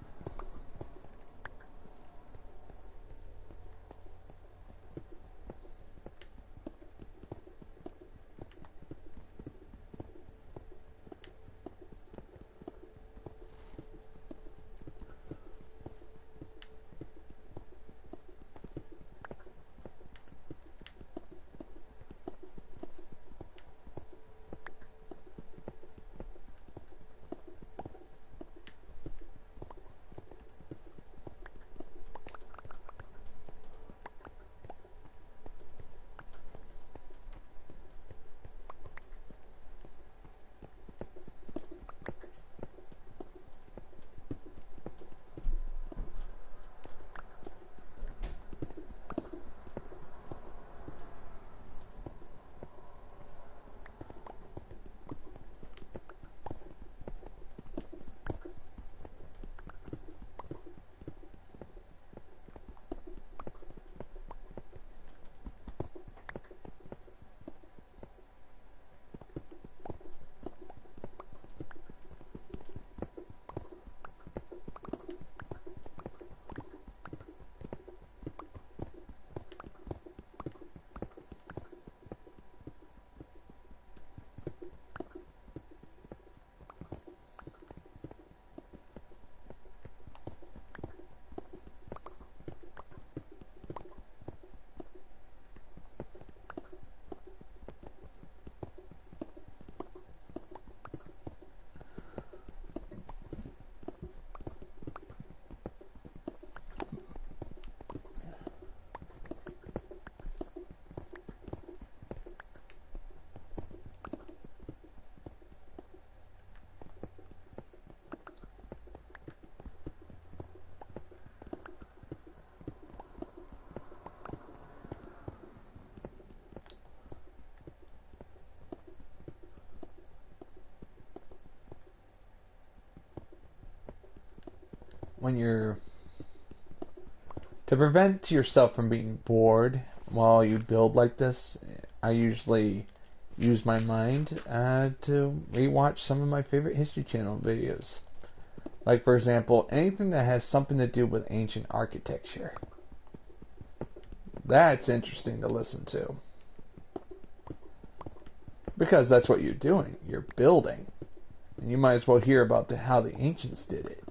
Speaker 1: To prevent yourself from being bored while you build like this, I usually use my mind to rewatch some of my favorite History Channel videos. Like, for example, anything that has something to do with ancient architecture. That's interesting to listen to. Because that's what you're doing. You're building. And you might as well hear about how the ancients did it.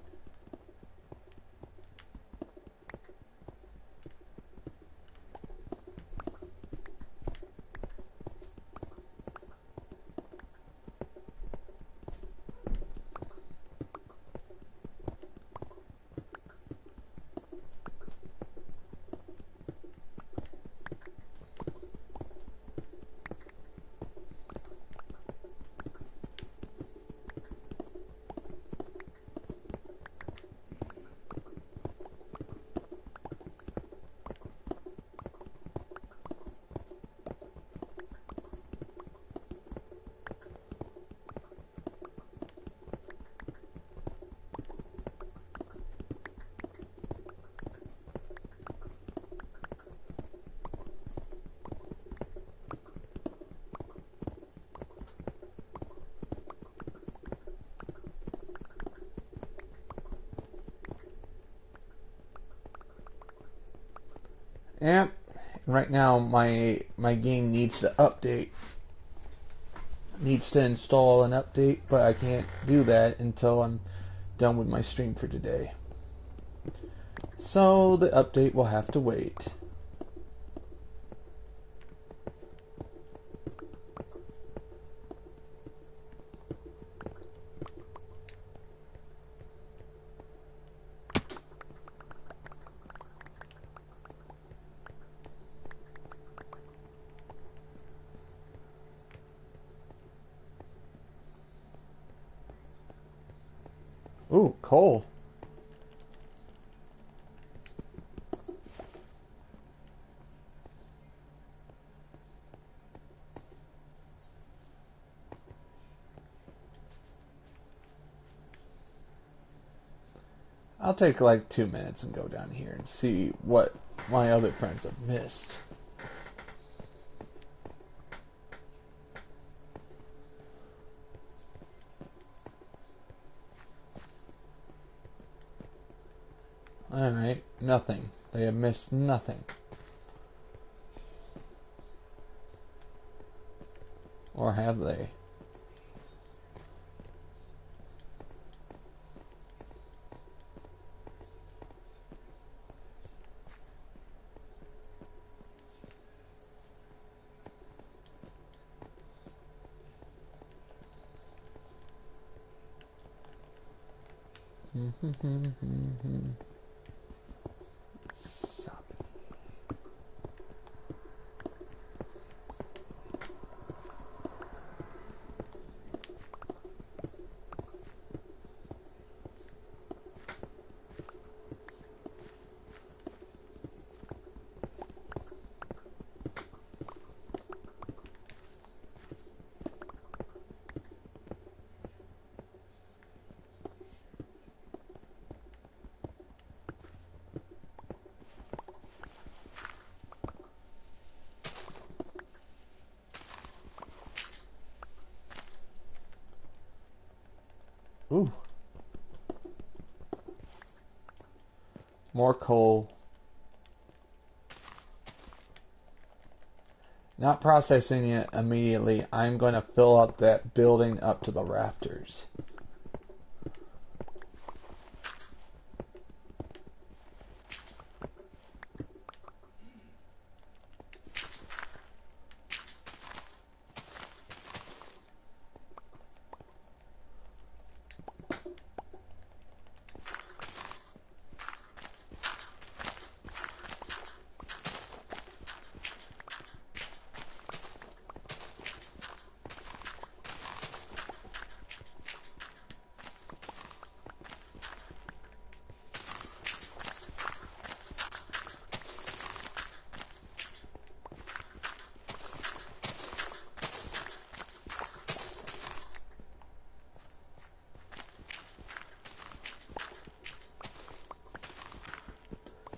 Speaker 1: Yep. Right now, my game needs to update. Needs to install an update, but I can't do that until I'm done with my stream for today. So the update will have to wait. Ooh, coal. I'll take like 2 minutes and go down here and see what my other friends have missed. Alright, nothing. They have missed nothing. Or have they? Ooh. More coal. Not processing it immediately. I'm going to fill up that building up to the rafters.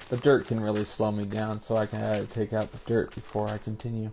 Speaker 1: The dirt can really slow me down, so I can take out the dirt before I continue.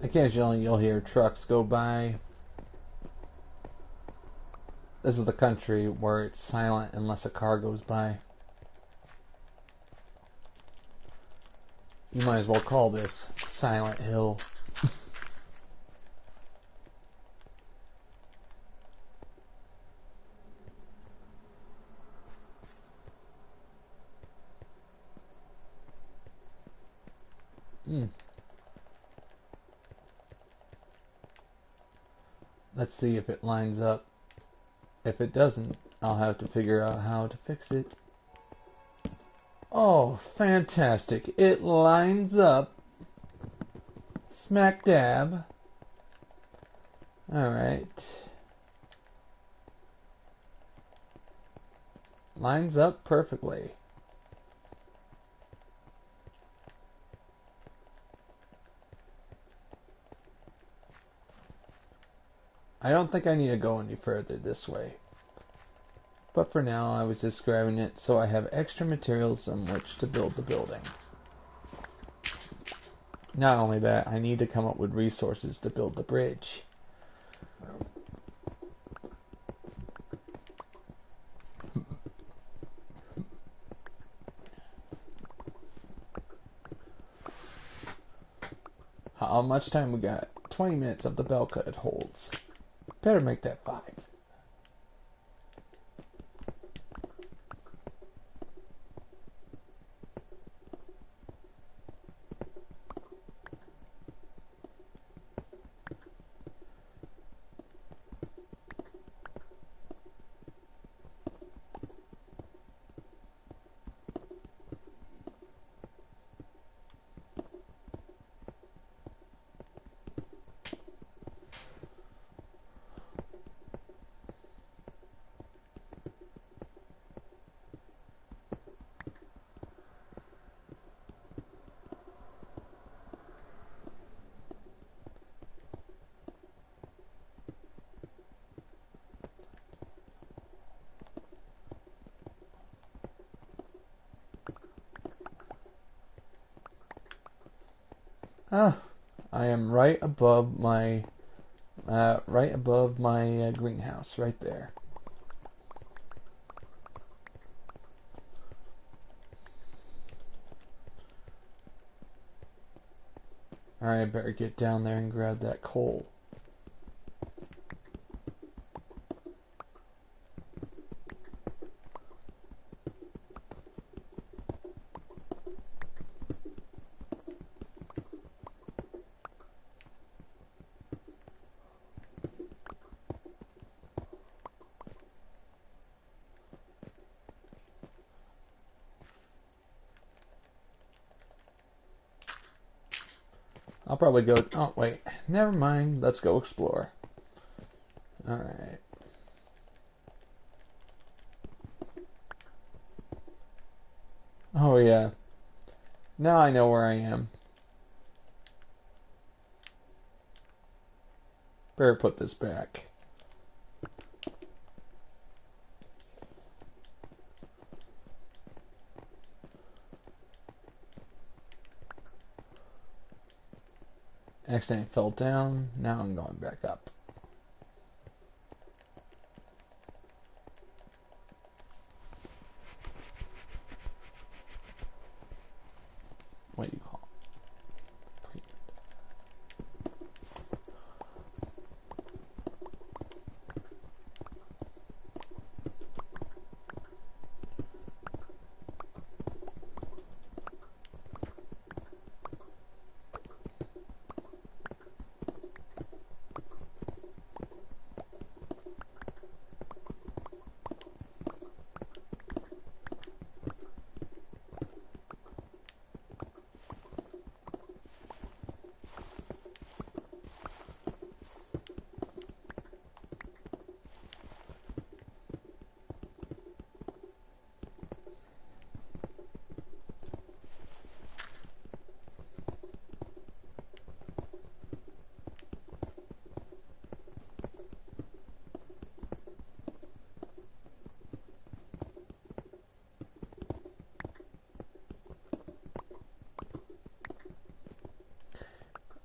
Speaker 1: Occasionally you'll hear trucks go by. This is the country where it's silent unless a car goes by. You might as well call this Silent Hill. Let's see if it lines up. If it doesn't, I'll have to figure out how to fix it. Oh, fantastic. It lines up. Smack dab. Alright. Lines up perfectly. I don't think I need to go any further this way. But for now, I was just grabbing it so I have extra materials on which to build the building. Not only that, I need to come up with resources to build the bridge. How much time we got? 20 minutes of the bell cut holds. Better make that 5. I am right above my greenhouse, right there. Alright, I better get down there and grab that coal. I'll probably go... Oh, wait. Never mind. Let's go explore. Alright. Oh, yeah. Now I know where I am. Better put this back. Accidentally fell down. Now I'm going back up. What do you call it?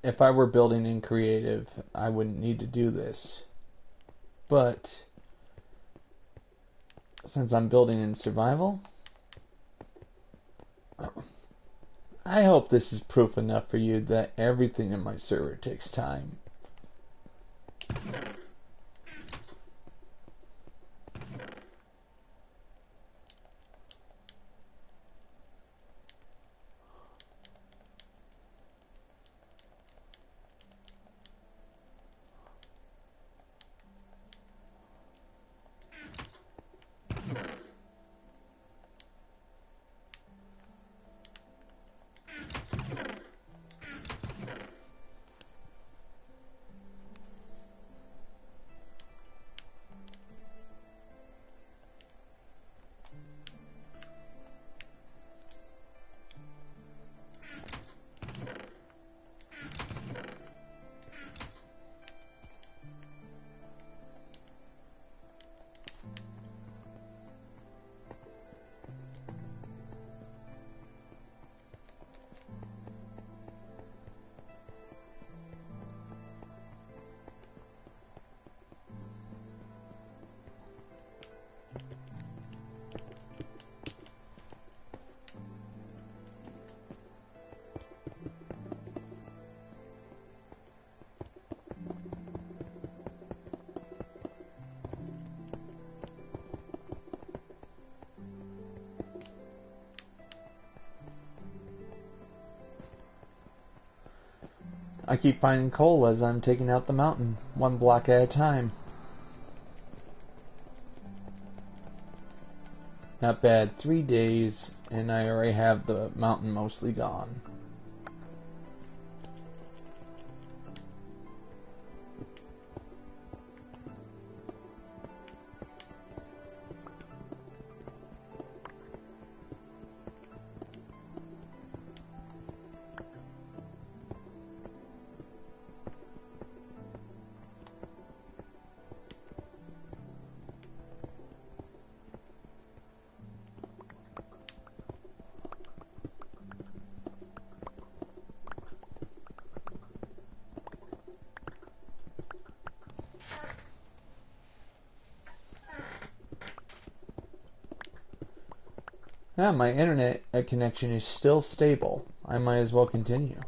Speaker 1: if I were building in creative, I wouldn't need to do this. But since I'm building in survival, I hope this is proof enough for you that everything in my server takes time. I keep finding coal as I'm taking out the mountain, one block at a time. Not bad, 3 days, and I already have the mountain mostly gone. Yeah, my internet connection is still stable. I might as well continue.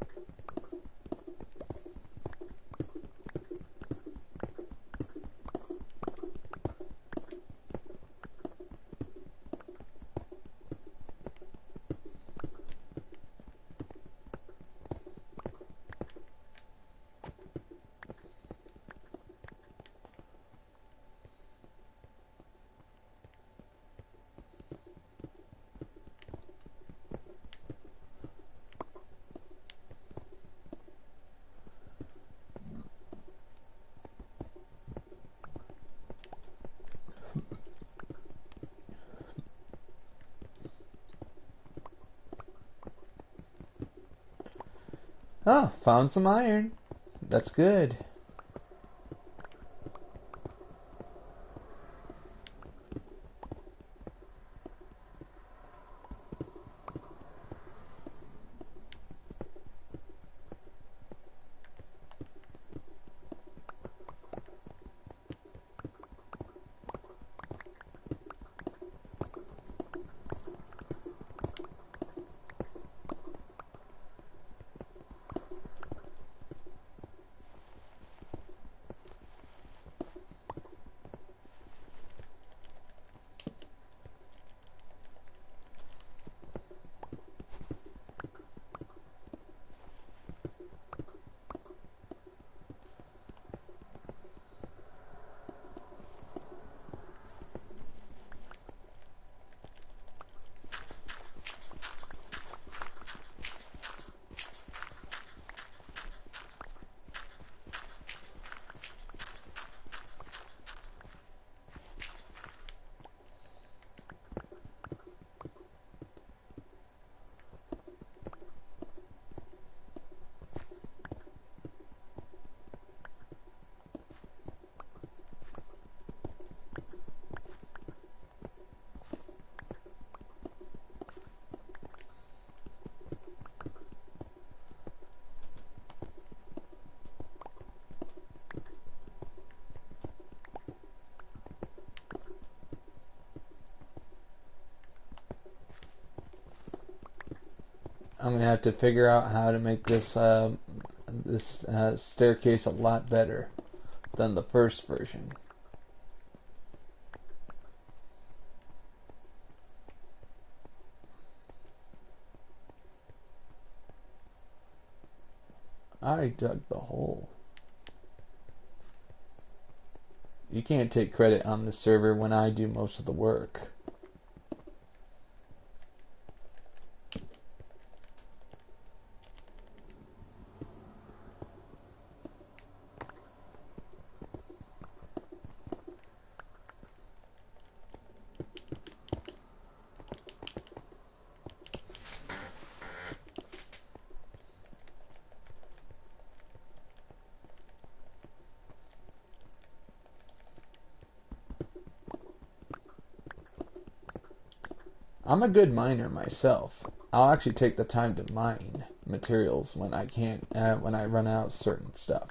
Speaker 1: Oh, found some iron. That's good. I'm gonna have to figure out how to make this staircase a lot better than the first version. I dug the hole. You can't take credit on the server when I do most of the work. I'm a good miner myself. I'll actually take the time to mine materials when I can't, when I run out of certain stuff.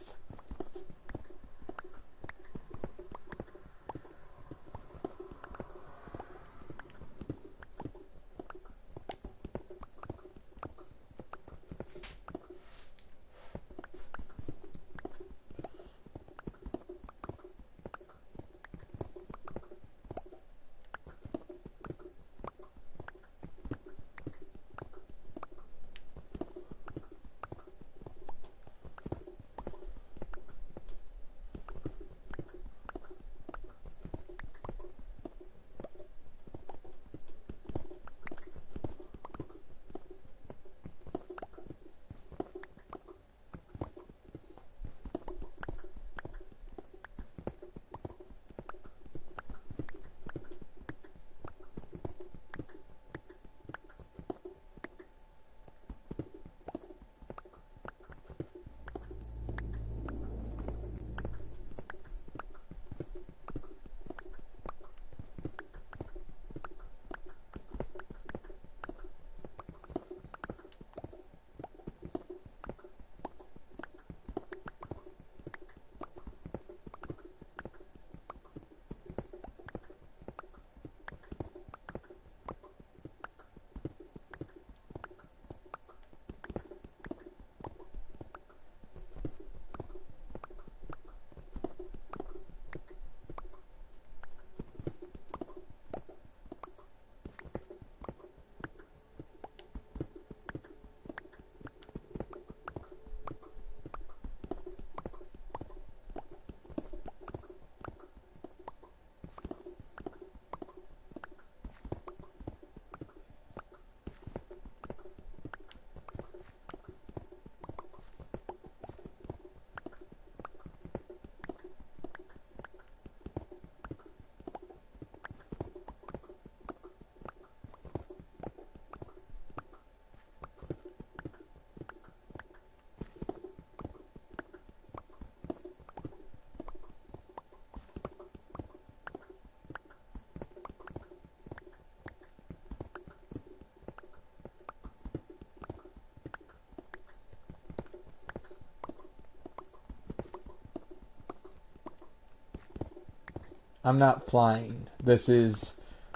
Speaker 1: I'm not flying. This is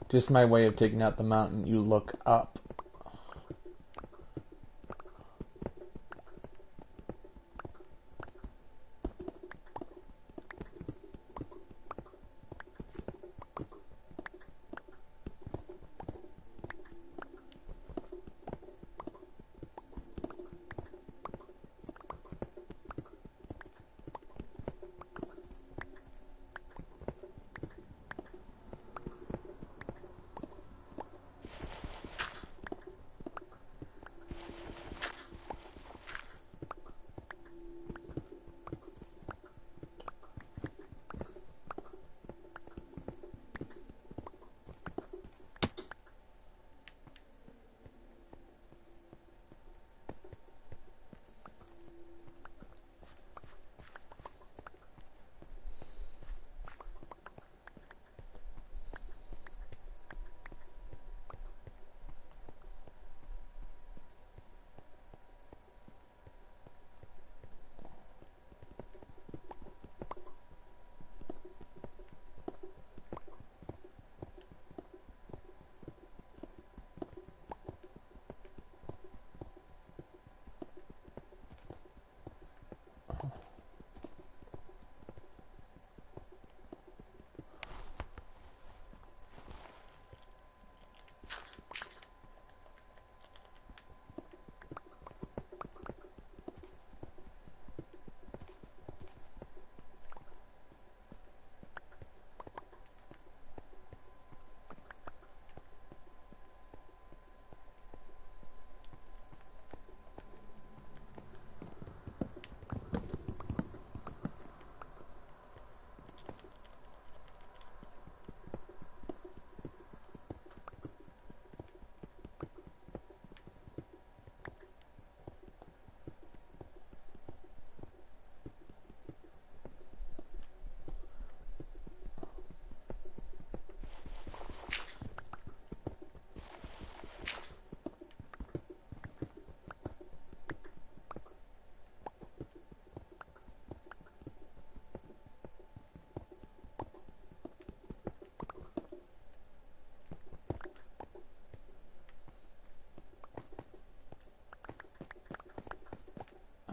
Speaker 1: just my way of taking out the mountain. You look up.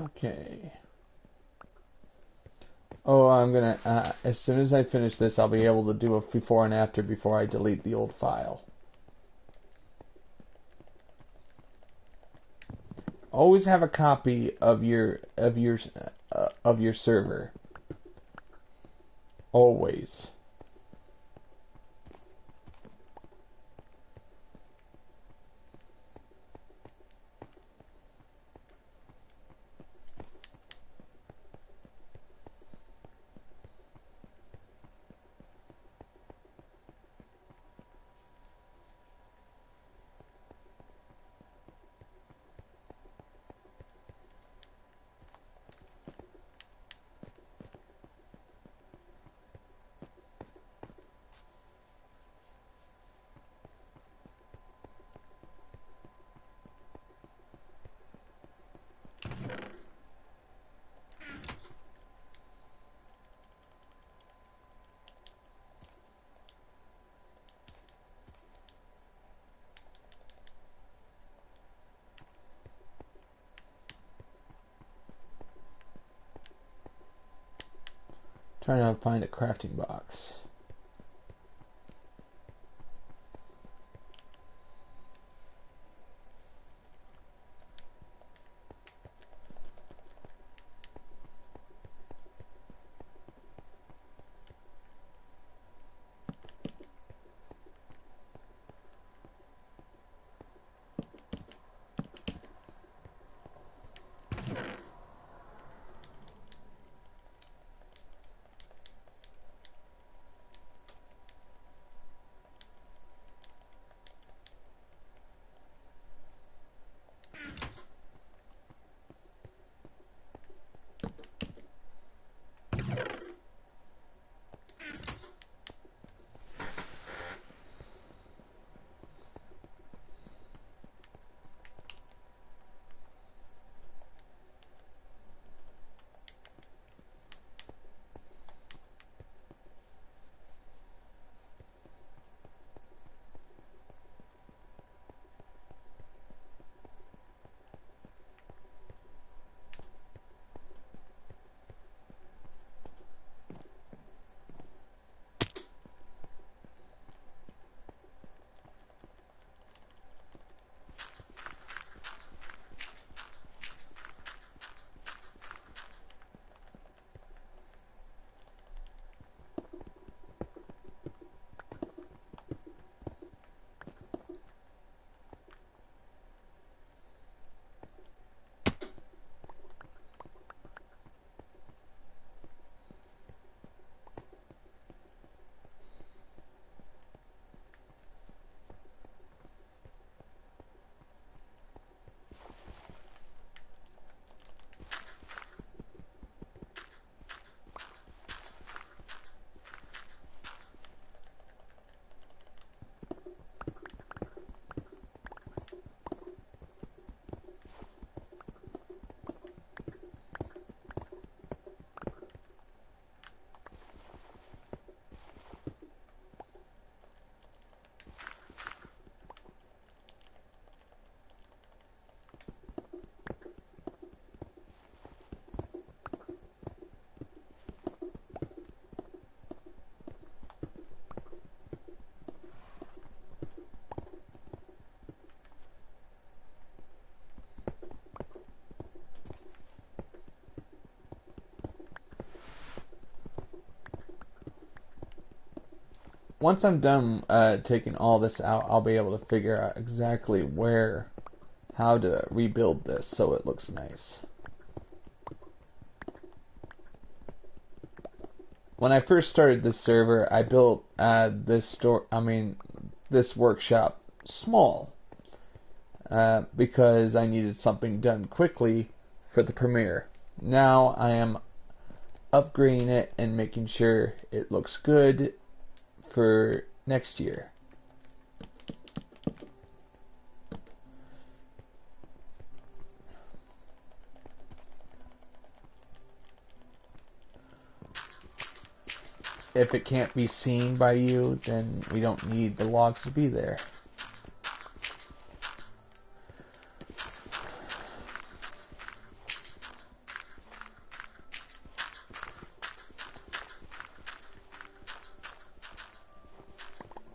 Speaker 1: Okay. Oh, I'm gonna, as soon as I finish this, I'll be able to do a before and after before I delete the old file. Always have a copy of your server. Always. Trying to find a crafting box. Once I'm done taking all this out, I'll be able to figure out exactly how to rebuild this so it looks nice. When I first started this server, I built this workshop small because I needed something done quickly for the premiere. Now I am upgrading it and making sure it looks good for next year. If it can't be seen by you, then we don't need the logs to be there.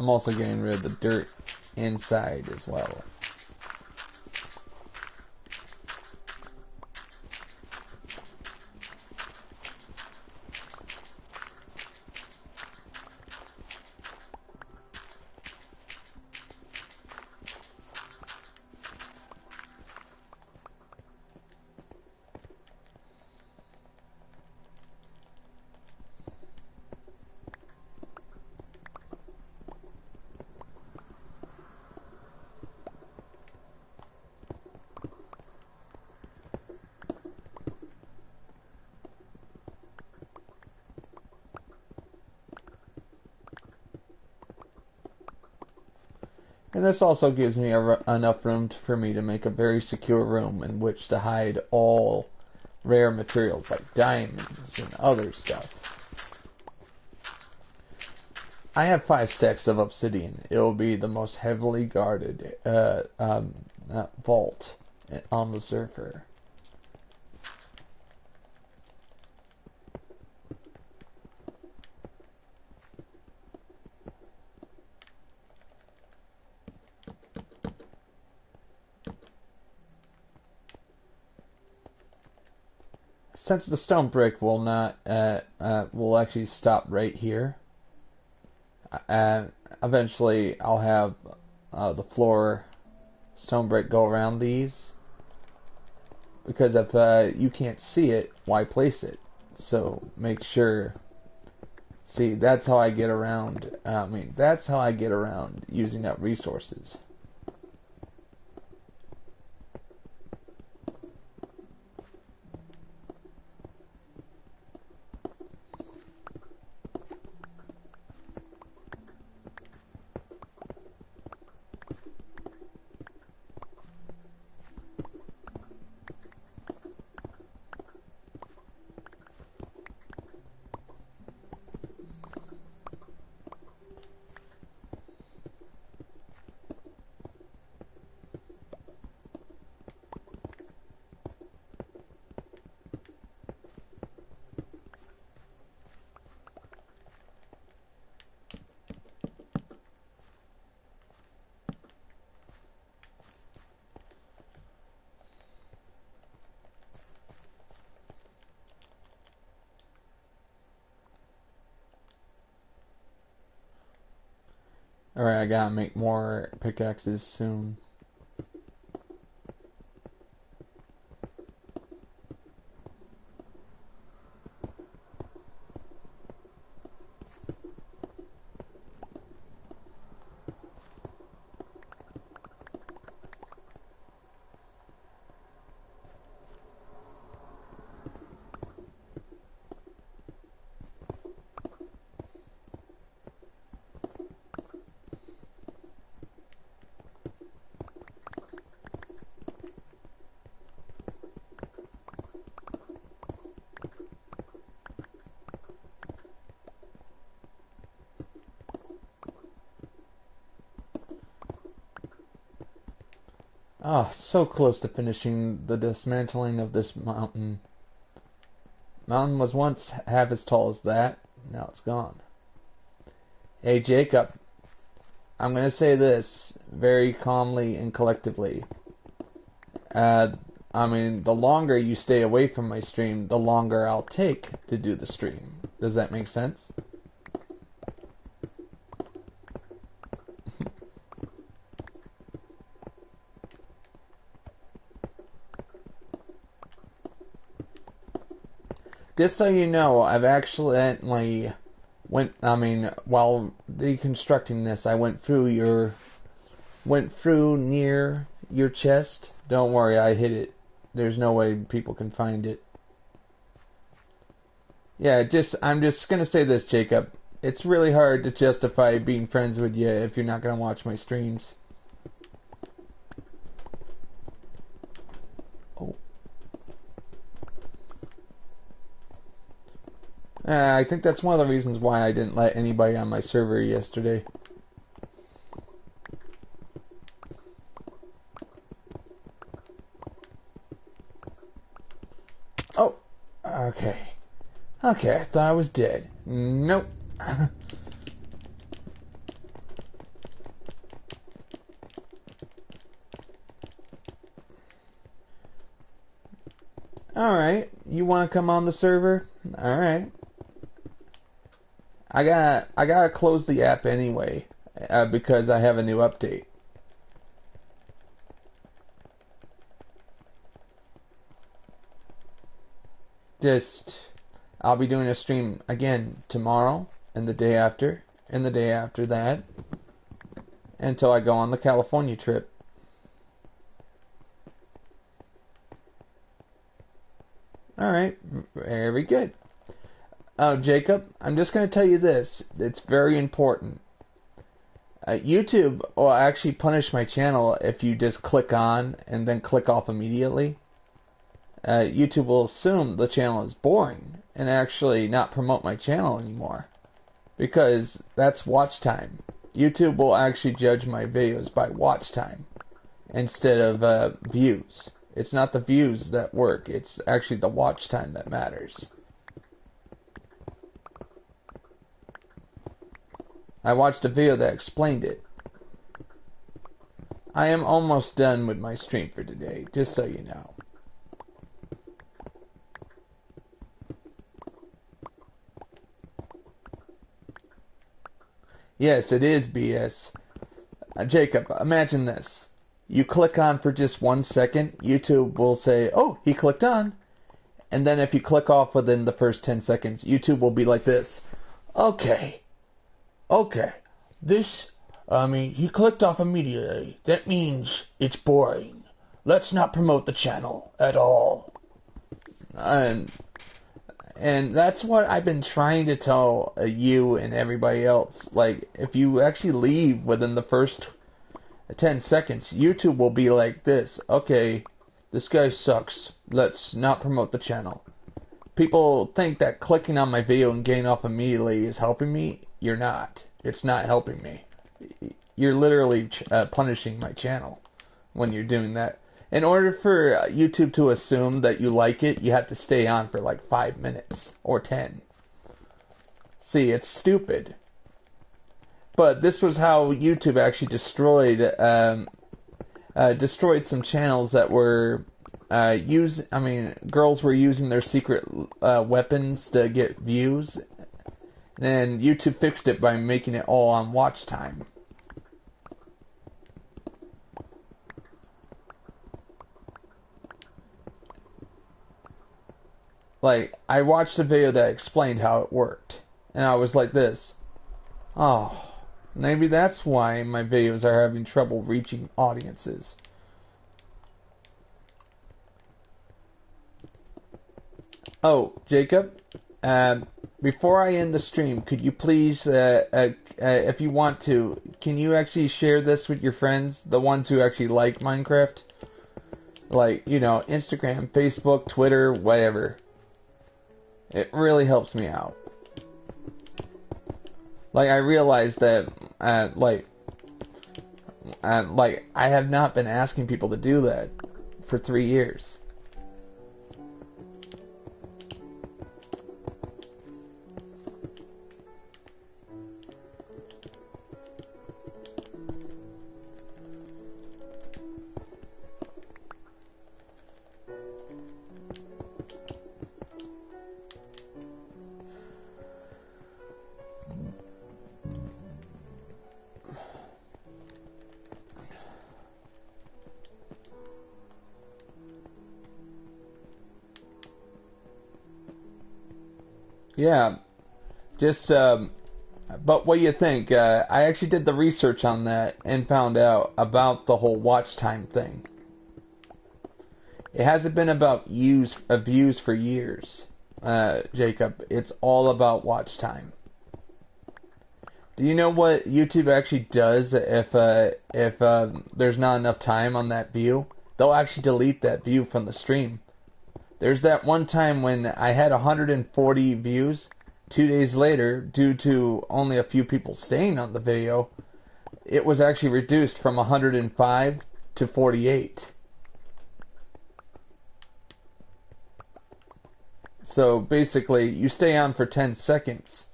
Speaker 1: I'm also getting rid of the dirt inside as well. And this also gives me enough room for me to make a very secure room in which to hide all rare materials like diamonds and other stuff. I have 5 stacks of obsidian. It will be the most heavily guarded vault on the server. Since the stone brick will not will actually stop right here. Eventually, I'll have the floor stone brick go around these, because if you can't see it, why place it? So make sure. See, that's how I get around. That's how I get around using up resources. Alright, I gotta make more pickaxes soon. Ah, so close to finishing the dismantling of this mountain. Mountain was once half as tall as that. Now it's gone. Hey, Jacob. I'm going to say this very calmly and collectively. The longer you stay away from my stream, the longer I'll take to do the stream. Does that make sense? Just so you know, I've accidentally while deconstructing this, I went through near your chest. Don't worry, I hid it. There's no way people can find it. Yeah, I'm just gonna say this, Jacob. It's really hard to justify being friends with you if you're not gonna watch my streams. Oh. I think that's one of the reasons why I didn't let anybody on my server yesterday. Oh, okay. Okay, I thought I was dead. Nope. Alright, you want to come on the server? Alright. I gotta close the app anyway, because I have a new update. I'll be doing a stream again tomorrow, and the day after, and the day after that, until I go on the California trip. Alright, very good. Oh, Jacob, I'm just going to tell you this. It's very important. YouTube will actually punish my channel if you just click on and then click off immediately. YouTube will assume the channel is boring and actually not promote my channel anymore. Because that's watch time. YouTube will actually judge my videos by watch time instead of views. It's not the views that work, it's actually the watch time that matters. I watched a video that explained it. I am almost done with my stream for today, just so you know. Yes, it is BS. Jacob, imagine this. You click on for just 1 second, YouTube will say, oh, he clicked on. And then if you click off within the first 10 seconds, YouTube will be like this. Okay, he clicked off immediately. That means it's boring. Let's not promote the channel at all. And that's what I've been trying to tell you and everybody else. Like, if you actually leave within the first 10 seconds, YouTube will be like this. Okay, this guy sucks. Let's not promote the channel. People think that clicking on my video and getting off immediately is helping me. You're not. It's not helping me. You're literally punishing my channel when you're doing that. In order for YouTube to assume that you like it, you have to stay on for like 5 minutes or 10. See, it's stupid. But this was how YouTube actually destroyed some channels that were girls were using their secret weapons to get views. And YouTube fixed it by making it all on watch time. Like, I watched a video that explained how it worked. And I was like this. Oh, maybe that's why my videos are having trouble reaching audiences. Oh, Jacob, before I end the stream, could you please, if you want to, can you actually share this with your friends, the ones who actually like Minecraft? Like, Instagram, Facebook, Twitter, whatever. It really helps me out. Like, I realized that, I have not been asking people to do that for 3 years. Yeah, but what do you think? I actually did the research on that and found out about the whole watch time thing. It hasn't been about views for years, Jacob. It's all about watch time. Do you know what YouTube actually does if there's not enough time on that view? They'll actually delete that view from the stream. There's that one time when I had 140 views. 2 days later, due to only a few people staying on the video, it was actually reduced from 105 to 48. So basically, you stay on for 10 seconds.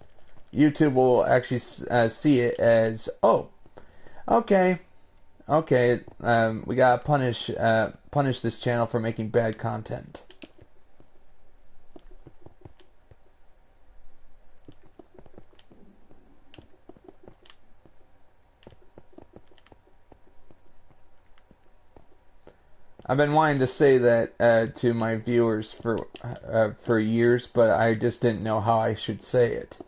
Speaker 1: YouTube will actually see it as, oh, okay, we gotta punish this channel for making bad content. I've been wanting to say that to my viewers for years, but I just didn't know how I should say it.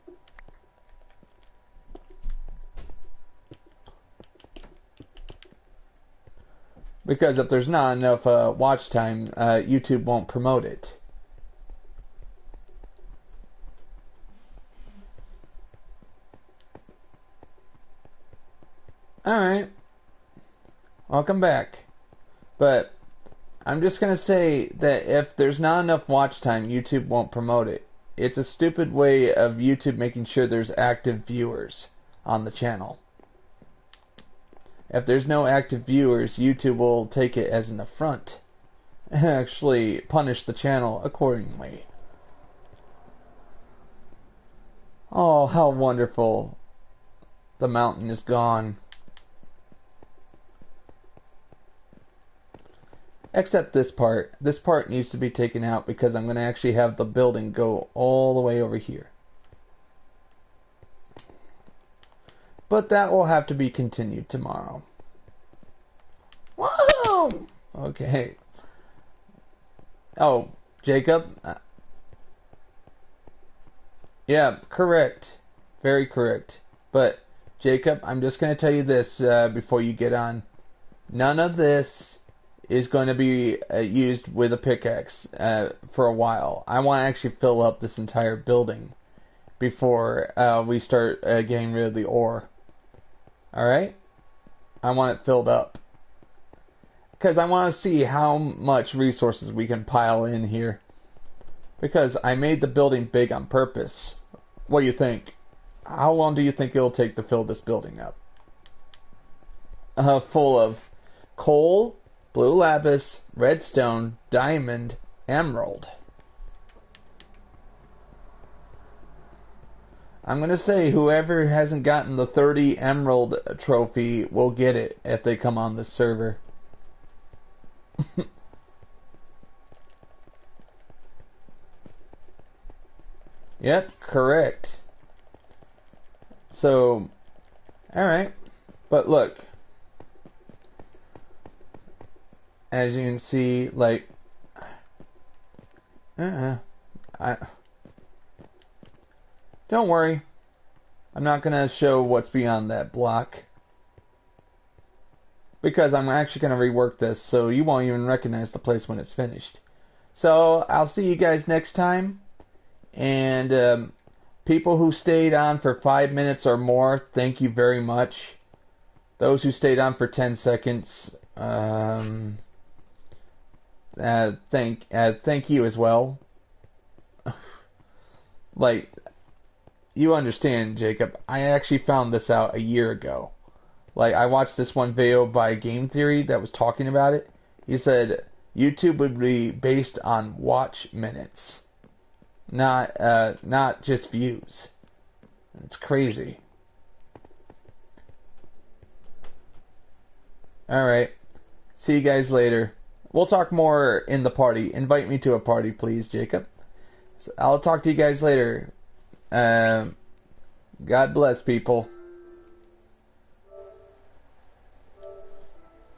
Speaker 1: Because if there's not enough watch time, YouTube won't promote it. Alright. Welcome back. But I'm just going to say that if there's not enough watch time, YouTube won't promote it. It's a stupid way of YouTube making sure there's active viewers on the channel. If there's no active viewers, YouTube will take it as an affront and actually punish the channel accordingly. Oh, how wonderful. The mountain is gone. Except this part. This part needs to be taken out because I'm going to actually have the building go all the way over here. But that will have to be continued tomorrow. Whoa! Okay. Oh, Jacob? Yeah, correct. Very correct. But, Jacob, I'm just going to tell you this before you get on. None of this is going to be used with a pickaxe for a while. I want to actually fill up this entire building before we start getting rid of the ore. Alright? I want it filled up. Because I want to see how much resources we can pile in here. Because I made the building big on purpose. What do you think? How long do you think it'll take to fill this building up? Full of coal, blue lapis, redstone, diamond, emerald. I'm going to say whoever hasn't gotten the 30 emerald trophy will get it if they come on this server. Yep, correct. So, alright. But look. As you can see, like... Don't worry. I'm not going to show what's beyond that block. Because I'm actually going to rework this, so you won't even recognize the place when it's finished. So, I'll see you guys next time. And people who stayed on for 5 minutes or more, thank you very much. Those who stayed on for 10 seconds, thank you as well. Like, you understand, Jacob, I actually found this out a year ago. Like, I watched this one video by Game Theory that was talking about it. He said YouTube would be based on watch minutes. Not just views. It's crazy. Alright. See you guys later. We'll talk more in the party. Invite me to a party, please, Jacob. So I'll talk to you guys later. God bless, people.